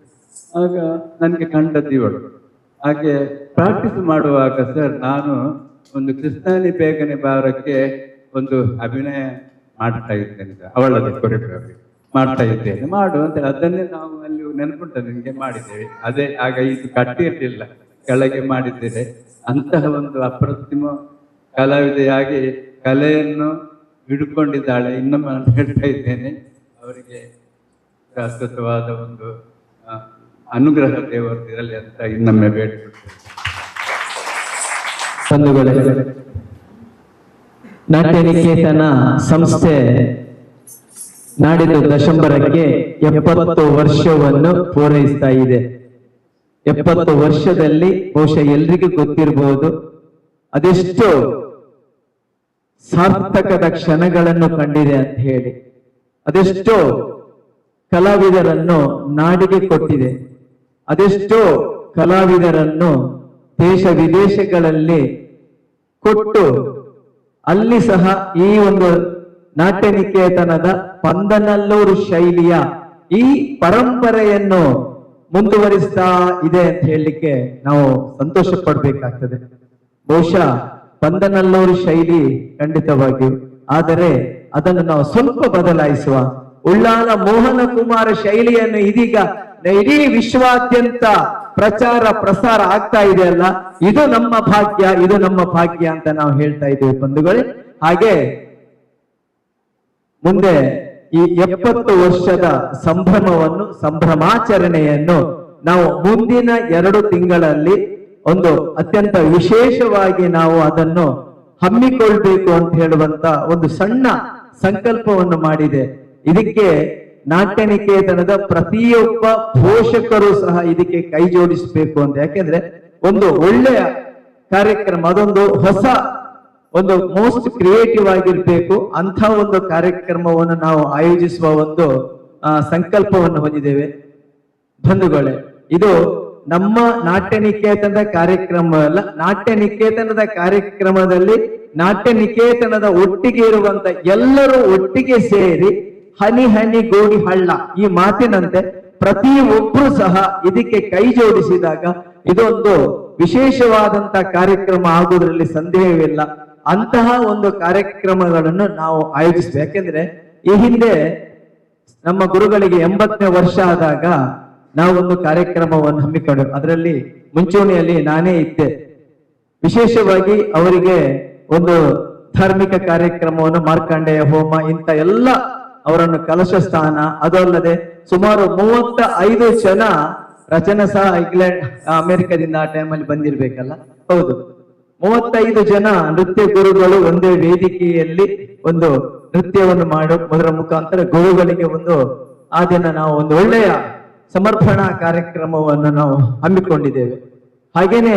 ಆಗ ನನಗೆ ಕಂಡದ್ದು ಇವಳು. ಹಾಗೆ ಪ್ರಾಕ್ಟೀಸ್ ಮಾಡುವಾಗ, ಸರ್ ನಾನು ಒಂದು ಕ್ರಿಸ್ತಾನಿ ಬೇಗನೆ ಬಾರಕ್ಕೆ ಒಂದು ಅಭಿನಯ ಮಾಡ್ತಾ ಇದ್ದೇನೆ, ಅವಳದ ಕೊರಿಯೋಗ್ರಫಿ ಮಾಡ್ತಾ ಇದ್ದೇನೆ, ಮಾಡು ಅಂತ. ಅದನ್ನೇ ನಾವು ಅಲ್ಲಿ ನೆನ್ಪುಂಟ ನಿಮಗೆ ಮಾಡಿದ್ದೇವೆ. ಅದೇ ಆಗ ಇದು ಕಟ್ಟಿ ಇರಲಿಲ್ಲ, ಕೆಳಗೆ ಮಾಡಿದ್ದೇವೆ. ಅಂತಹ ಒಂದು ಅಪ್ರತಿಮ ಕಲಾವಿದೆಯಾಗಿ ಕಲೆಯನ್ನು ಹಿಡ್ಕೊಂಡಿದ್ದಾಳೆ. ಇನ್ನೊಮ್ಮೆ ನಾನು ಹೇಳ್ತಾ ಇದ್ದೇನೆ, ಅವರಿಗೆ ಶಾಶ್ವತವಾದ ಒಂದು ಅನುಗ್ರಹ ದೇವರು ಇರಲಿ ಅಂತ ಇನ್ನೊಮ್ಮೆ ಬೇಡಿಕೊಳ್ತೇನೆ. ಬಂಧುಗಳೇ, ನಾಟ್ಯ ನಿಕೇತನ ಸಂಸ್ಥೆ ನಾಡಿದ್ದು ಡಿಸೆಂಬರಕ್ಕೆ 70 ವರ್ಷವನ್ನು ಪೂರೈಸ್ತಾ ಇದೆ. 70 ವರ್ಷದಲ್ಲಿ ಬಹುಶಃ ಎಲ್ರಿಗೂ ಗೊತ್ತಿರಬಹುದು ಅದೆಷ್ಟು ಸಾರ್ಥಕದ ಕ್ಷಣಗಳನ್ನು ಕಂಡಿದೆ ಅಂತ ಹೇಳಿ, ಅದೆಷ್ಟೋ ಕಲಾವಿದರನ್ನು ನಾಡಿಗೆ ಕೊಟ್ಟಿದೆ, ಅದೆಷ್ಟೋ ಕಲಾವಿದರನ್ನು ದೇಶ ವಿದೇಶಗಳಲ್ಲಿ ಕೊಟ್ಟು ಅಲ್ಲಿ ಸಹ ಈ ಒಂದು ನಾಟ್ಯ ನಿಕೇತನದ ಪಂದನಲ್ಲೂರು ಶೈಲಿಯ ಈ ಪರಂಪರೆಯನ್ನು ಮುಂದುವರಿಸ್ತಾ ಇದೆ ಅಂತ ಹೇಳಲಿಕ್ಕೆ ನಾವು ಸಂತೋಷ ಪಡ್ಬೇಕಾಗ್ತದೆ. ಬಹುಶಃ ಪಂದನಲ್ಲೂರು ಶೈಲಿ ಖಂಡಿತವಾಗಿಯೂ, ಆದರೆ ಅದನ್ನು ನಾವು ಸ್ವಲ್ಪ ಬದಲಾಯಿಸುವ ಉಳ್ಳಾಲ ಮೋಹನ ಕುಮಾರ ಶೈಲಿಯನ್ನು ಇದೀಗ ಇಡೀ ವಿಶ್ವಾದ್ಯಂತ ಪ್ರಚಾರ ಪ್ರಸಾರ ಆಗ್ತಾ ಇದೆ ಅಲ್ಲ, ಇದು ನಮ್ಮ ಭಾಗ್ಯ, ಇದು ನಮ್ಮ ಭಾಗ್ಯ ಅಂತ ನಾವು ಹೇಳ್ತಾ ಇದ್ದೇವೆ ಬಂಧುಗಳೇ. ಹಾಗೆ ಮುಂದೆ ಈ 70 ವರ್ಷದ ಸಂಭ್ರಮವನ್ನು, ಸಂಭ್ರಮಾಚರಣೆಯನ್ನು ನಾವು ಮುಂದಿನ 2 ತಿಂಗಳಲ್ಲಿ ಒಂದು ಅತ್ಯಂತ ವಿಶೇಷವಾಗಿ ನಾವು ಅದನ್ನು ಹಮ್ಮಿಕೊಳ್ಬೇಕು ಅಂತ ಹೇಳುವಂತ ಒಂದು ಸಣ್ಣ ಸಂಕಲ್ಪವನ್ನು ಮಾಡಿದೆ. ಇದಕ್ಕೆ ನಾಟ್ಯ ನಿಕೇತನದ ಪ್ರತಿಯೊಬ್ಬ ಪೋಷಕರು ಸಹ ಇದಕ್ಕೆ ಕೈ ಜೋಡಿಸಬೇಕು ಅಂತ. ಯಾಕೆಂದ್ರೆ ಒಂದು ಒಳ್ಳೆಯ ಕಾರ್ಯಕ್ರಮ, ಅದೊಂದು ಹೊಸ, ಒಂದು ಮೋಸ್ಟ್ ಕ್ರಿಯೇಟಿವ್ ಆಗಿರ್ಬೇಕು ಅಂತ ಒಂದು ಕಾರ್ಯಕ್ರಮವನ್ನು ನಾವು ಆಯೋಜಿಸುವ ಒಂದು ಸಂಕಲ್ಪವನ್ನು ಹೊಂದಿದ್ದೇವೆ ಬಂಧುಗಳೇ. ಇದು ನಮ್ಮ ನಾಟ್ಯ ನಿಕೇತನದ ಕಾರ್ಯಕ್ರಮ ಅಲ್ಲ, ನಾಟ್ಯ ನಿಕೇತನದ ಕಾರ್ಯಕ್ರಮದಲ್ಲಿ ನಾಟ್ಯ ನಿಕೇತನದ ಒಟ್ಟಿಗೆ ಇರುವಂತ ಎಲ್ಲರೂ ಒಟ್ಟಿಗೆ ಸೇರಿ ಹನಿ ಹನಿ ಗೋಡಿ ಹಳ್ಳ ಈ ಮಾತಿನಂತೆ ಪ್ರತಿಯೊಬ್ಬರು ಸಹ ಇದಕ್ಕೆ ಕೈ ಜೋಡಿಸಿದಾಗ ಇದೊಂದು ವಿಶೇಷವಾದಂತ ಕಾರ್ಯಕ್ರಮ ಆಗುವುದರಲ್ಲಿ ಸಂದೇಹವಿಲ್ಲ. ಅಂತಹ ಒಂದು ಕಾರ್ಯಕ್ರಮಗಳನ್ನು ನಾವು ಆಯೋಜಿಸ್ತೀವಿ. ಯಾಕೆಂದ್ರೆ ಈ ಹಿಂದೆ ನಮ್ಮ ಗುರುಗಳಿಗೆ 80ನೇ ವರ್ಷ ಆದಾಗ ನಾವು ಒಂದು ಕಾರ್ಯಕ್ರಮವನ್ನು ಹಮ್ಮಿಕೊಂಡೆವು. ಅದರಲ್ಲಿ ಮುಂಚೂಣಿಯಲ್ಲಿ ನಾನೇ ಇದ್ದೆ. ವಿಶೇಷವಾಗಿ ಅವರಿಗೆ ಒಂದು ಧಾರ್ಮಿಕ ಕಾರ್ಯಕ್ರಮವನ್ನು, ಮಾರ್ಕಂಡೇಯ ಹೋಮ, ಇಂಥ ಎಲ್ಲ ಅವರನ್ನು ಕಲಶ ಸ್ಥಾನ, ಅದಲ್ಲದೆ ಸುಮಾರು 35 ಜನ ರಚನಾ ಸಹ ಇಂಗ್ಲೆಂಡ್ ಅಮೆರಿಕದಿಂದ ಆ ಟೈಮಲ್ಲಿ ಬಂದಿರ್ಬೇಕಲ್ಲ, ಹೌದು, 35 ಜನ ನೃತ್ಯ ಗುರುಗಳು ಒಂದೇ ವೇದಿಕೆಯಲ್ಲಿ ಒಂದು ನೃತ್ಯವನ್ನು ಮಾಡೋದರ ಮುಖಾಂತರ ಗುರುಗಳಿಗೆ ಒಂದು ಆ ದಿನ ನಾವು ಒಂದು ಒಳ್ಳೆಯ ಸಮರ್ಪಣಾ ಕಾರ್ಯಕ್ರಮವನ್ನು ನಾವು ಹಮ್ಮಿಕೊಂಡಿದ್ದೇವೆ. ಹಾಗೇನೆ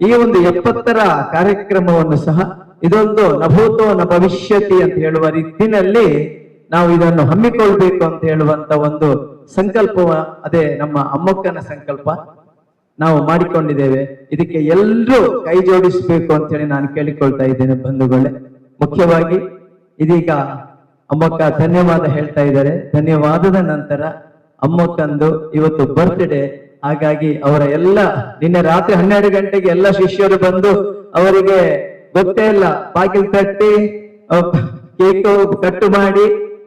ಈ ಒಂದು 70ರ ಕಾರ್ಯಕ್ರಮವನ್ನು ಸಹ ಇದೊಂದು ನಭೂತೋ ನ ಭವಿಷ್ಯತಿ ಅಂತ ಹೇಳುವ ರೀತಿಯಲ್ಲಿ ನಾವು ಇದನ್ನು ಹಮ್ಮಿಕೊಳ್ಬೇಕು ಅಂತ ಹೇಳುವಂತ ಒಂದು ಸಂಕಲ್ಪ, ಅದೇ ನಮ್ಮ ಅಮ್ಮಕ್ಕನ ಸಂಕಲ್ಪ ನಾವು ಮಾಡಿಕೊಂಡಿದ್ದೇವೆ. ಇದಕ್ಕೆ ಎಲ್ಲರೂ ಕೈ ಜೋಡಿಸಬೇಕು ಅಂತ ಹೇಳಿ ನಾನು ಕೇಳಿಕೊಳ್ತಾ ಇದ್ದೇನೆ ಬಂಧುಗಳೇ. ಮುಖ್ಯವಾಗಿ ಇದೀಗ ಅಮ್ಮಕ್ಕ ಧನ್ಯವಾದ ಹೇಳ್ತಾ ಇದ್ದಾರೆ. ಧನ್ಯವಾದದ ನಂತರ ಅಮ್ಮಕ್ಕಂದು ಇವತ್ತು ಬರ್ತ್ಡೇ, ಹಾಗಾಗಿ ಅವರ ಎಲ್ಲ ನಿನ್ನೆ ರಾತ್ರಿ 12 ಗಂಟೆಗೆ ಎಲ್ಲ ಶಿಷ್ಯರು ಬಂದು ಅವರಿಗೆ ಗೊತ್ತೇ ಇಲ್ಲ ಬಾಗಿಲು ತಟ್ಟಿ ಕೇಕ್ ಕಟ್ಟು ಮಾಡಿ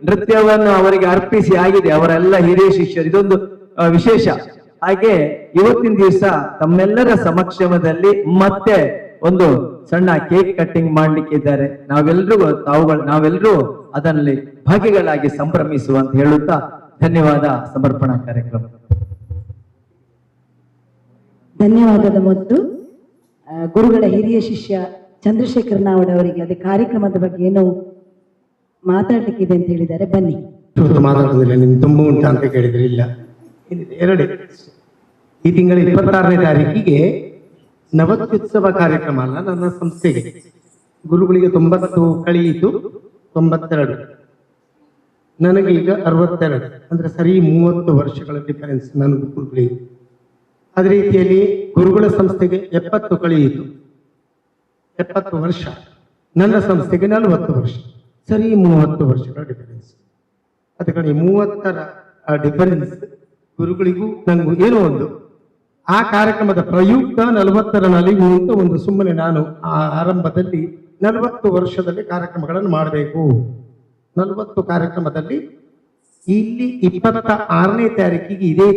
ನೃತ್ಯವನ್ನು ಅವರಿಗೆ ಅರ್ಪಿಸಿ ಆಗಿದೆ. ಅವರೆಲ್ಲ ಹಿರಿಯ ಶಿಷ್ಯರು, ಇದೊಂದು ವಿಶೇಷ. ಹಾಗೆ ಇವತ್ತಿನ ದಿವಸ ತಮ್ಮೆಲ್ಲರ ಸಮಕ್ಷಮದಲ್ಲಿ ಮತ್ತೆ ಒಂದು ಸಣ್ಣ ಕೇಕ್ ಕಟ್ಟಿಂಗ್ ಮಾಡ್ಲಿಕ್ಕಿದ್ದಾರೆ. ನಾವೆಲ್ಲರೂ ಅದರಲ್ಲಿ ಭಾಗಿಗಳಾಗಿ ಸಂಭ್ರಮಿಸುವ ಅಂತ ಹೇಳುತ್ತಾ ಧನ್ಯವಾದ. ಸಮರ್ಪಣಾ ಕಾರ್ಯಕ್ರಮ. ಧನ್ಯವಾದದ ಮತ್ತು ಗುರುಗಳ ಹಿರಿಯ ಶಿಷ್ಯ ಚಂದ್ರಶೇಖರ್ ನಾವಡ್ ಅವರಿಗೆ ಅದೇ ಕಾರ್ಯಕ್ರಮದ ಬಗ್ಗೆ ಏನು ಮಾತಾಡ್ಲಿಕ್ಕಿದೆ ಅಂತ ಹೇಳಿದ್ದಾರೆ. ಬನ್ನಿ. ಮಾತಾಡೋದಿಲ್ಲ, ನಿಮ್ ತುಂಬ ಉಂಟು ಅಂತ ಕೇಳಿದ್ರೆ ಇಲ್ಲ, ಎರಡೇ. ಈ ತಿಂಗಳ 26ನೇ ತಾರೀಕಿಗೆ ನವತ್ಯುತ್ಸವ ಕಾರ್ಯಕ್ರಮ ಅಲ್ಲ, ನನ್ನ ಸಂಸ್ಥೆಗೆ ಗುರುಗಳಿಗೆ 90 ಕಳೆಯಿತು, 92, ನನಗೀಗ 62, ಅಂದ್ರೆ ಸರಿ 30 ವರ್ಷಗಳ ಡಿಫರೆನ್ಸ್ ನನಗೂ ಗುರುಗಳಿಗೆ. ಅದೇ ರೀತಿಯಲ್ಲಿ ಗುರುಗಳ ಸಂಸ್ಥೆಗೆ 70 ಕಳೆಯಿತು, 70 ವರ್ಷ, ನನ್ನ ಸಂಸ್ಥೆಗೆ 40 ವರ್ಷ, ಸರಿ 30 ವರ್ಷಗಳ ಡಿಫರೆನ್ಸ್. ಅದ ಕಡೆ 30ರ ಡಿಫರೆನ್ಸ್ ಗುರುಗಳಿಗೂ ನಂಗೂ ಏನೋ ಒಂದು ಆ ಕಾರ್ಯಕ್ರಮದ ಪ್ರಯುಕ್ತ 40ರ ನಲಿವು ಅಂತ ಒಂದು ಸುಮ್ಮನೆ ನಾನು ಆ ಆರಂಭದಲ್ಲಿ 40 ವರ್ಷದಲ್ಲಿ ಕಾರ್ಯಕ್ರಮಗಳನ್ನು ಮಾಡಬೇಕು. 40 ಕಾರ್ಯಕ್ರಮದಲ್ಲಿ ಇಲ್ಲಿ 26ನೇ ತಾರೀಕಿಗೆ ಇದೇ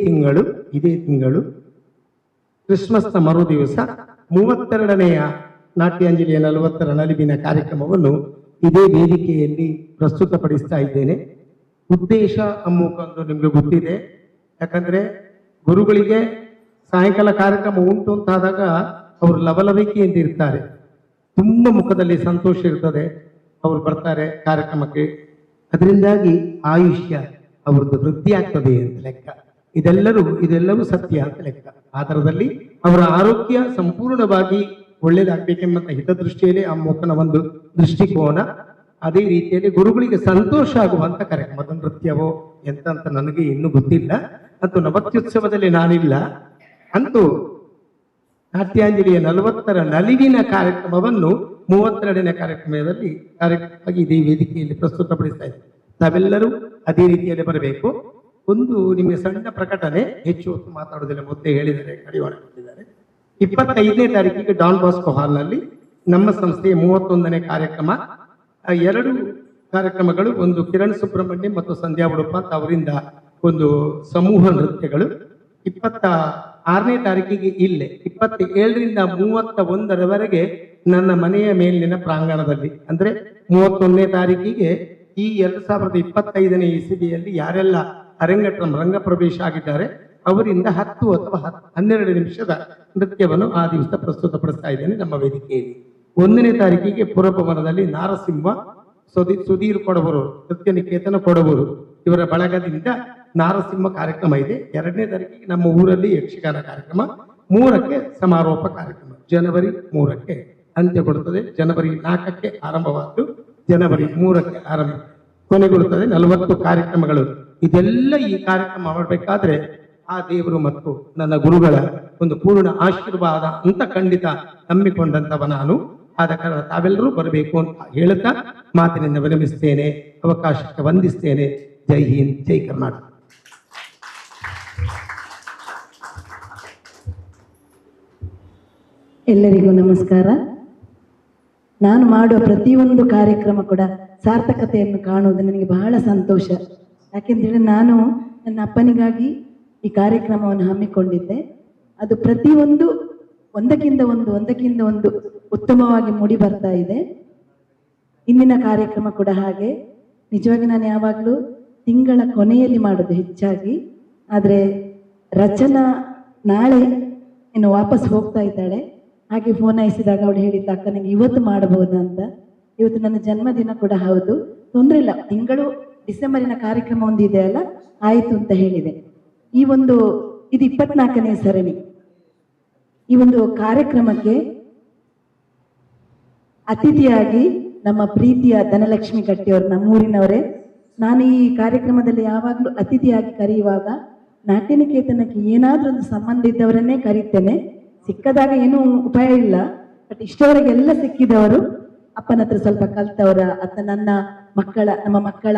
ತಿಂಗಳು ಕ್ರಿಸ್ಮಸ್ನ ಮರು ದಿವಸ 32ನೆಯ ನಾಟ್ಯಾಂಜಲಿಯ 40ರ ನಲಿವಿನ ಕಾರ್ಯಕ್ರಮವನ್ನು ಇದೇ ವೇದಿಕೆಯಲ್ಲಿ ಪ್ರಸ್ತುತಪಡಿಸ್ತಾ ಇದ್ದೇನೆ. ಉದ್ದೇಶ ಅಮ್ಮುಕಂದು ನಿಮ್ಗೆ ಗೊತ್ತಿದೆ. ಯಾಕಂದ್ರೆ ಗುರುಗಳಿಗೆ ಸಾಯಂಕಾಲ ಕಾರ್ಯಕ್ರಮ ಉಂಟು ಅಂತಾದಾಗ ಅವರು ಲವಲವಿಕೆಯಿಂದ ಇರ್ತಾರೆ, ತುಂಬ ಮುಖದಲ್ಲಿ ಸಂತೋಷ ಇರ್ತದೆ, ಅವ್ರು ಬರ್ತಾರೆ ಕಾರ್ಯಕ್ರಮಕ್ಕೆ. ಅದರಿಂದಾಗಿ ಆಯುಷ್ಯ ಅವ್ರದ್ದು ವೃದ್ಧಿ ಆಗ್ತದೆ ಅಂತ ಲೆಕ್ಕ. ಇದೆಲ್ಲವೂ ಸತ್ಯ ಅಂತ ಲೆಕ್ಕ. ಆ ಥರದಲ್ಲಿ ಅವರ ಆರೋಗ್ಯ ಸಂಪೂರ್ಣವಾಗಿ ಒಳ್ಳೇದಾಗಬೇಕೆಂಬಂತ ಹಿತದೃಷ್ಟಿಯಲ್ಲಿ ಆ ಮೂಕನ ಒಂದು ದೃಷ್ಟಿಕೋನ. ಅದೇ ರೀತಿಯಲ್ಲಿ ಗುರುಗಳಿಗೆ ಸಂತೋಷ ಆಗುವಂತ ಕಾರ್ಯಕ್ರಮ, ಅದು ನೃತ್ಯವೋ ಎಂತ ಅಂತ ನನಗೆ ಇನ್ನೂ ಗೊತ್ತಿಲ್ಲ. ಅಂತೂ ನವತ್ಯೋತ್ಸವದಲ್ಲಿ ನಾನಿಲ್ಲ. ಅಂತೂ ನಾಟ್ಯಾಂಜಲಿಯ 40ರ ನಲಿವಿನ ಕಾರ್ಯಕ್ರಮವನ್ನು 32ನೇ ಕಾರ್ಯಕ್ರಮದಲ್ಲಿ ಇದೇ ವೇದಿಕೆಯಲ್ಲಿ ಪ್ರಸ್ತುತಪಡಿಸ್ತಾ ಇದ್ದಾರೆ. ತಾವೆಲ್ಲರೂ ಅದೇ ರೀತಿಯಲ್ಲಿ ಬರಬೇಕು. ಒಂದು ನಿಮಗೆ ಸಣ್ಣ ಪ್ರಕಟಣೆ, ಹೆಚ್ಚು ಹೊತ್ತು ಮಾತಾಡೋದಿಲ್ಲ, ಮೊದಲೇ ಹೇಳಿದ್ದಾರೆ, ಕಡಿವಾಣ ಕೊಟ್ಟಿದ್ದಾರೆ. 25ನೇ ತಾರೀಕಿಗೆ ಡಾನ್ ಬಾಸ್ಕೋ ಹಾಲ್ನಲ್ಲಿ ನಮ್ಮ ಸಂಸ್ಥೆಯ 31ನೇ ಕಾರ್ಯಕ್ರಮ. 2 ಕಾರ್ಯಕ್ರಮಗಳು, ಒಂದು ಕಿರಣ್ ಸುಬ್ರಹ್ಮಣ್ಯ ಮತ್ತು ಸಂಧ್ಯಾ ಉಡುಪ ಅಂತ ಅವರಿಂದ ಒಂದು ಸಮೂಹ ನೃತ್ಯಗಳು. 26ನೇ ತಾರೀಕಿಗೆ ಇಲ್ಲೇ 27ರಿಂದ 31ರವರೆಗೆ ನನ್ನ ಮನೆಯ ಮೇಲಿನ ಪ್ರಾಂಗಣದಲ್ಲಿ, ಅಂದ್ರೆ 31ನೇ ತಾರೀಕಿಗೆ ಈ 2025ನೇ ಇಸವಿಯಲ್ಲಿ ಯಾರೆಲ್ಲ ರಂಗಪ್ರವೇಶ ಆಗಿದ್ದಾರೆ ಅವರಿಂದ 10 ಅಥವಾ 12 ನಿಮಿಷದ ನೃತ್ಯವನ್ನು ಆ ದಿವಸ ಪ್ರಸ್ತುತಪಡಿಸ್ತಾ ಇದ್ದೇನೆ ನಮ್ಮ ವೇದಿಕೆಯಲ್ಲಿ. 1ನೇ ತಾರೀಕಿಗೆ ಪುರಭವನದಲ್ಲಿ ನಾರಸಿಂಹ ಸುಧೀರ್ ಕೊಡಬೂರು, ನೃತ್ಯ ನಿಕೇತನ ಕೊಡಬೂರು ಇವರ ಬಳಗದಿಂದ ನಾರಸಿಂಹ ಕಾರ್ಯಕ್ರಮ ಇದೆ. 2ನೇ ತಾರೀಕಿಗೆ ನಮ್ಮ ಊರಲ್ಲಿ ಯಕ್ಷಗಾನ ಕಾರ್ಯಕ್ರಮ. 3ಕ್ಕೆ ಸಮಾರೋಪ ಕಾರ್ಯಕ್ರಮ. ಜನವರಿ 3ಕ್ಕೆ ಅಂತ್ಯಗೊಳ್ಳುತ್ತದೆ. ಜನವರಿ 4ಕ್ಕೆ ಆರಂಭವಾದ್ದು, ಜನವರಿ 3ಕ್ಕೆ ಕೊನೆಗೊಳ್ಳುತ್ತದೆ. 40 ಕಾರ್ಯಕ್ರಮಗಳು. ಇದೆಲ್ಲ ಈ ಕಾರ್ಯಕ್ರಮ ಮಾಡಬೇಕಾದ್ರೆ ಆ ದೇವರು ಮತ್ತು ನನ್ನ ಗುರುಗಳ ಒಂದು ಪೂರ್ಣ ಆಶೀರ್ವಾದ ಅಂತ ಖಂಡಿತ ನಂಬಿಕೊಂಡಂತವ ನಾನು. ಆದ ಕಾರಣ ತಾವೆಲ್ಲರೂ ಬರಬೇಕು ಅಂತ ಹೇಳುತ್ತಾ ಮಾತಿನಿಂದ ವಿರಮಿಸ್ತೇನೆ. ಅವಕಾಶಕ್ಕೆ ವಂದಿಸ್ತೇನೆ. ಜೈ ಹಿಂದ್, ಜೈ ಕರ್ನಾಟಕ. ಎಲ್ಲರಿಗೂ ನಮಸ್ಕಾರ. ನಾನು ಮಾಡುವ ಪ್ರತಿಯೊಂದು ಕಾರ್ಯಕ್ರಮ ಕೂಡ ಸಾರ್ಥಕತೆಯನ್ನು ಕಾಣುವುದು ನನಗೆ ಬಹಳ ಸಂತೋಷ. ಯಾಕೆಂದರೆ ನಾನು ನನ್ನ ಅಪ್ಪನಿಗಾಗಿ ಈ ಕಾರ್ಯಕ್ರಮವನ್ನು ಹಮ್ಮಿಕೊಂಡಿದ್ದೆ. ಅದು ಪ್ರತಿಯೊಂದು ಒಂದಕ್ಕಿಂತ ಒಂದು ಉತ್ತಮವಾಗಿ ಮೂಡಿ ಬರ್ತಾ ಇದೆ. ಇಂದಿನ ಕಾರ್ಯಕ್ರಮ ಕೂಡ ಹಾಗೆ. ನಿಜವಾಗಿ ನಾನು ಯಾವಾಗಲೂ ತಿಂಗಳ ಕೊನೆಯಲ್ಲಿ ಮಾಡೋದು ಹೆಚ್ಚಾಗಿ. ಆದರೆ ರಚನಾ ನಾಳೆ ಇನ್ನು ವಾಪಸ್ ಹೋಗ್ತಾ ಇದ್ದಾಳೆ. ಹಾಗೆ ಫೋನ್ ಹಾಯಿಸಿದಾಗ ಅವಳು ಹೇಳಿದ್ದ, ಅಕ್ಕ ನನಗೆ ಇವತ್ತು ಮಾಡಬಹುದಾ ಅಂತ. ಇವತ್ತು ನನ್ನ ಜನ್ಮದಿನ ಕೂಡ ಹೌದು, ತೊಂದರೆ ಇಲ್ಲ, ತಿಂಗಳು ಡಿಸೆಂಬರಿನ ಕಾರ್ಯಕ್ರಮ ಒಂದಿದೆ ಅಲ್ಲ, ಆಯಿತು ಅಂತ ಹೇಳಿದೆ. ಇದು 24ನೇ ಸರಣಿ. ಈ ಒಂದು ಕಾರ್ಯಕ್ರಮಕ್ಕೆ ಅತಿಥಿಯಾಗಿ ನಮ್ಮ ಪ್ರೀತಿಯ ಧನಲಕ್ಷ್ಮಿ ಗಟ್ಟಿಯವರು, ನಮ್ಮೂರಿನವರೇ. ನಾನು ಈ ಕಾರ್ಯಕ್ರಮದಲ್ಲಿ ಯಾವಾಗಲೂ ಅತಿಥಿಯಾಗಿ ಕರೆಯುವಾಗ ನಾಟ್ಯನಿಕೇತನಕ್ಕೆ ಏನಾದರೂ ಒಂದು ಸಂಬಂಧ ಇದ್ದವರನ್ನೇ ಕರೀತೇನೆ. ಸಿಕ್ಕದಾಗ ಏನೂ ಉಪಾಯ ಇಲ್ಲ, ಬಟ್ ಇಷ್ಟವರೆಗೆಲ್ಲ ಸಿಕ್ಕಿದವರು, ಅಪ್ಪನ ಹತ್ರ ಸ್ವಲ್ಪ ಕಲ್ತವರ ಅಥವಾ ನಮ್ಮ ಮಕ್ಕಳ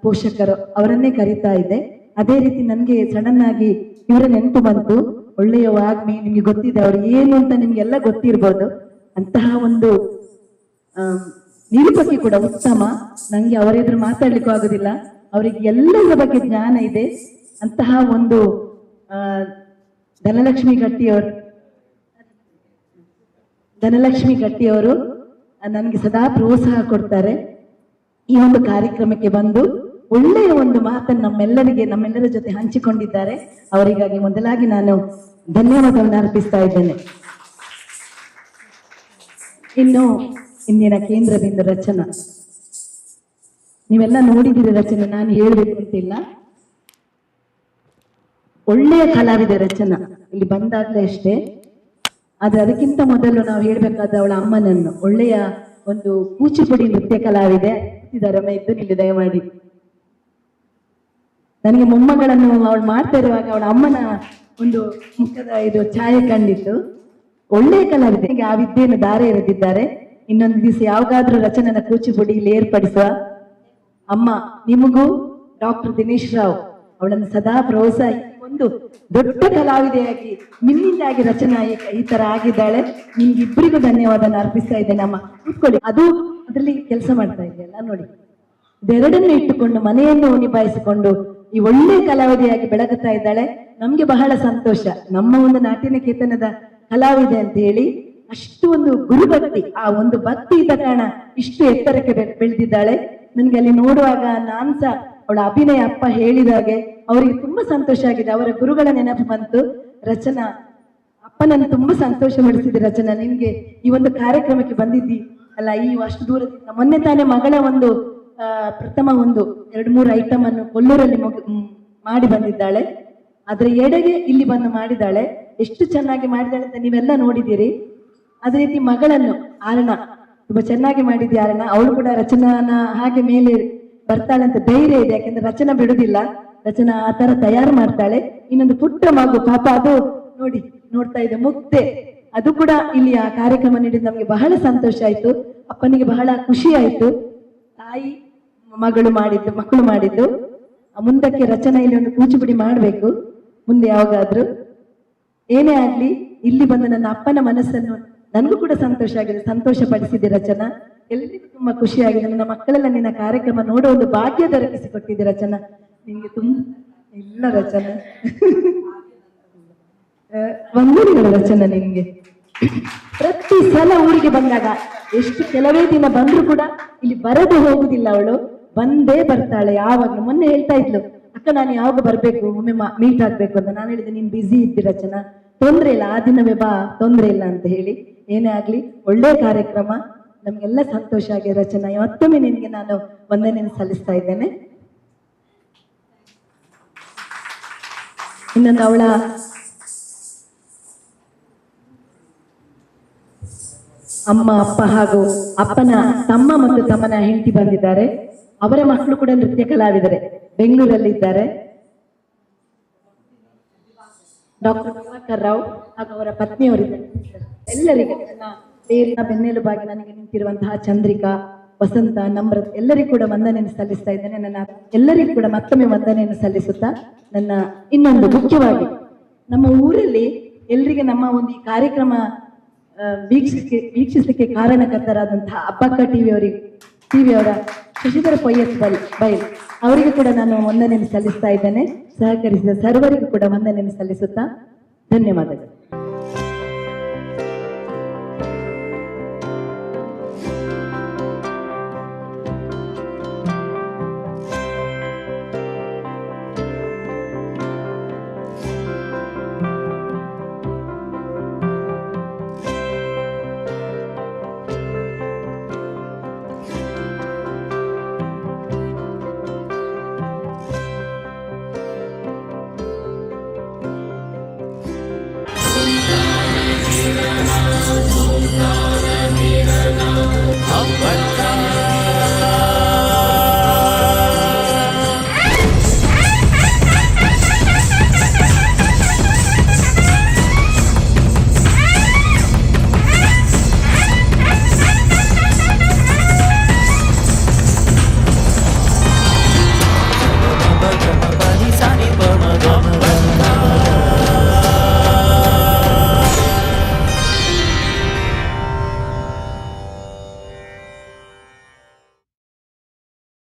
ಪೋಷಕರು ಅವರನ್ನೇ ಕರೀತಾ ಇದ್ದೆ. ಅದೇ ರೀತಿ ನನಗೆ ಸಡನ್ ಆಗಿ ಇವರ ನೆನಪು ಬಂತು. ಒಳ್ಳೆಯ ವಾಗ್ಮಿ, ನಿಮ್ಗೆ ಗೊತ್ತಿದೆ ಅವರು ಏನು ಅಂತ ನಿಮ್ಗೆಲ್ಲ ಗೊತ್ತಿರ್ಬೋದು. ಅಂತಹ ಒಂದು ನಿರೂಪಕಿ ಕೂಡ ಉತ್ತಮ. ನಂಗೆ ಅವರ ಎದುರು ಮಾತಾಡ್ಲಿಕ್ಕೂ ಆಗೋದಿಲ್ಲ, ಅವರಿಗೆ ಎಲ್ಲರ ಬಗ್ಗೆ ಜ್ಞಾನ ಇದೆ. ಅಂತಹ ಒಂದು ಧನಲಕ್ಷ್ಮಿ ಗಟ್ಟಿಯವರು ನನಗೆ ಸದಾ ಪ್ರೋತ್ಸಾಹ ಕೊಡ್ತಾರೆ. ಈ ಒಂದು ಕಾರ್ಯಕ್ರಮಕ್ಕೆ ಬಂದು ಒಳ್ಳೆಯ ಒಂದು ಮಾತನ್ನು ನಮ್ಮೆಲ್ಲರ ಜೊತೆ ಹಂಚಿಕೊಂಡಿದ್ದಾರೆ. ಅವರಿಗಾಗಿ ಮೊದಲಾಗಿ ನಾನು ಧನ್ಯವಾದವನ್ನು ಅರ್ಪಿಸ್ತಾ ಇದ್ದೇನೆ. ಇನ್ನು ಇಂದಿನ ಕೇಂದ್ರ ಬಿಂದು ರಚನಾ, ನೀವೆಲ್ಲ ನೋಡಿದ್ದೀರಿ ರಚನೆ, ನಾನು ಹೇಳಬೇಕು ಅಂತಿಲ್ಲ. ಒಳ್ಳೆಯ ಕಲಾವಿದೆ ರಚನಾ, ಇಲ್ಲಿ ಬಂದಾಗಲೇ ಅಷ್ಟೇ. ಆದ್ರೆ ಅದಕ್ಕಿಂತ ಮೊದಲು ನಾವು ಹೇಳ್ಬೇಕಾದ ಅವಳ ಅಮ್ಮನನ್ನು, ಒಳ್ಳೆಯ ಒಂದು ಕೂಚಿಪುಡಿ ನೃತ್ಯ ಕಲಾವಿದೆ ಇದ್ದಾರೆ. ಇದ್ದು ಇಲ್ಲಿ ದಯಮಾಡಿ. ನನಗೆ ಮೊಮ್ಮಗಳನ್ನು ಅವಳು ಮಾಡ್ತಾ ಇರುವಾಗ ಅವಳ ಅಮ್ಮನ ಒಂದು ಮುಖದ ಛಾಯೆ ಕಂಡಿತ್ತು. ಒಳ್ಳೆಯ ಕಲಾವಿದೆ, ಆ ವಿದ್ಯೆಯನ್ನು ದಾರೆ ಎರೆದಿದ್ದಾರೆ. ಇನ್ನೊಂದು ದಿವಸ ಯಾವಾಗಾದ್ರೂ ರಚನೆನ ಕೂಚಿಪುಡಿಯಲ್ಲಿ ಏರ್ಪಡಿಸುವ. ಅಮ್ಮ, ನಿಮಗೂ ಡಾಕ್ಟರ್ ದಿನೇಶ್ ರಾವ್ ಅವಳನ್ನು ಸದಾ ಪ್ರೋತ್ಸಾಹಿಸಿ ಒಂದು ದೊಡ್ಡ ಕಲಾವಿದೆಯಾಗಿ ನಿಮ್ಮಿಂದಾಗಿ ರಚನಾ ಈ ತರ ಆಗಿದ್ದಾಳೆ. ನಿಮ್ಗಿಬ್ಬರಿಗೂ ಧನ್ಯವಾದನ ಅರ್ಪಿಸ್ತಾ ಇದ್ದೇನೆ. ಅಮ್ಮ ಕೂತ್ಕೊಳ್ಳಿ. ಅದರಲ್ಲಿ ಕೆಲಸ ಮಾಡ್ತಾ ಇದೆಯಲ್ಲ ನೋಡಿ, ಇದೆರಡನ್ನು ಇಟ್ಟುಕೊಂಡು ಮನೆಯನ್ನು ನಿಭಾಯಿಸಿಕೊಂಡು ಈ ಒಳ್ಳೆ ಕಲಾವಿದೆಯಾಗಿ ಬೆಳಗುತ್ತಾ ಇದ್ದಾಳೆ. ನಮ್ಗೆ ಬಹಳ ಸಂತೋಷ. ನಮ್ಮ ಒಂದು ನಾಟ್ಯನಿಕೇತನದ ಕಲಾವಿದೆ ಅಂತ ಹೇಳಿ ಅಷ್ಟು ಒಂದು ಗುರುಭಕ್ತಿ, ಆ ಒಂದು ಭಕ್ತಿ ಇದ್ದ ಕಾರಣ ಇಷ್ಟು ಎತ್ತರಕ್ಕೆ ಬೆಳೆದಿದ್ದಾಳೆ. ನನ್ಗೆ ಅಲ್ಲಿ ನೋಡುವಾಗ ನಾನ್ಸ ಅವಳ ಅಭಿನಯ ಅಪ್ಪ ಹೇಳಿದಾಗೆ ಅವರಿಗೆ ತುಂಬಾ ಸಂತೋಷ ಆಗಿದೆ. ಅವರ ಗುರುಗಳ ನೆನಪು ಬಂತು. ರಚನಾ, ಅಪ್ಪನನ್ನು ತುಂಬಾ ಸಂತೋಷ ಪಡಿಸಿದೆ. ರಚನಾ, ನಿನ್ಗೆ ಈ ಒಂದು ಕಾರ್ಯಕ್ರಮಕ್ಕೆ ಬಂದಿದ್ದಿ ಅಲ್ಲ, ಈ ಅಷ್ಟು ದೂರದಿಂದ. ಮೊನ್ನೆ ತಾನೇ ಮಗಳ ಒಂದು ಪ್ರಥಮ ಒಂದು 2-3 ಐಟಮ್ ಅನ್ನು ಕೊಲ್ಲೂರಲ್ಲಿ ಮಾಡಿ ಬಂದಿದ್ದಾಳೆ. ಅದರ ಎಡೆಗೆ ಇಲ್ಲಿ ಬಂದು ಮಾಡಿದಾಳೆ. ಎಷ್ಟು ಚೆನ್ನಾಗಿ ಮಾಡಿದಾಳೆ ಅಂತ ನೀವೆಲ್ಲ ನೋಡಿದ್ದೀರಿ. ಅದೇ ರೀತಿ ಮಗಳನ್ನು ಆರಣ ತುಂಬಾ ಚೆನ್ನಾಗಿ ಮಾಡಿದ್ದೆ ಆರಣ. ಅವಳು ಕೂಡ ರಚನಾನ ಹಾಗೆ ಮೇಲೆ ಬರ್ತಾಳೆ ಅಂತ ಧೈರ್ಯ ಇದೆ, ಯಾಕೆಂದ್ರೆ ರಚನಾ ಬಿಡುದಿಲ್ಲ. ರಚನಾ ಆ ತರ ತಯಾರು ಮಾಡ್ತಾಳೆ. ಇನ್ನೊಂದು ಪುಟ್ಟ ಮಗು ಪಾಪ, ಅದು ನೋಡಿ ನೋಡ್ತಾ ಇದೆ, ಮುಕ್ತೆ. ಅದು ಕೂಡ ಇಲ್ಲಿ ಆ ಕಾರ್ಯಕ್ರಮ ನೀಡಿದ ನಮ್ಗೆ ಬಹಳ ಸಂತೋಷ ಆಯ್ತು. ಅಪ್ಪನಿಗೆ ಬಹಳ ಖುಷಿ ಆಯ್ತು. ತಾಯಿ ಮಕ್ಕಳು ಮಾಡಿದ್ದು. ಮುಂದಕ್ಕೆ ರಚನಾ ಇಲ್ಲಿ ಒಂದು ಕೂಚುಪುಡಿ ಮಾಡ್ಬೇಕು ಮುಂದೆ ಯಾವಾಗಾದ್ರೂ. ಏನೇ ಆಗ್ಲಿ ಇಲ್ಲಿ ಬಂದ ನನ್ನ ಅಪ್ಪನ ಮನಸ್ಸನ್ನು ನನಗೂ ಕೂಡ ಸಂತೋಷ ಆಗಿದೆ, ಸಂತೋಷ ಪಡಿಸಿದೆ ರಚನಾ. ಎಲ್ಲರಿಗೂ ತುಂಬಾ ಖುಷಿ ಆಗಿದೆ. ನನ್ನ ಮಕ್ಕಳೆಲ್ಲ ನಿನ್ನ ಕಾರ್ಯಕ್ರಮ ನೋಡೋ ಒಂದು ಭಾಗ್ಯ ದೊರಕಿಸಿಕೊಟ್ಟಿದೆ ರಚನಾ. ನಿಮ್ಗೆ ತುಂಬಾ ಇಲ್ಲ ರಚನಾ ವಂದನೆಗಳು ರಚನಾ ನಿಮ್ಗೆ. ಪ್ರತಿ ಸಲ ಊರಿಗೆ ಬಂದಾಗ ಎಷ್ಟು ಕೆಲವೇ ದಿನ ಬಂದ್ರು ಕೂಡ ಇಲ್ಲಿ ಬರದೆ ಹೋಗುದಿಲ್ಲ ಅವಳು, ಬಂದೇ ಬರ್ತಾಳೆ ಯಾವಾಗ್ಲೂ. ಮೊನ್ನೆ ಹೇಳ್ತಾ ಇದ್ಲು, ಅಕ್ಕ ನಾನು ಯಾವಾಗ ಬರ್ಬೇಕು, ಒಮ್ಮೆ ಮೀಟ್ ಆಗ್ಬೇಕು ಅಂತ. ನಾನು ಹೇಳಿದೆ ನೀನ್ ಬ್ಯುಸಿ ಇದ್ದಿ ರಚನಾ, ತೊಂದ್ರೆ ಇಲ್ಲ, ಆ ದಿನವೇ ಬಾ, ತೊಂದ್ರೆ ಇಲ್ಲ ಅಂತ ಹೇಳಿ. ಏನೇ ಆಗ್ಲಿ ಒಳ್ಳೆ ಕಾರ್ಯಕ್ರಮ, ನಮ್ಗೆಲ್ಲ ಸಂತೋಷ ಆಗಿದೆ ರಚನಾ. ಮತ್ತೊಮ್ಮೆ ನಿನ್ಗೆ ನಾನು ವಂದನೆಯನ್ನು ಸಲ್ಲಿಸ್ತಾ ಇದ್ದೇನೆ. ಇನ್ನೊಂದು ಅವಳ ಅಮ್ಮ, ಅಪ್ಪ ಹಾಗೂ ಅಪ್ಪನ ತಮ್ಮ ಮತ್ತು ತಮ್ಮನ ಹೆಂಡತಿ ಬಂದಿದ್ದಾರೆ. ಅವರ ಮಕ್ಕಳು ಕೂಡ ನೃತ್ಯ ಕಲಾವಿದರೆ, ಬೆಂಗಳೂರಲ್ಲಿ ಇದ್ದಾರೆ. ಡಾಕ್ಟರ್ ದಿವಾಕರ್ ರಾವ್ ಹಾಗೂ ಅವರ ಪತ್ನಿಯವರಿದ್ದಾರೆ. ಎಲ್ಲರಿಗೆ ನನ್ನ ಬೇರಿನ ಬೆನ್ನೆಲುಬಾಗಿ ನನಗೆ ನಿಂತಿರುವಂತಹ ಚಂದ್ರಿಕಾ, ವಸಂತ, ನಮ್ರತ್ ಎಲ್ಲರಿಗೂ ಕೂಡ ವಂದನೆಯನ್ನು ಸಲ್ಲಿಸ್ತಾ ಇದ್ದೇನೆ. ನನ್ನ ಎಲ್ಲರಿಗೂ ಕೂಡ ಮತ್ತೊಮ್ಮೆ ವಂದನೆಯನ್ನು ಸಲ್ಲಿಸುತ್ತಾ, ನನ್ನ ಇನ್ನೊಂದು ಮುಖ್ಯವಾಗಿ ನಮ್ಮ ಊರಲ್ಲಿ ಎಲ್ಲರಿಗೆ ನಮ್ಮ ಒಂದು ಈ ಕಾರ್ಯಕ್ರಮ ವೀಕ್ಷಿಸಲಿಕ್ಕೆ ಕಾರಣಕರ್ತರಾದಂತಹ ಅಬ್ಬಕ್ಕ ಟಿವಿಯವರ ಶಶಿಧರ ಪೊಯ್ಯತ್ ಬೈಲ್ ಅವರಿಗೆ ಕೂಡ ನಾನು ವಂದನೆಯನ್ನು ಸಲ್ಲಿಸ್ತಾ ಇದ್ದೇನೆ. ಸಹಕರಿಸಿದ ಸರ್ವರಿಗೂ ಕೂಡ ವಂದನೆಯನ್ನು ಸಲ್ಲಿಸುತ್ತಾ ಧನ್ಯವಾದಗಳು. Oh